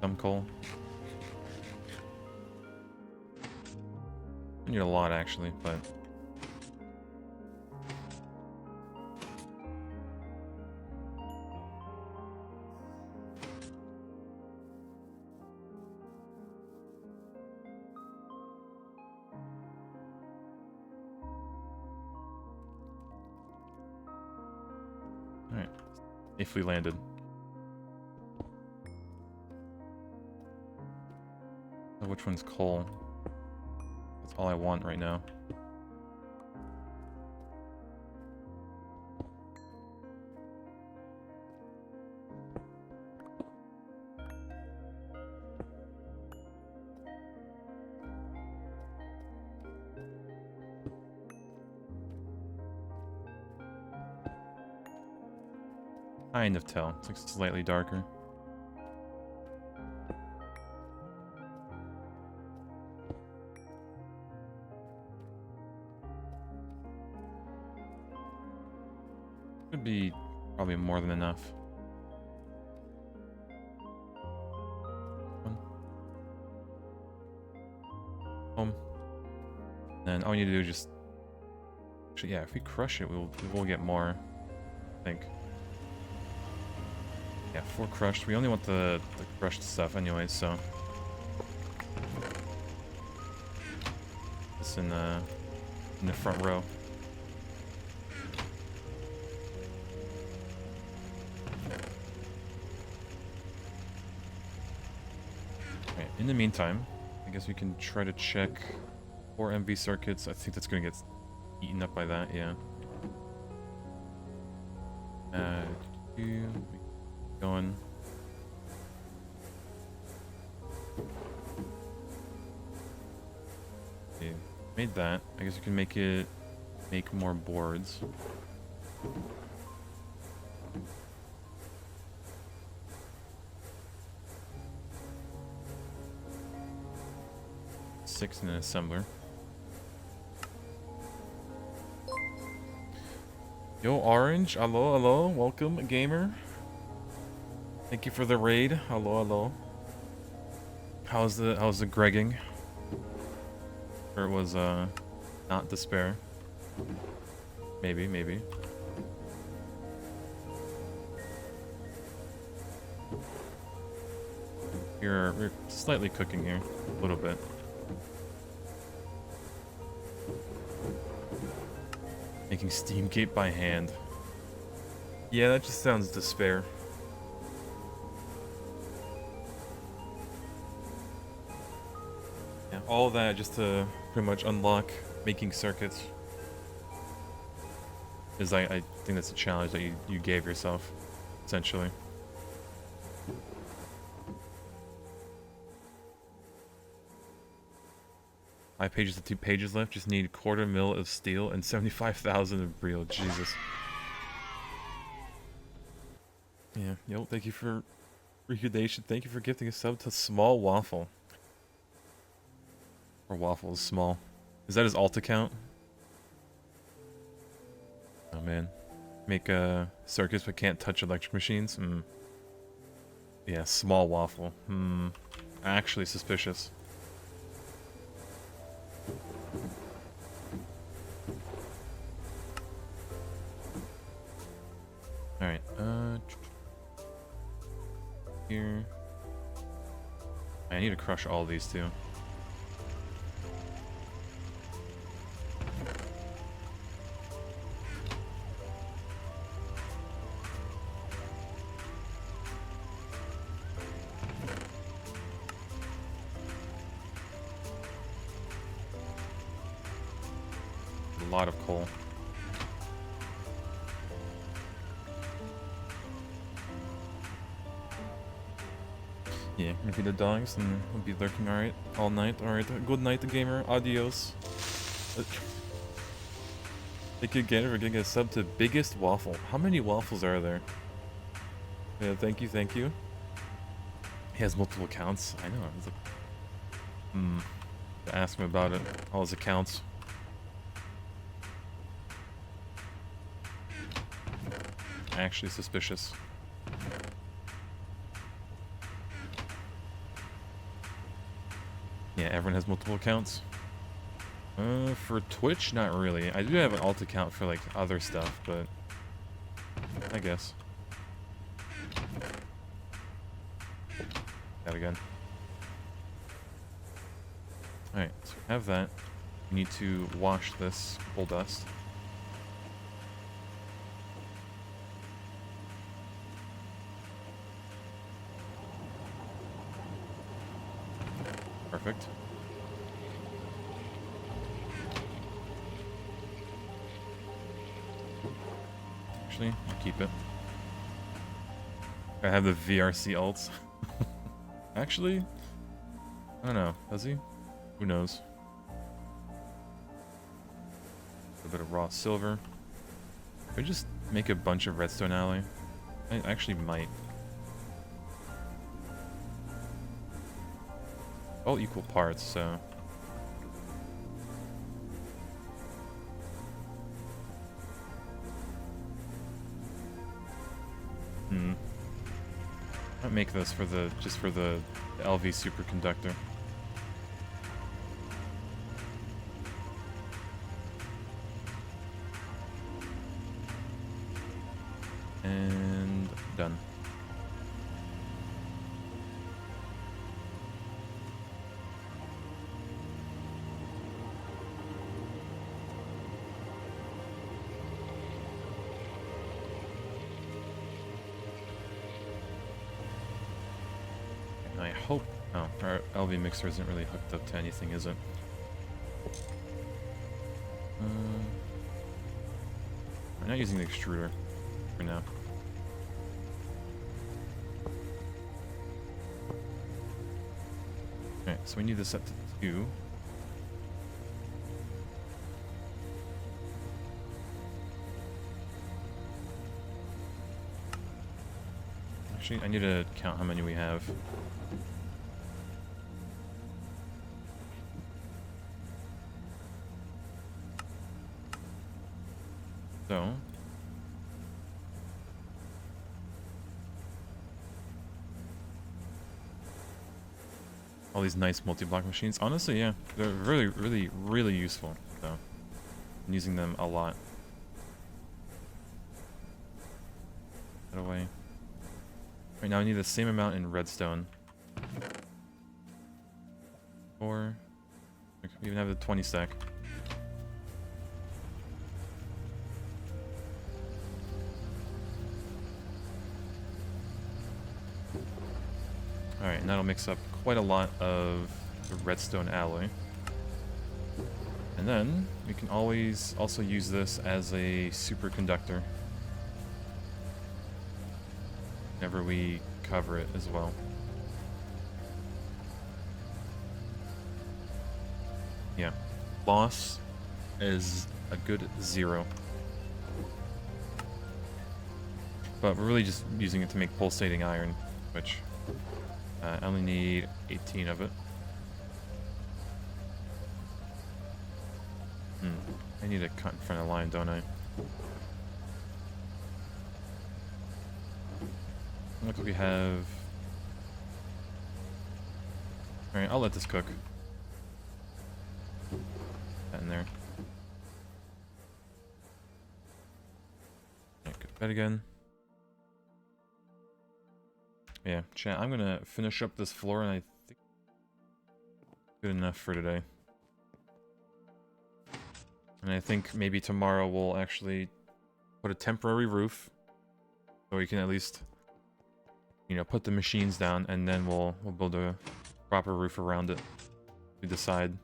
Some coal. I need a lot, actually, but... Alright. Safely landed. So which one's coal? That's all I want right now. Kind of tell. It's like slightly darker. Could be probably more than enough. Home. And all you need to do is just... Actually, yeah, if we crush it, we will get more, I think. Yeah, 4 crushed. We only want the crushed stuff anyway, so... It's in the front row. Okay, in the meantime, I guess we can try to check 4 MV circuits. I think that's gonna get eaten up by that, yeah. 2... Going. Okay, made that. I guess we can make more boards. Six in an assembler. Yo, Orange, hello, welcome, gamer. Thank you for the raid. Hello, hello. How's the Gregging? Or it was not despair. Maybe, maybe. We're slightly cooking here, a little bit. Making Steamgate by hand. Yeah, that just sounds despair. Yeah, all of that just to pretty much unlock making circuits. Is I think that's a challenge that you gave yourself, essentially. 5 pages to 2 pages left. Just need 1/4 mil of steel and 75,000 of real. Jesus. Yeah. Yo, thank you for recordation. Thank you for gifting a sub to Small Waffle. Or Waffle is small. Is that his alt account? Oh man. Make circuits but can't touch electric machines? Hmm. Yeah, Small Waffle. Hmm. Actually suspicious. Alright, here. I need to crush all these too. A lot of coal. Yeah, maybe the dogs and we'll be lurking alright all night. Alright, good night gamer. Adios. Thank you again for getting a sub to Biggest Waffle. How many waffles are there? Yeah, thank you, thank you. He has multiple accounts. I know. It's like, ask him about it. All his accounts. Actually suspicious. Yeah, everyone has multiple accounts. For Twitch, not really. I do have an alt account for like other stuff, but I guess. That again. Alright, so we have that. We need to wash this coal dust. Perfect. Actually, I'll keep it. I have the VRC alts. Actually, I don't know. Does he? Who knows? A bit of raw silver. Could I just make a bunch of redstone alloy? I actually might. All equal parts, so... I might make this for the just for the LV superconductor. And done. I hope... Oh, our LV mixer isn't really hooked up to anything, is it? We're not using the extruder for now. Alright, so we need this set to 2. Actually, I need to count how many we have. So... All these nice multi-block machines. Honestly, yeah, they're really, really, really useful. So, I'm using them a lot. That away. Right now, I need the same amount in redstone. 4. I could even have the 20 stack. Alright, and that'll mix up quite a lot of the redstone alloy. And then, we can always also use this as a superconductor. Whenever we cover it as well. Yeah. Loss is a good 0. But we're really just using it to make pulsating iron, which I only need 18 of it. I need to cut in front of the line, don't I? Look what we have. Alright, I'll let this cook. That in there. Alright, go to bed again. Yeah, chat, I'm gonna finish up this floor and I think good enough for today. And I think maybe tomorrow we'll actually put a temporary roof. So we can at least, you know, put the machines down and then we'll build a proper roof around it. We decide.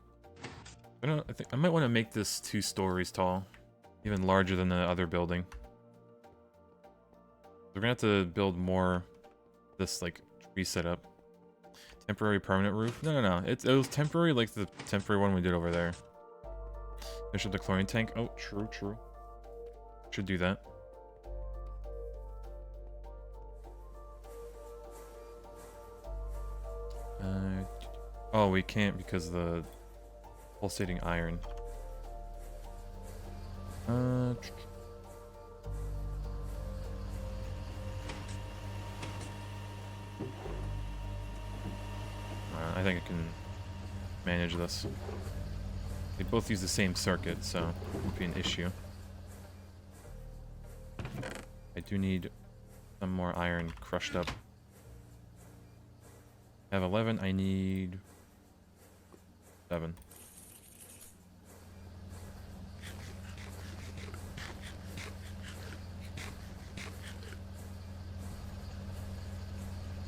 I think I might want to make this 2 stories tall. Even larger than the other building. We're gonna have to build more this like tree setup. Temporary permanent roof? No. It was temporary like the temporary one we did over there. Finish up the chlorine tank. Oh, true. Should do that. Oh, we can't because of the pulsating iron. I think I can manage this. They both use the same circuit, so it won't be an issue. I do need some more iron crushed up. I have 11, I need 7.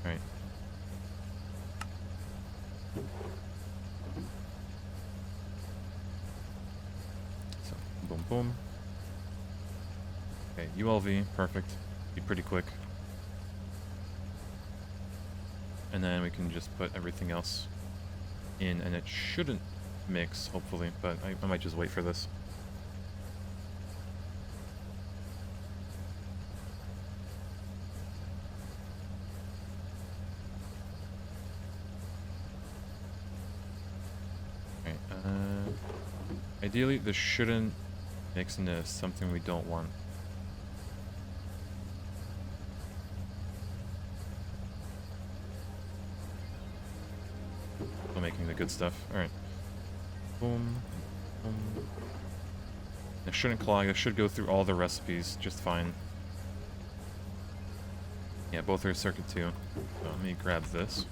Alright. So, boom, boom. Okay, ULV, perfect. Be pretty quick. And then we can just put everything else in, and it shouldn't mix, hopefully, but I might just wait for this. Okay, ideally, this shouldn't mix into something we don't want. Making the good stuff. Alright. Boom. Boom. It shouldn't clog. It should go through all the recipes just fine. Yeah, both are circuit 2. So let me grab this.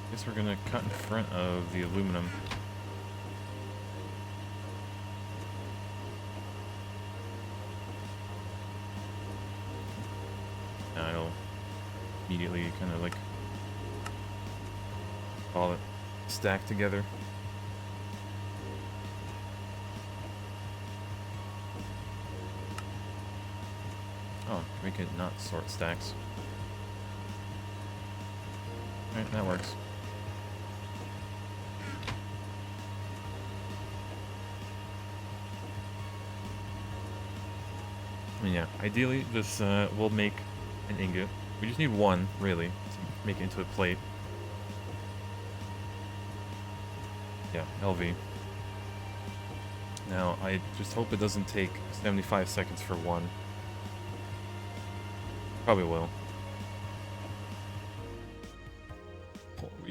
Guess we're gonna cut in front of the aluminum. Now it'll immediately kind of like all it stacked together. Oh, we can not sort stacks. Alright, that works. I mean, yeah, ideally this will make an ingot. We just need one, really, to make it into a plate. Yeah, LV. Now, I just hope it doesn't take 75 seconds for one. Probably will.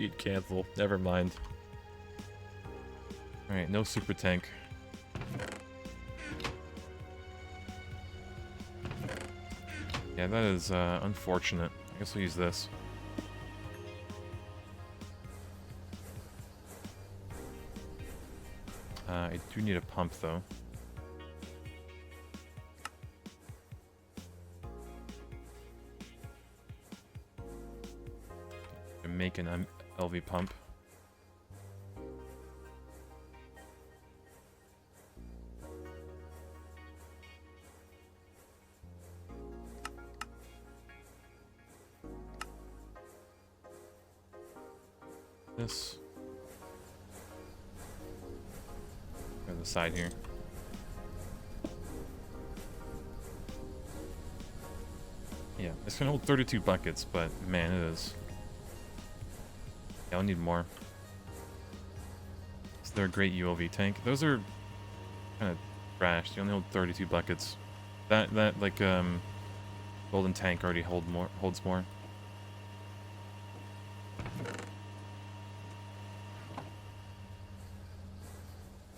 Eat cancel. Never mind. Alright, no super tank. Yeah, that is unfortunate. I guess we'll use this. I do need a pump, though. Make an LV pump. This. On the side here. Yeah, it's gonna hold 32 buckets, but man, it is. Yeah, I'll need more. So they're a great ULV tank. Those are kind of trash. They only hold 32 buckets. That like golden tank already holds more.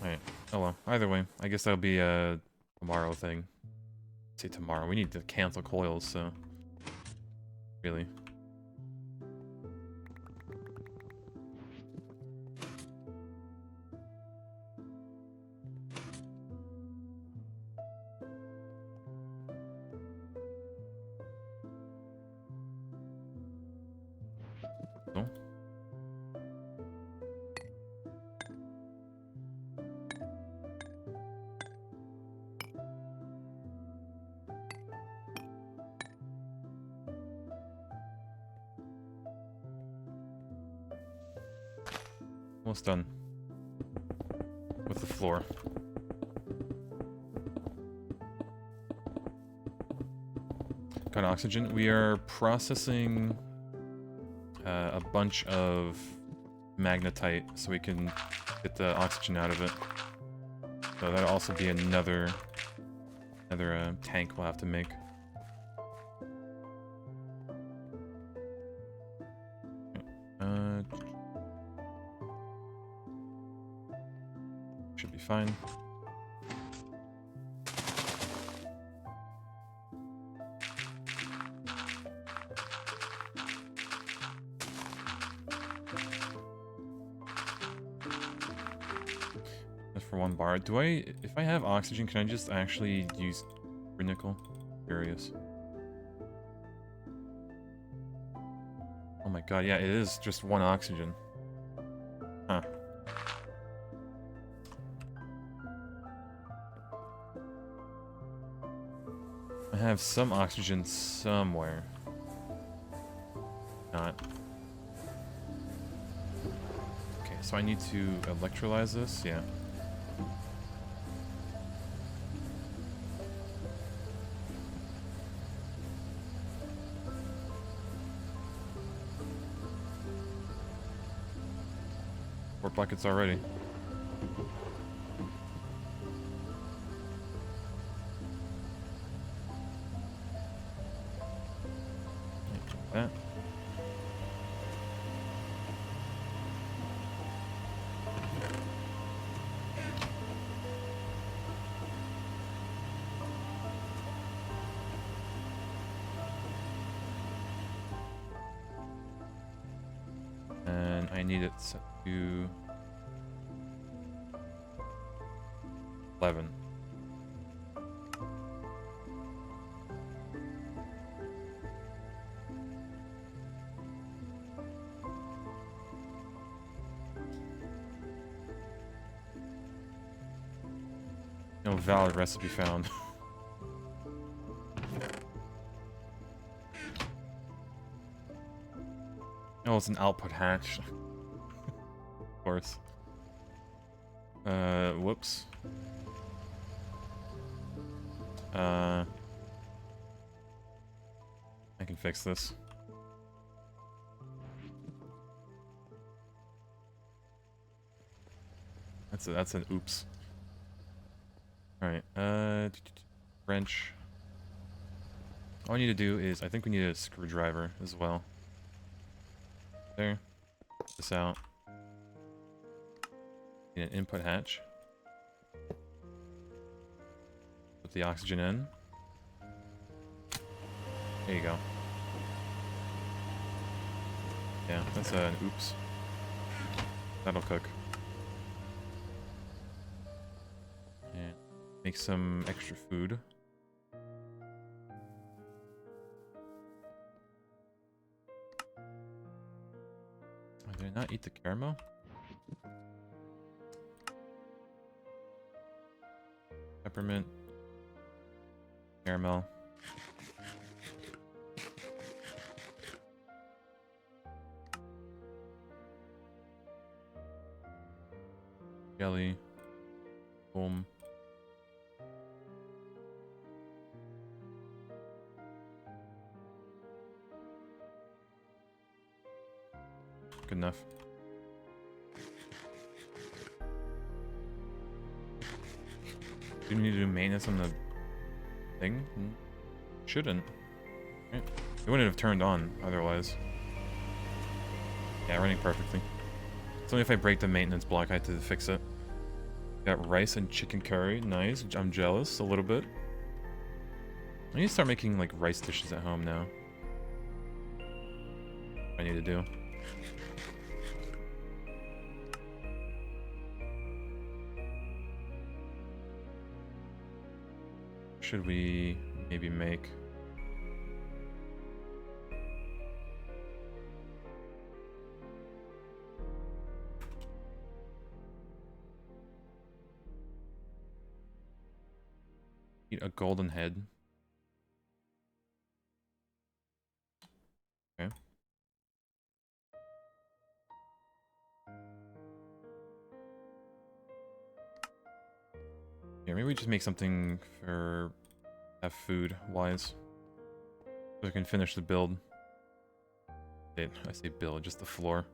Alright. Oh well. Either way, I guess that'll be a tomorrow thing. Say tomorrow. We need to cancel coils, so really. No? Almost done with the floor. Got oxygen. We are processing a bunch of magnetite so we can get the oxygen out of it. So that'll also be another tank we'll have to make. Should be fine. That's for 1 bar. Do I, if I have oxygen, can I just actually use nickel? Curious. Oh my god, yeah, it is just 1 oxygen. Huh. I have some oxygen somewhere. Not. Okay, so I need to electrolyze this? Yeah. Four buckets already. That. And I need it set to 11. No valid recipe found. Oh, it's an output hatch. Of course. Whoops. I can fix this. That's an oops. Alright, wrench. All I need to do is, I think we need a screwdriver as well. There. this out. Need an input hatch. Put the oxygen in. There you go. Yeah, that's an oops. That'll cook. And make some extra food. Oh, did I not eat the caramel? Peppermint. Caramel. Jelly. Boom. Good enough. Do you need to do maintenance on the thing? Shouldn't. Right. It wouldn't have turned on otherwise. Yeah, running perfectly. It's only if I break the maintenance block I have to fix it. Got rice and chicken curry. Nice. I'm jealous a little bit. I need to start making like rice dishes at home now. I need to do. Should we maybe make... Eat a golden head. Okay. Yeah, maybe we just make something for have food wise. So I can finish the build. I say build, just the floor.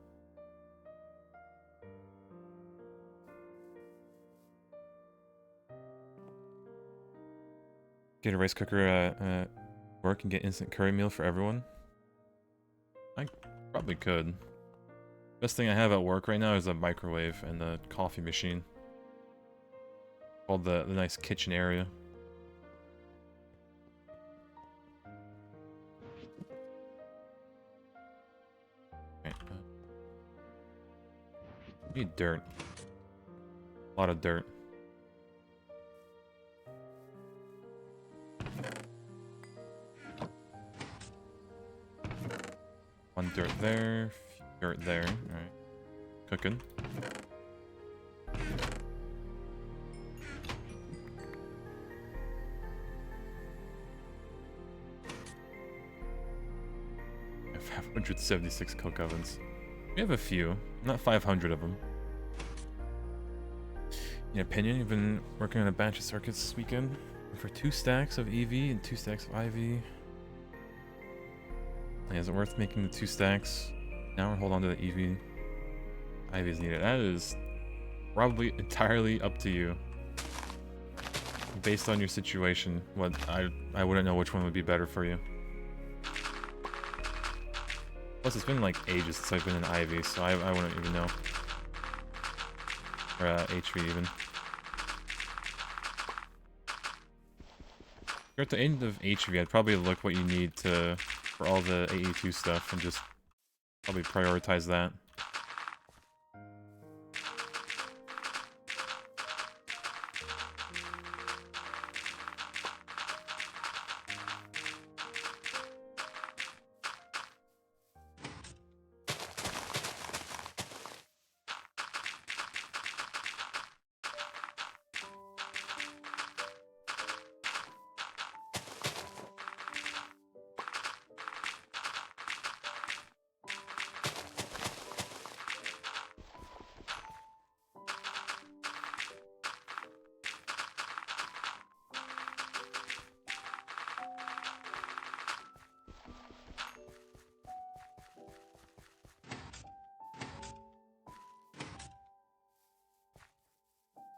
Get a rice cooker at work and get instant curry meal for everyone. I probably could. Best thing I have at work right now is a microwave and a coffee machine. Called the nice kitchen area. Okay. Need dirt. A lot of dirt. One dirt there, dirt there. Alright. Cooking. I have 576 coke ovens. We have a few, not 500 of them. In opinion, I've been working on a batch of circuits this weekend for 2 stacks of EV and 2 stacks of IV. Is it worth making the 2 stacks? Now we'll hold on to the EV. IV is needed. That is probably entirely up to you. Based on your situation, what I wouldn't know which one would be better for you. Plus, it's been like ages since I've been in IV, so I wouldn't even know. Or HV even. If you're at the end of HV, I'd probably look what you need to for all the AE2 stuff and just probably prioritize that.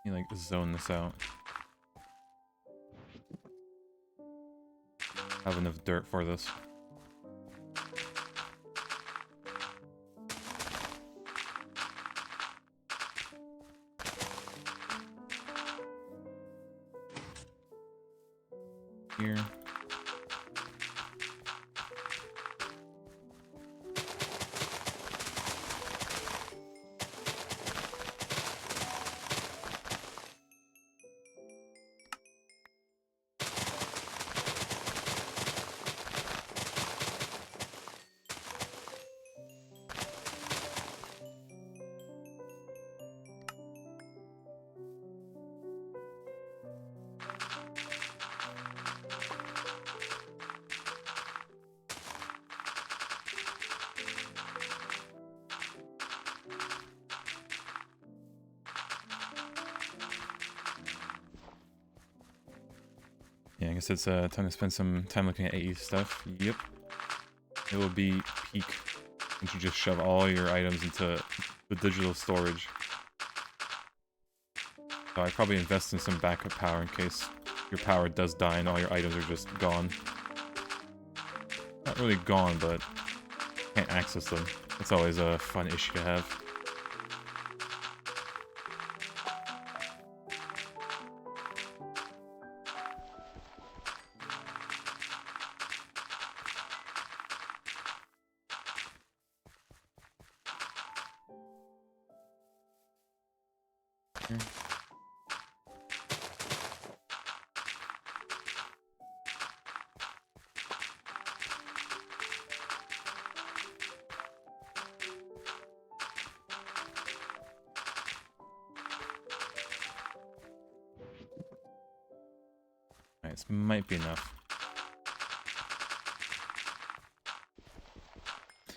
You like zone this out. Have enough dirt for this. here. Yeah, I guess it's time to spend some time looking at AE stuff. Yep. It will be peak once you just shove all your items into the digital storage. So I'd probably invest in some backup power in case your power does die and all your items are just gone. Not really gone, but can't access them. That's always a fun issue to have. This might be enough.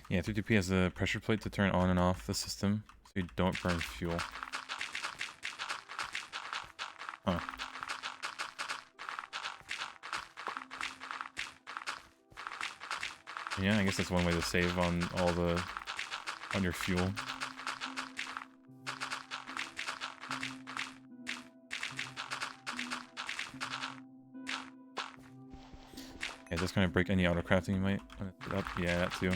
Yeah, 3TP has a pressure plate to turn on and off the system, so you don't burn fuel. Huh. Yeah, I guess that's one way to save on on your fuel. Yeah, just kind of break any auto crafting you might want to put up. Yeah, that too.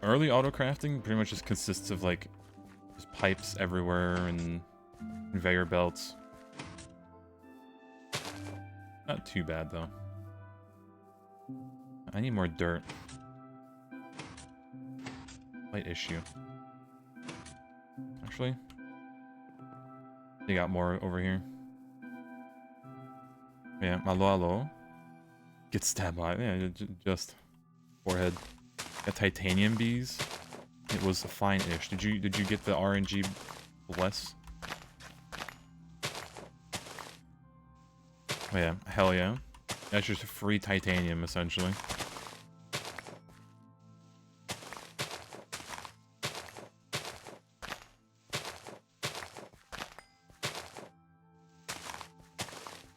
Early auto crafting pretty much just consists of like just pipes everywhere and conveyor belts. Not too bad though. I need more dirt. Slight issue. Actually, they got more over here. Yeah, Malo. Get stabbed by it. Yeah, just forehead. Got titanium bees. It was fine-ish. Did you get the RNG bless? Oh yeah, hell yeah. That's just free titanium essentially.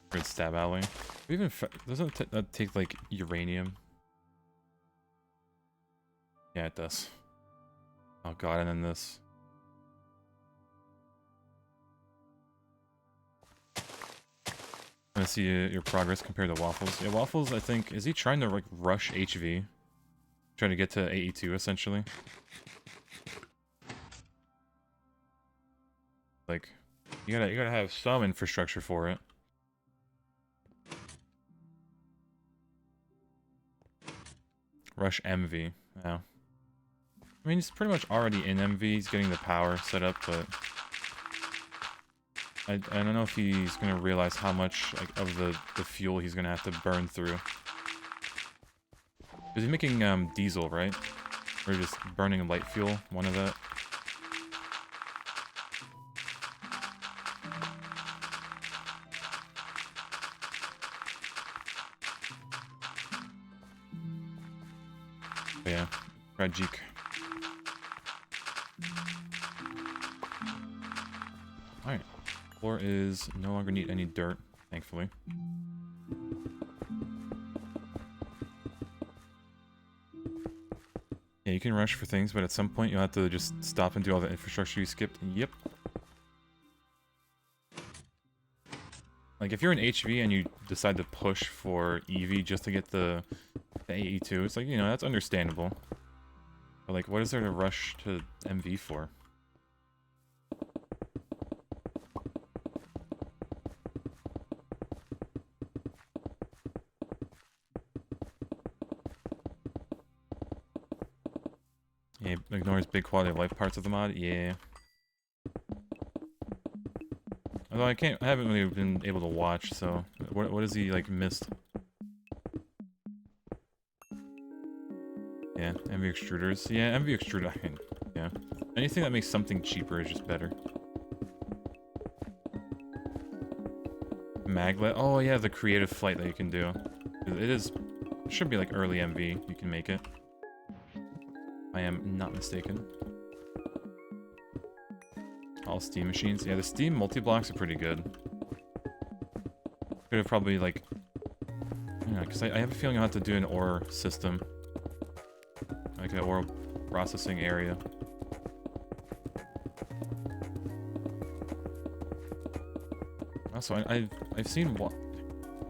Good stab alley. Even doesn't that take like uranium? Yeah, it does. Oh god, and then this. I'm gonna see your progress compared to Waffles. Yeah, Waffles, I think, is he trying to like rush HV? Trying to get to AE2 essentially? Like, you gotta have some infrastructure for it. Rush MV, yeah. I mean, he's pretty much already in MV, he's getting the power set up, but I don't know if he's gonna realize how much like of the fuel he's gonna have to burn through. Is he making diesel, right? Or just burning light fuel, one of that. But yeah, tragic. Alright. Floor is no longer need any dirt, thankfully. Yeah, you can rush for things, but at some point you'll have to just stop and do all the infrastructure you skipped. Yep. Like, if you're in HV and you decide to push for EV just to get the AE2, it's like, you know, that's understandable. But, like, what is there to rush to MV for? Yeah, ignores big quality of life parts of the mod? Yeah. Although I haven't really been able to watch, so... What has he, like, missed? Yeah, MV extruders. Yeah, MV extruder, yeah. Anything that makes something cheaper is just better. Maglet? Oh yeah, the creative flight that you can do. It should be like early MV, you can make it. I am not mistaken. All Steam machines. Yeah, the Steam multi-blocks are pretty good. Could have probably like... Yeah, because I have a feeling I'll have to do an ore system. Like an ore processing area. Also, I've seen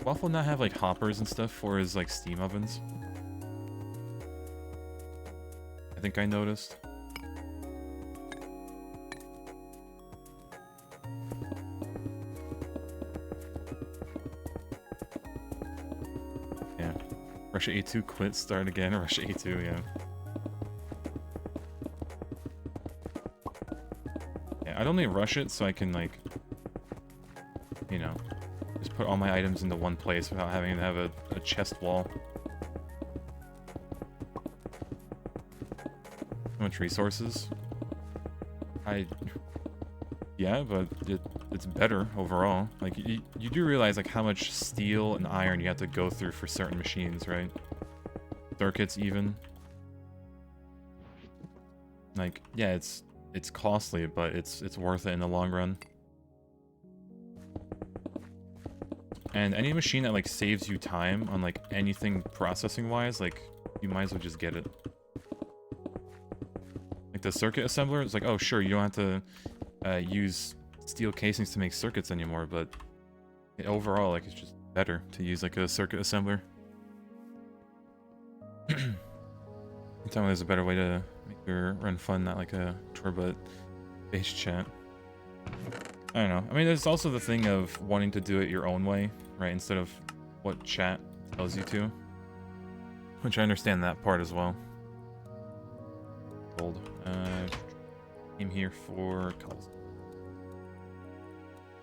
Waffle not have like hoppers and stuff for his like steam ovens. I think I noticed. Yeah. Russia A2 quit, start again. Russia A2, yeah. Yeah, I'd only rush it so I can like, you know, just put all my items into one place without having to have a chest wall. How much resources? Yeah, but it's better overall. Like, you do realize, like, how much steel and iron you have to go through for certain machines, right? Circuits, even. Like, yeah, it's costly, but it's worth it in the long run. And any machine that, like, saves you time on, like, anything processing-wise, like, you might as well just get it. Like, the circuit assembler, it's like, oh, sure, you don't have to use steel casings to make circuits anymore, but overall, like, it's just better to use, like, a circuit assembler. Tell me there's a better way to make your run fun, not like a Torbut-based chat. I don't know. I mean, there's also the thing of wanting to do it your own way, right? Instead of what chat tells you to. Which I understand that part as well. Gold. Came here for calls.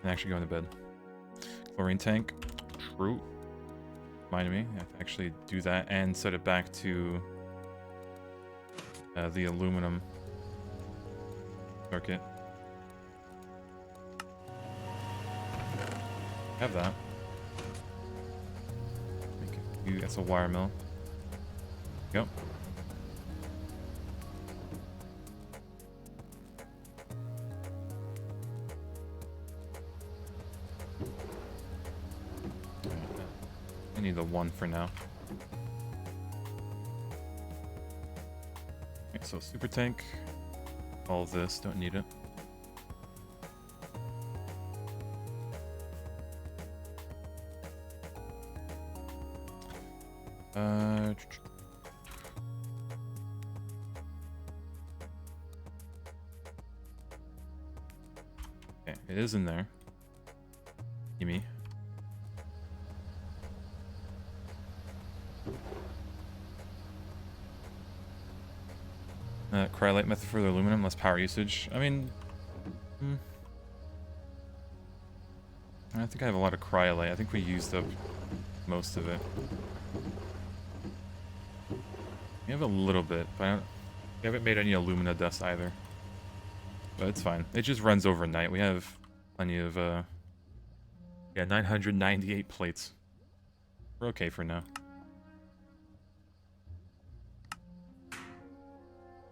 And actually going to bed. Chlorine tank. True. Reminded me. I have to actually do that and set it back to the aluminum circuit. Have that. That's a wire mill. Yep. I need the one for now. Okay, so super tank. All of this, don't need it. Okay, it is in there. Gimme. Cryolite method for the aluminum, less power usage. I mean, I think I have a lot of cryolite. I think we used up most of it. We have a little bit, but we haven't made any alumina dust either. But it's fine. It just runs overnight. We have plenty of, yeah, 998 plates. We're okay for now.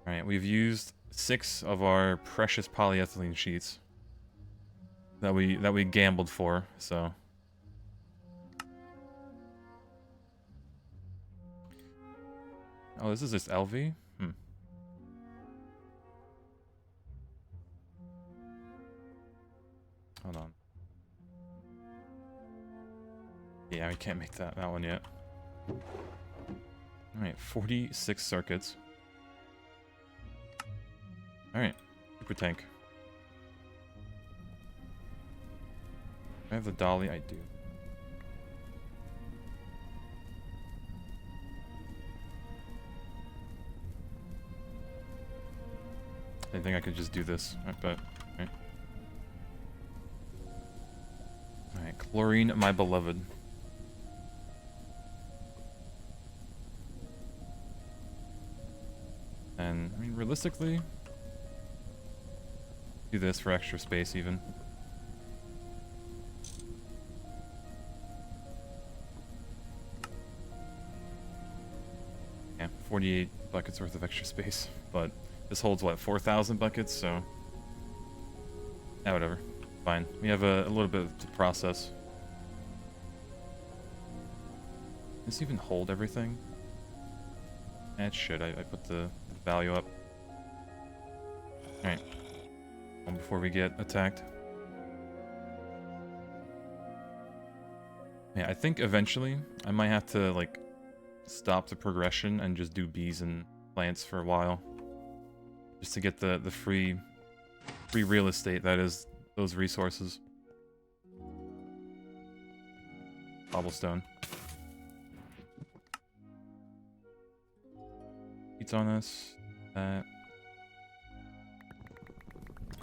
Alright, we've used 6 of our precious polyethylene sheets that we gambled for, so. Oh, this is just LV? Hold on. Yeah, we can't make that one yet. Alright, 46 circuits. Alright, super tank. I have the dolly, I do. I think I could just do this, but... Alright, chlorine, my beloved. And, I mean, realistically... do this for extra space, even. Yeah, 48 buckets worth of extra space, but... this holds, what, 4,000 buckets, so... yeah, whatever. Fine. We have a little bit to process. Does this even hold everything? It should. I put the value up. Alright. Before we get attacked. Yeah, I think eventually I might have to, like, stop the progression and just do bees and plants for a while. Just to get the free real estate that is those resources. Cobblestone. Eats on us.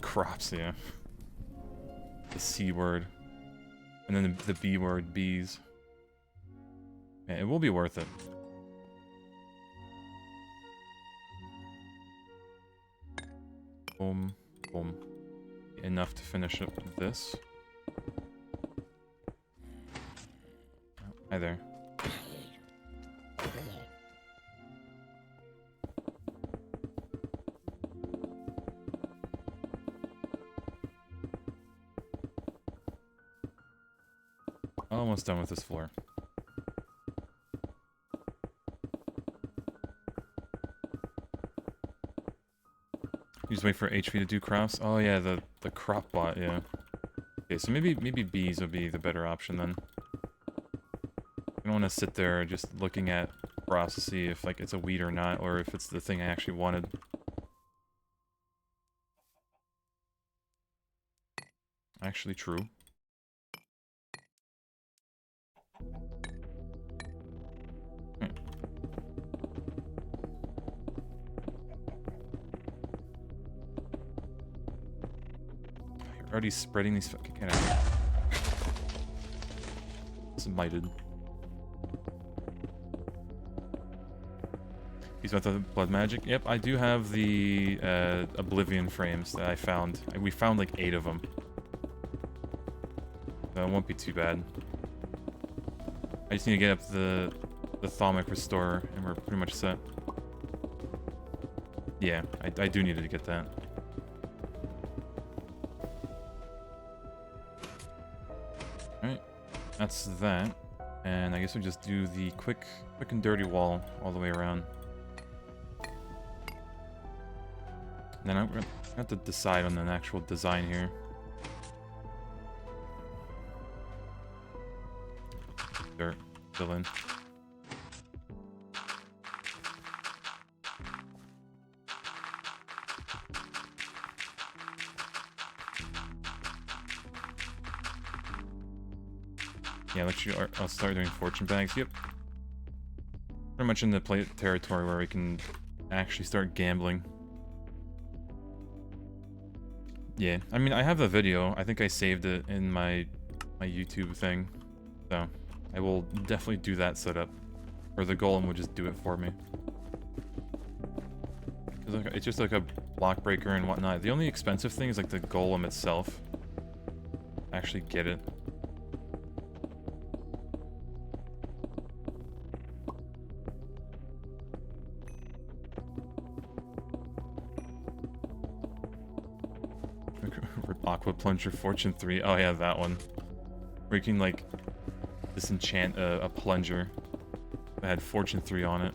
Crops, yeah. The C word. And then the B word, bees. Yeah, it will be worth it. Boom, boom. Enough to finish up this. Oh, hi there. Almost done with this floor. You just wait for HP to do crops? Oh yeah, the crop bot, yeah. Okay, so maybe bees would be the better option then. I don't want to sit there just looking at crops to see if like it's a weed or not, or if it's the thing I actually wanted. Actually true. Already spreading these fucking... get out of here. Smited. He's about the blood magic. Yep, I do have the Oblivion frames that I found. We found like 8 of them. So it won't be too bad. I just need to get up the Thaumic Restorer and we're pretty much set. Yeah, I do need to get that. That's that, and I guess we just do the quick and dirty wall all the way around. And then I'm gonna have to decide on an actual design here. Dirt, fill in. Yeah, I'll start doing fortune bags. Yep. Pretty much in the play territory where we can actually start gambling. Yeah, I mean, I have a video. I think I saved it in my YouTube thing. So, I will definitely do that setup. Or the golem will just do it for me. It's just like a block breaker and whatnot. The only expensive thing is like the golem itself. Actually get it. Aqua Plunger Fortune 3. Oh yeah, that one. Where you can like disenchant a plunger that had Fortune 3 on it.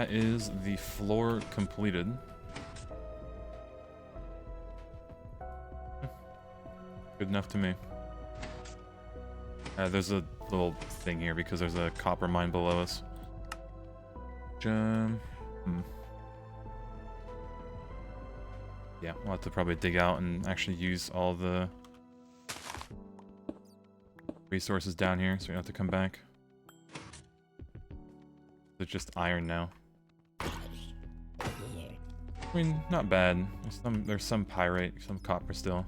that is the floor completed. Good enough to me. There's a little thing here because there's a copper mine below us. Yeah, we'll have to probably dig out and actually use all the resources down here so we don't have to come back. It's just iron now. I mean, not bad. There's some pyrite, some copper still.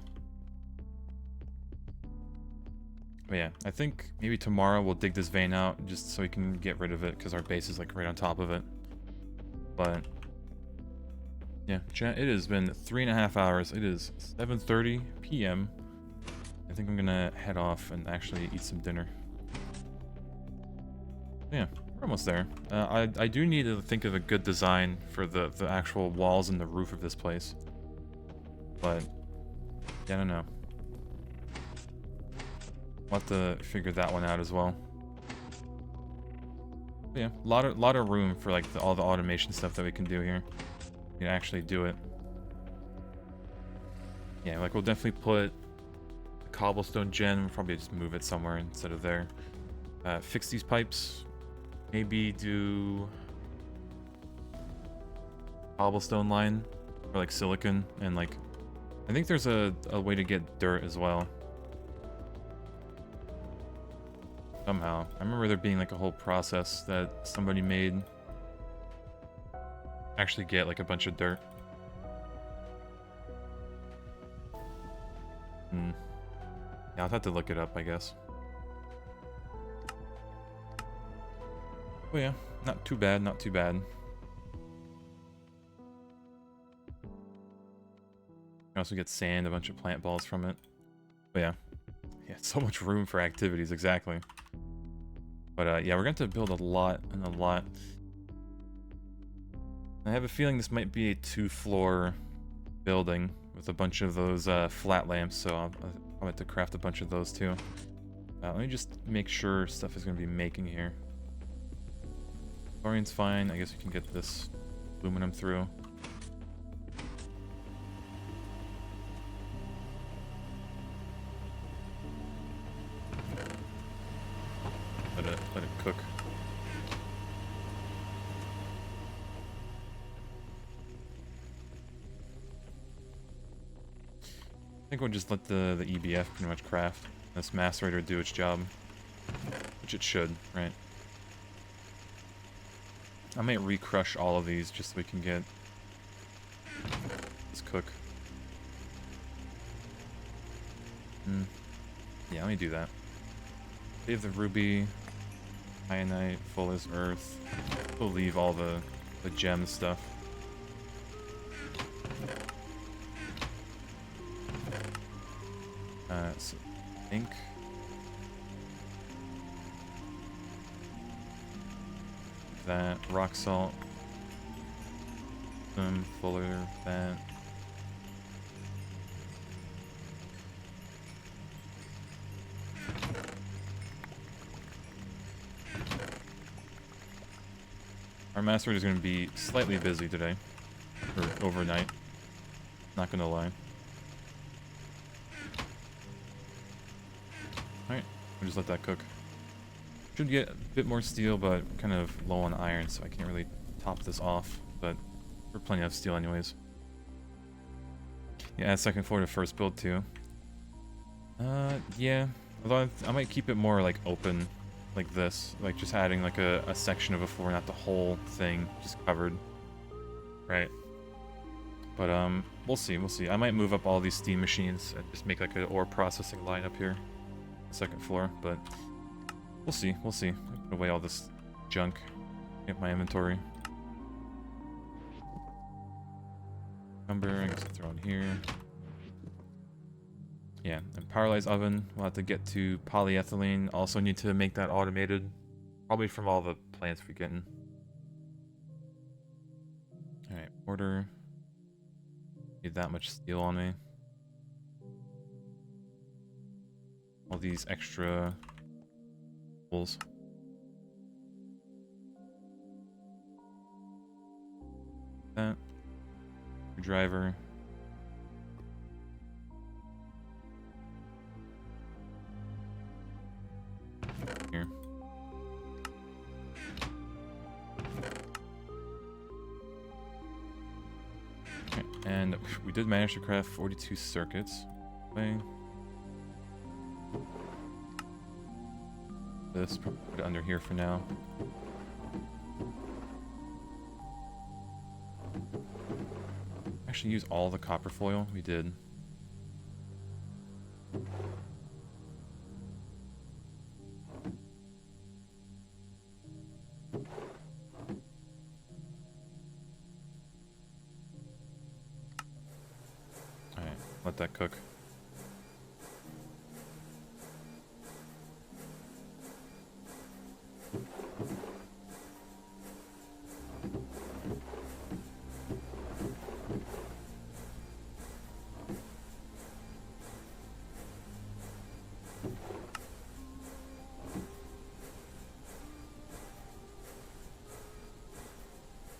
But yeah, I think maybe tomorrow we'll dig this vein out just so we can get rid of it because our base is like right on top of it. But yeah, chat, it has been 3.5 hours. It is 7:30 p.m. I think I'm gonna head off and actually eat some dinner. Yeah, we're almost there. I do need to think of a good design for the actual walls and the roof of this place. But yeah, I don't know. We'll have to figure that one out as well. But yeah, lot of room for like all the automation stuff that we can do here. We can actually do it. Yeah, like we'll definitely put the cobblestone gen. We'll probably just move it somewhere instead of there. Fix these pipes. Maybe do cobblestone line or like silicon and like I think there's a way to get dirt as well. Somehow. I remember there being like a whole process that somebody made. Actually get like a bunch of dirt. Yeah, I'll have to look it up, I guess. Oh yeah, not too bad, not too bad. You also get sand, a bunch of plant balls from it. But yeah. Yeah, so much room for activities, exactly. But yeah, we're going to build a lot and a lot. I have a feeling this might be a 2-floor building with a bunch of those flat lamps, so I'll have to craft a bunch of those too. Let me just make sure stuff is going to be making here. Chlorine's fine. I guess we can get this aluminum through. Let it cook. I think we'll just let the EBF pretty much craft. This macerator do its job. Which it should, right? I might recrush all of these just so we can get this cook. Yeah, let me do that. Save the ruby, kyanite, full as earth. We'll leave all the gem stuff. So ink. That rock salt. Some fuller that. Our master is going to be slightly busy today, or overnight. Not going to lie. Alright, we'll just let that cook. Should get a bit more steel, but kind of low on iron, so I can't really top this off. But we're plenty of steel anyways. Yeah, add second floor to first build too. Yeah. Although I might keep it more like open, like this. Like just adding like a section of a floor, not the whole thing just covered. Right. But we'll see, we'll see. I might move up all these steam machines and just make like an ore processing line up here. Second floor, but we'll see, we'll see. Put away all this junk. Get my inventory. Number, I guess I'll throw in here. Yeah, and Paralyzed oven, we'll have to get to polyethylene. Also need to make that automated. Probably from all the plants we're getting. Alright, order. Need that much steel on me. All these extra holes. That. Driver. Here. Okay, and we did manage to craft 42 circuits. Okay. This, put it under here for now. Actually use all the copper foil? We did. Alright, let that cook.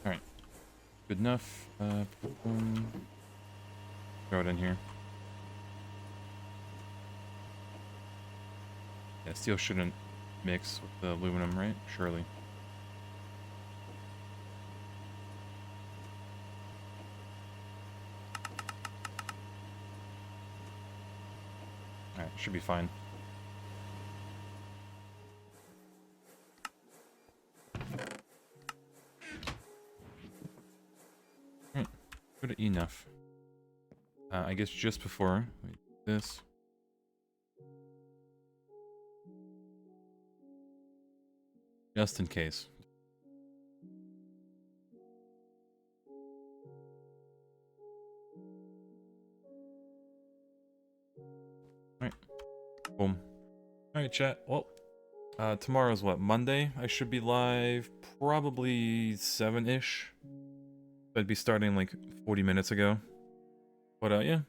Alright. Good enough. Boom. Throw it in here. Yeah, steel shouldn't mix with the aluminum, right? Surely. Alright, should be fine. Alright, good enough. I guess just before we do this. Just in case. Alright. Boom. Alright, chat. Well, tomorrow's what? Monday? I should be live probably 7-ish. I'd be starting like 40 minutes ago. But yeah.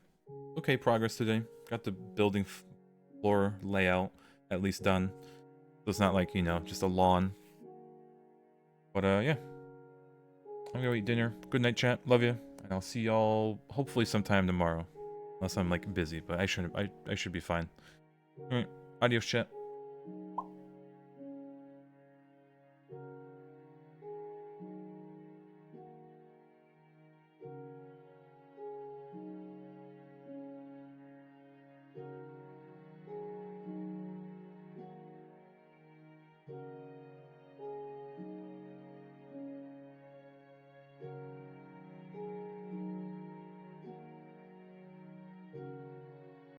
Okay, progress today. Got the building floor layout at least done. So it's not like, you know, just a lawn. But yeah. I'm gonna eat dinner. Good night, chat. Love you. And I'll see y'all hopefully sometime tomorrow. Unless I'm like busy, but I should be fine. Alright. Adios, chat.